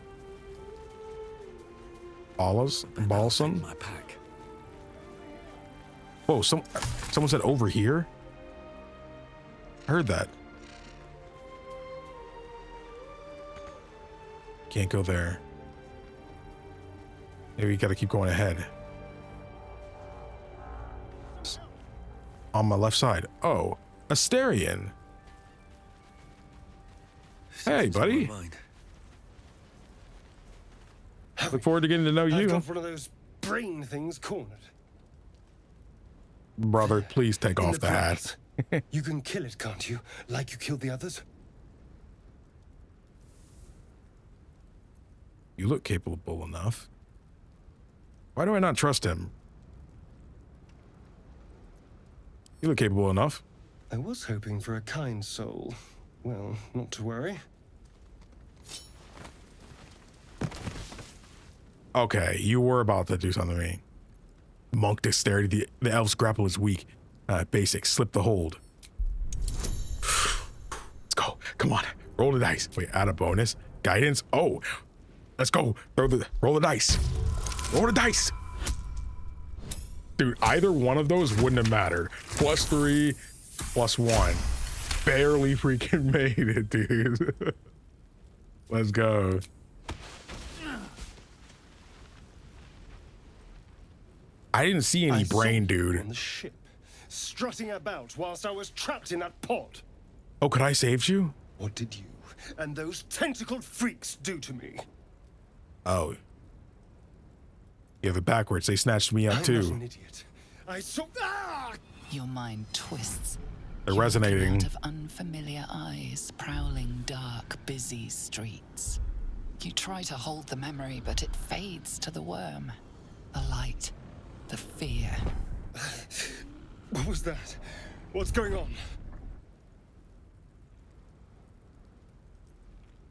Olives? Balsam? My pack. Whoa, someone said over here? I heard that. Can't go there. Maybe you gotta keep going ahead. On my left side. Oh, Astarian. Hey, buddy. Look forward to getting to know you. I've got one of those brain things cornered. Brother, please take off the hat. You can kill it, can't you? Like you killed the others? You look capable enough. Why do I not trust him? You look capable enough. I was hoping for a kind soul. Well, not to worry. Okay, you were about to do something to me. Monk dexterity. The elf's grapple is weak. Basic. Slip the hold. Let's go. Come on. Roll the dice. Wait, add a bonus. Guidance. Oh, let's go. Roll the dice. Roll the dice. Dude, either one of those wouldn't have mattered. +3, +1. Barely freaking made it, dude. Let's go. I didn't see any brain, dude. On the ship, strutting about whilst I was trapped in that pod. Oh, could I save you? What did you and those tentacled freaks do to me? Oh. You have it backwards. They snatched me up too. I was an idiot. I saw. Ah! Your mind twists. They're resonating. Out of unfamiliar eyes, prowling dark, busy streets. You try to hold the memory, but it fades to the worm. The light. The fear. What was that? What's going on?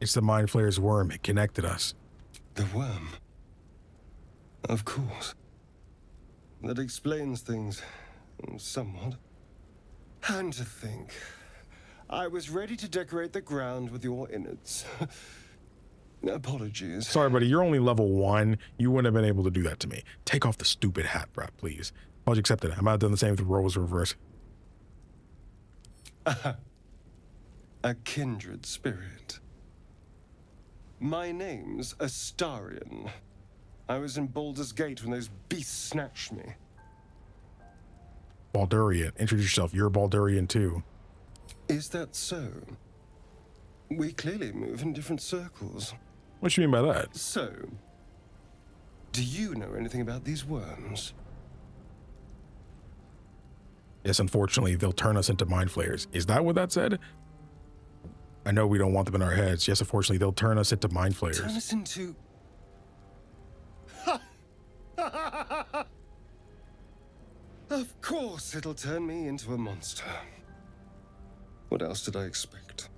It's the Mindflayers worm. It connected us. The worm? Of course. That explains things somewhat. And to think, I was ready to decorate the ground with your innards. Apologies. Sorry, buddy. You're only level 1. You wouldn't have been able to do that to me. Take off the stupid hat, bro, please. Apology accepted. I might have done the same if the role was reversed. A kindred spirit. My name's Astarion. I was in Baldur's Gate when those beasts snatched me. Baldurian. Introduce yourself. You're a Baldurian too. Is that so? We clearly move in different circles. What do you mean by that? So, do you know anything about these worms? Yes, unfortunately, they'll turn us into Mindflayers. Is that what that said? I know we don't want them in our heads. Yes, unfortunately, they'll turn us into Mindflayers. Turn us into... Of course, it'll turn me into a monster. What else did I expect?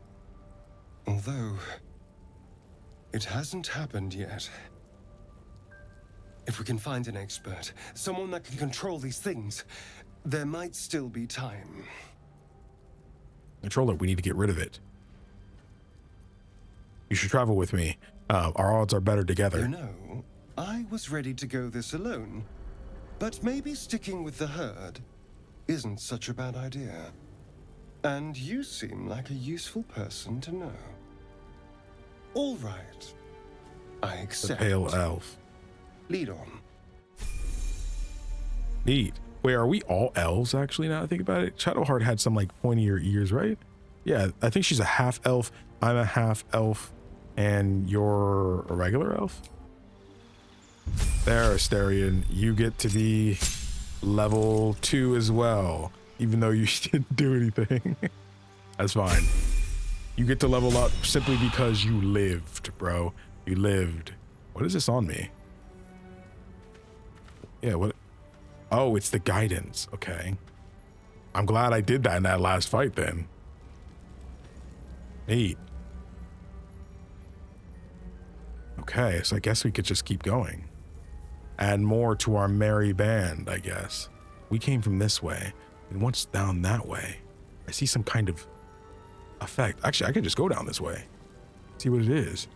Although, it hasn't happened yet. If we can find an expert, someone that can control these things, there might still be time. Control it. We need to get rid of it. You should travel with me. Our odds are better together. You know, I was ready to go this alone, but maybe sticking with the herd isn't such a bad idea. And you seem like a useful person to know. All right. I accept. The pale elf. Lead on. Neat. Wait, are we all elves actually now that I think about it? Shadowheart had some like pointier ears, right? Yeah, I think she's a half elf. I'm a half elf. And you're a regular elf? There, Astarion. You get to be level 2 as well. Even though you didn't do anything. That's fine. You get to level up simply because you lived, bro. You lived. What is this on me? Yeah, what? Oh, it's the guidance. Okay. I'm glad I did that in that last fight then. Neat. Okay, so I guess we could just keep going. Add more to our merry band, I guess. We came from this way. And what's down that way? I see some kind of effect. Actually, I could just go down this way. See what it is.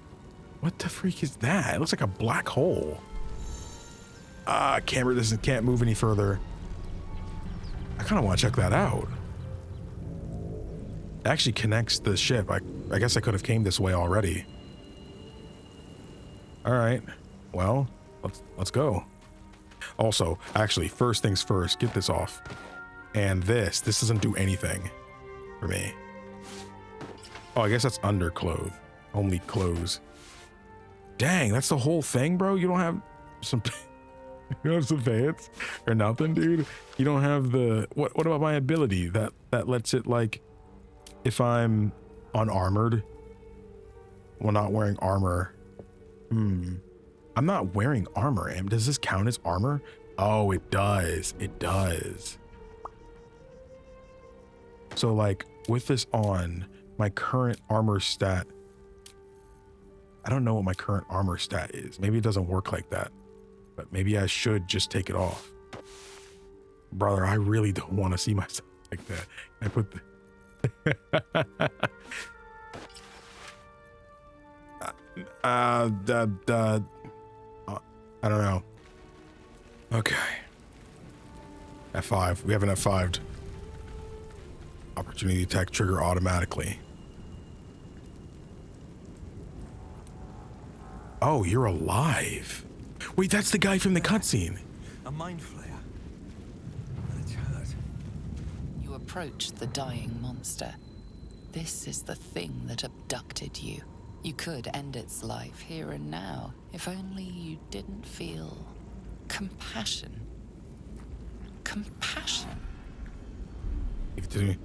What the freak is that? It looks like a black hole. Camera can't move any further. I kind of want to check that out. It actually connects the ship. I guess I could have came this way already. All right. Well, let's go. Also, actually, first things first, get this off. And this doesn't do anything for me. Oh, I guess that's underclothes. Only clothes. Dang, that's the whole thing, bro? You don't have some you don't have some pants or nothing, dude? You don't have the what about my ability that lets it, like, if I'm unarmored while not wearing armor? I'm not wearing armor. Does this count as armor? Oh, it does. It does. So like with this on, my current armor stat, I don't know what my current armor stat is. Maybe it doesn't work like that, but maybe I should just take it off. Brother, I really don't want to see myself like that. I put the I don't know. Okay. F5. We have an F5'd. Opportunity attack trigger automatically. Oh, you're alive. Wait, that's the guy from the cutscene. A Mindflayer. It's hurt. You approach the dying monster. This is the thing that abducted you. You could end its life here and now, if only you didn't feel compassion. Compassion. Give it to me.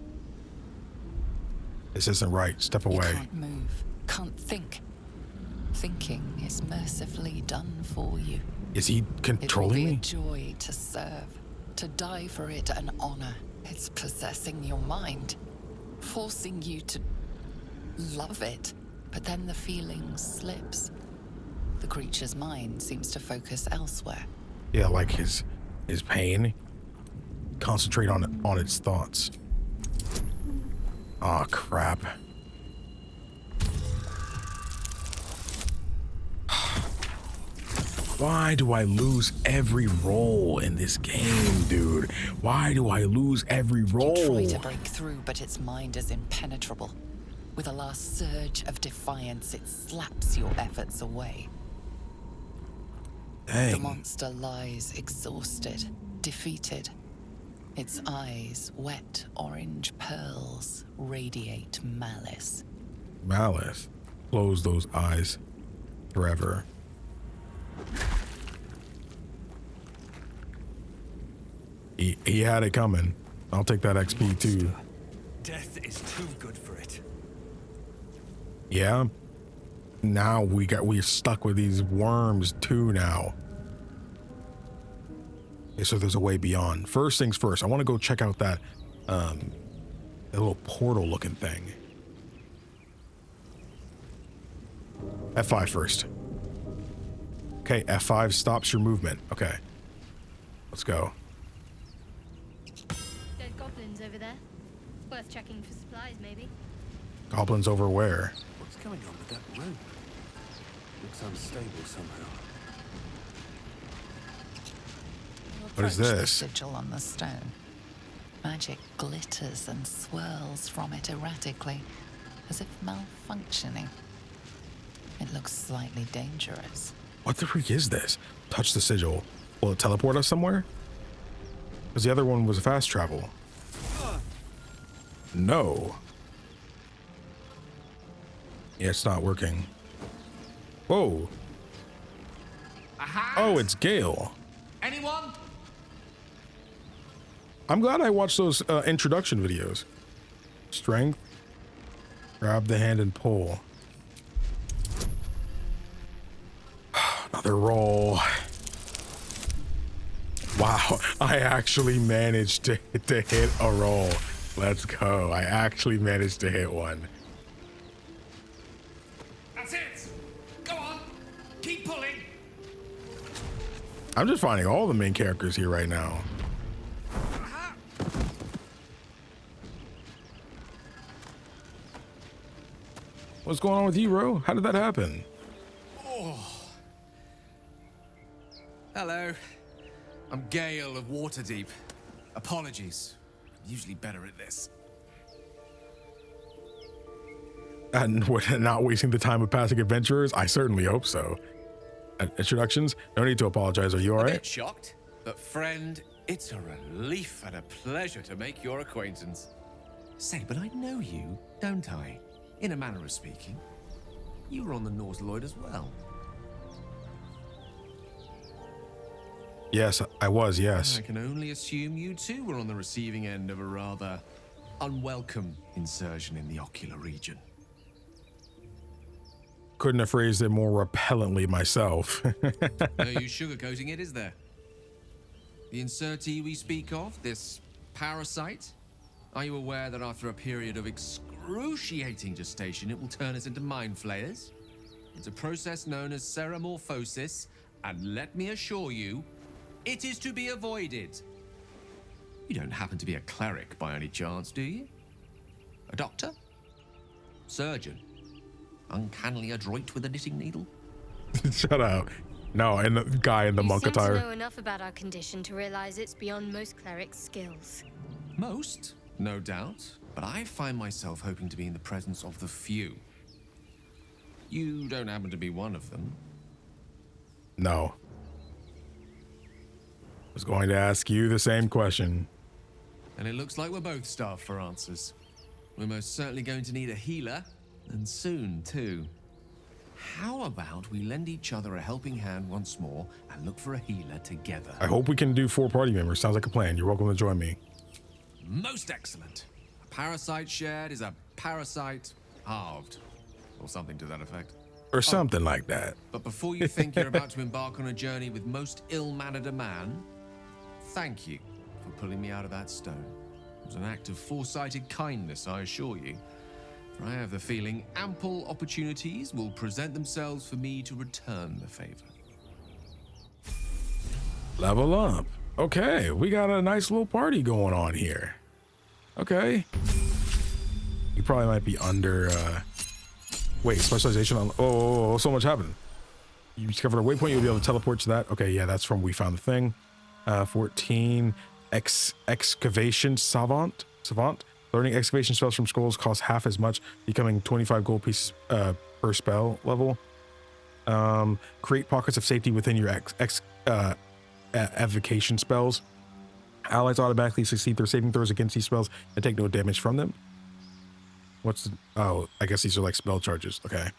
This isn't right. Step away. You can't move, can't think. Thinking is mercifully done for you. Is he controlling me? It will be a joy to serve, to die for it an honor. It's possessing your mind, forcing you to love it. But then the feeling slips. The creature's mind seems to focus elsewhere. Yeah, like his pain. Concentrate on its thoughts. Oh crap. Why do I lose every roll in this game, dude? Why do I lose every roll? You try to break through, but its mind is impenetrable. With a last surge of defiance, it slaps your efforts away. Dang. The monster lies exhausted, defeated. Its eyes, wet orange pearls, radiate malice. Malice. Close those eyes forever. He had it coming. I'll take that XP too. Death is too good for it. Yeah. Now we're stuck with these worms too now. Okay, so there's a way beyond. First things first, I want to go check out that little portal looking thing. F5 first. Okay, F5 stops your movement. Okay. Let's go. Dead goblins over there. Worth checking for supplies, maybe. Goblins over where? What's going on with that rope? Looks unstable somehow. What is this? The sigil on the stone. Magic glitters and swirls from it erratically, as if malfunctioning. It looks slightly dangerous. What the freak is this? Touch the sigil. Will it teleport us somewhere? Because the other one was fast travel. No. Yeah, it's not working. Whoa. Oh, it's Gale. Anyone? I'm glad I watched those introduction videos. Strength. Grab the hand and pull. Another roll. Wow, I actually managed to hit a roll. Let's go. I actually managed to hit one. That's it. Go on. Keep pulling. I'm just finding all the main characters here right now. What's going on with you, bro? How did that happen? Oh. Hello. I'm Gale of Waterdeep. Apologies. I'm usually better at this. And we're not wasting the time of passing adventurers? I certainly hope so. Introductions? No need to apologize. Are you all A right? bit shocked, but friend, it's a relief and a pleasure to make your acquaintance. Say, but I know you, don't I? In a manner of speaking. You were on the Nautiloid as well. Yes, I was, yes. I can only assume you too were on the receiving end of a rather unwelcome insertion in the ocular region. couldn't have phrased it more repellently myself. No use sugarcoating it, is there? The insertee we speak of, this parasite, are you aware that after a period of excruciating gestation, it will turn us into Mindflayers? It's a process known as ceremorphosis, and let me assure you, it is to be avoided. You don't happen to be a cleric by any chance, do you? A doctor? Surgeon? Uncannily adroit with a knitting needle? Shut up. No, and the guy in the monk attire. You seem to know enough about our condition to realize it's beyond most clerics' skills. Most, no doubt, but I find myself hoping to be in the presence of the few. You don't happen to be one of them. No. I was going to ask you the same question. And it looks like we're both starved for answers. We're most certainly going to need a healer, and soon, too. How about we lend each other a helping hand once more and look for a healer together? I hope we can do 4 party members. Sounds like a plan. You're welcome to join me. Most excellent. A parasite shared is a parasite halved. Or something to that effect. Or something like that. But before you think you're about to embark on a journey with most ill-mannered a man, thank you for pulling me out of that stone. It was an act of foresighted kindness, I assure you. For I have the feeling ample opportunities will present themselves for me to return the favor. Level up. Okay, we got a nice little party going on here. Okay. You probably might be under, wait, specialization on, oh, so much happened. You discovered a waypoint, you'll be able to teleport to that. Okay, yeah, that's from We Found the Thing. 14, excavation savant. Learning excavation spells from scrolls costs half as much, becoming 25 gold piece per spell level. Create pockets of safety within your evocation spells. Allies automatically succeed their saving throws against these spells and take no damage from them. What's the, oh, I guess these are like spell charges. Okay.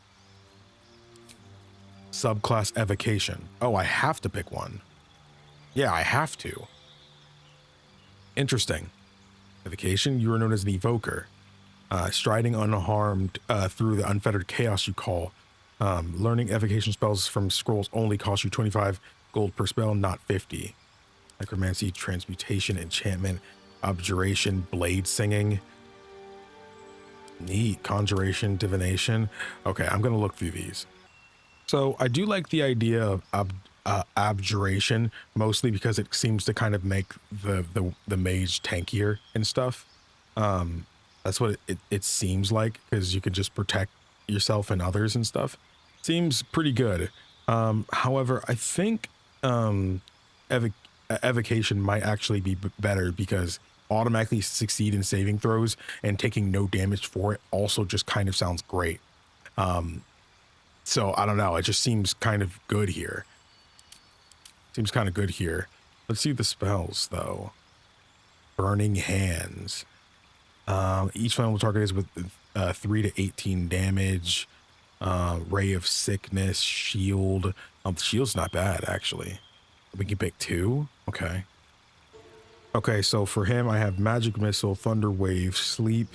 Subclass evocation. Oh, I have to pick one. Yeah, I have to. Interesting. Evocation, you are known as an evoker. Striding unharmed through the unfettered chaos you call. Learning evocation spells from scrolls only costs you 25 gold per spell, not 50. Necromancy, transmutation, enchantment, abjuration, blade singing. Neat. Conjuration, divination. Okay, I'm gonna look through these. So I do like the idea of abjuration, mostly because it seems to kind of make the mage tankier and stuff. That's what it seems like, because you can just protect yourself and others and stuff. Seems pretty good. However, I think evocation might actually be better, because automatically succeed in saving throws and taking no damage for it also just kind of sounds great. So I don't know, it just seems kind of good here. Seems kind of good here. Let's see the spells though. Burning Hands. Each final target is with 3 to 18 damage. Ray of Sickness, Shield. The shield's not bad actually. We can pick 2. Okay. Okay, so for him I have Magic Missile, Thunder Wave, Sleep,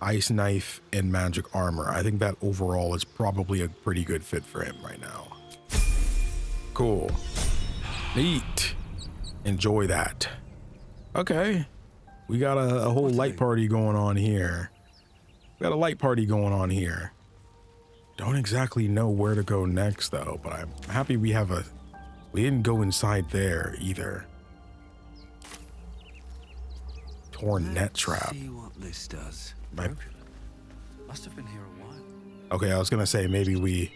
Ice Knife, and Magic Armor. I think that overall is probably a pretty good fit for him right now. Cool. Neat. Enjoy that. Okay. We got a whole light party going on here. We got a light party going on here. Don't exactly know where to go next though, but I'm happy we have a... We didn't go inside there either. Torn net trap. See what this does. Must have been here a while. Okay, I was gonna say maybe we...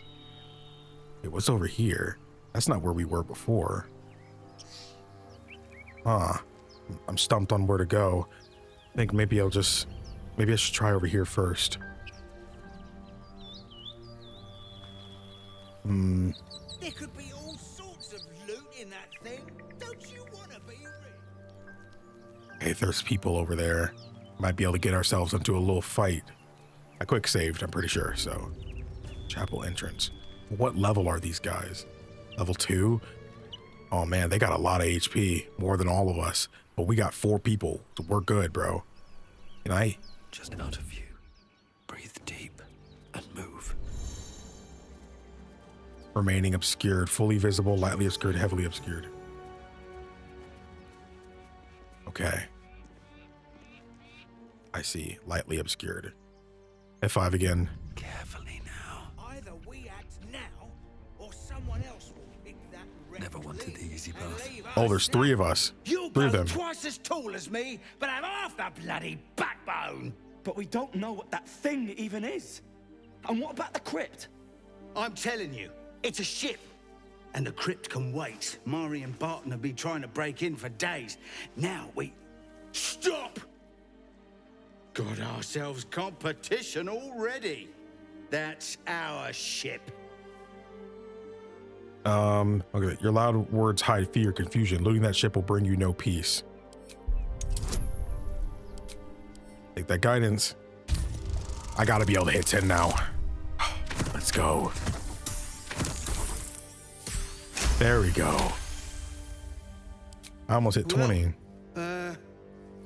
Wait, what's over here? That's not where we were before. Huh. I'm stumped on where to go. I think maybe I should try over here first. There could be all sorts of loot in that thing. Don't you want to be rich? Hey, there's people over there. Might be able to get ourselves into a little fight. I quick saved, I'm pretty sure, so. Chapel entrance. What level are these guys? Level 2? Oh man, they got a lot of HP, more than all of us. But we got 4 people, so we're good, bro. Can I? Just out of view. Breathe deep and move. remaining obscured, fully visible, lightly obscured, heavily obscured. Okay. I see. Lightly obscured. F5 again. Carefully now. Either we act now, or someone else will pick that red. Never wanted the easy path. Oh, there's 3 of us. You 3 of both them. twice as tall as me, but have half the bloody backbone. But we don't know what that thing even is. And what about the crypt? I'm telling you, it's a ship. And the crypt can wait. Mari and Barton have been trying to break in for days. Now we... Stop! Got ourselves competition already. That's our ship. Okay. Your loud words hide fear, confusion. Looting that ship will bring you no peace. Take that guidance. I gotta be able to hit 10 now. Let's go. There we go. I almost hit 20.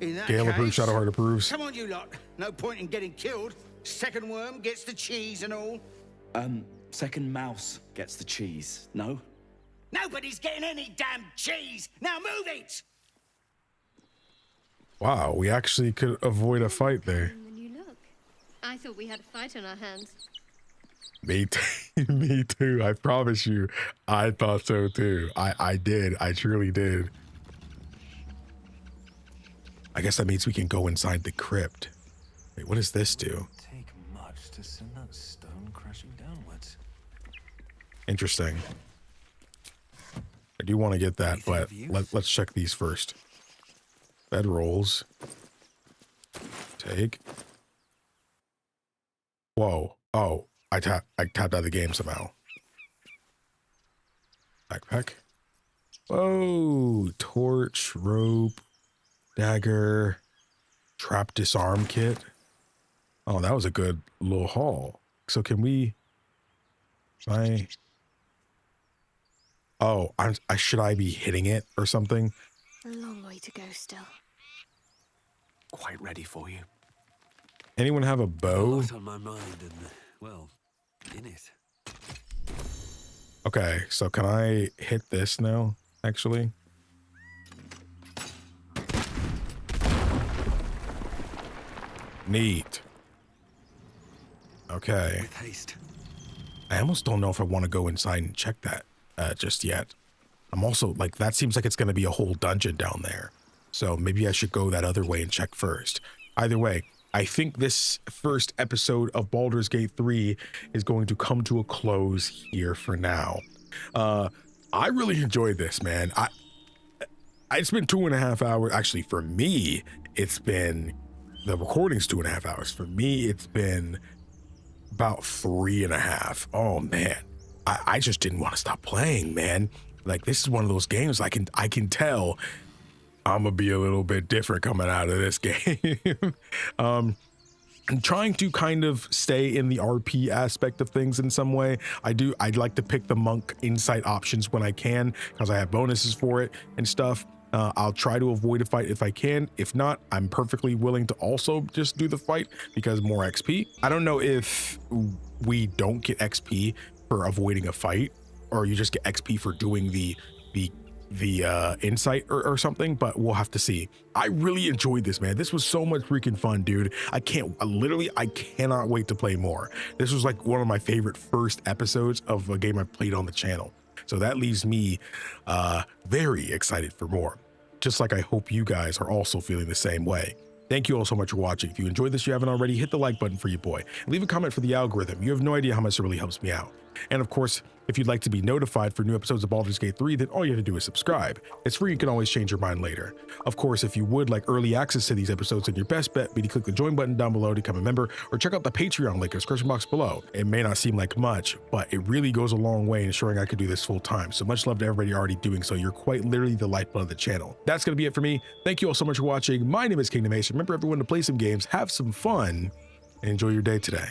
In that Gale approves, case, Shadowheart approves. Come on, you lot. No point in getting killed. Second worm gets the cheese and all. Second mouse gets the cheese, no? Nobody's getting any damn cheese. Now move it! Wow, we actually could avoid a fight there. When you look, I thought we had a fight on our hands. Me too. Me too. I promise you. I thought so too. I did. I truly did. I guess that means we can go inside the crypt. Wait, what does this do? Take much to send that stone crashing downwards. Interesting. I do want to get that, but let's check these first. Bed rolls. Take. Whoa. Oh, I tapped out of the game somehow. Backpack. Whoa. Torch, rope, dagger, trap disarm kit. Oh, that was a good little haul. So can we... Oh, should I be hitting it or something? A long way to go still. Quite ready for you. Anyone have a bow? A lot on my mind and, well, in it. Okay, so can I hit this now, actually? Neat. Okay. With haste. I almost don't know if I want to go inside and check that just yet. I'm also, like, that seems like it's going to be a whole dungeon down there. So maybe I should go that other way and check first. Either way, I think this first episode of Baldur's Gate 3 is going to come to a close here for now. I really enjoyed this, man. It's been 2.5 hours. Actually, for me, it's been, the recording's 2.5 hours. For me, it's been about 3.5. Oh man, I just didn't want to stop playing, man. Like, this is one of those games I can tell I'm gonna be a little bit different coming out of this game. I'm trying to kind of stay in the RP aspect of things in some way. I'd like to pick the monk insight options when I can, because I have bonuses for it and stuff. I'll try to avoid a fight if I can. If not, I'm perfectly willing to also just do the fight because more XP. I don't know if we don't get XP for avoiding a fight, or you just get XP for doing the insight or something, but we'll have to see. I really enjoyed this, man. This was so much freaking fun, dude. I cannot wait to play more. This was like one of my favorite first episodes of a game I played on the channel. So that leaves me very excited for more. Just like I hope you guys are also feeling the same way. Thank you all so much for watching. If you enjoyed this, you haven't already, hit the like button for your boy. And leave a comment for the algorithm. You have no idea how much it really helps me out. And of course, if you'd like to be notified for new episodes of Baldur's Gate 3, then all you have to do is subscribe. It's free, you can always change your mind later. Of course, if you would like early access to these episodes, then your best bet would be to click the join button down below to become a member, or check out the Patreon link in the description box below. It may not seem like much, but it really goes a long way in ensuring I could do this full time. So much love to everybody already doing so. You're quite literally the lifeblood of the channel. That's going to be it for me. Thank you all so much for watching. My name is KingdomAce. Remember everyone to play some games, have some fun, and enjoy your day today.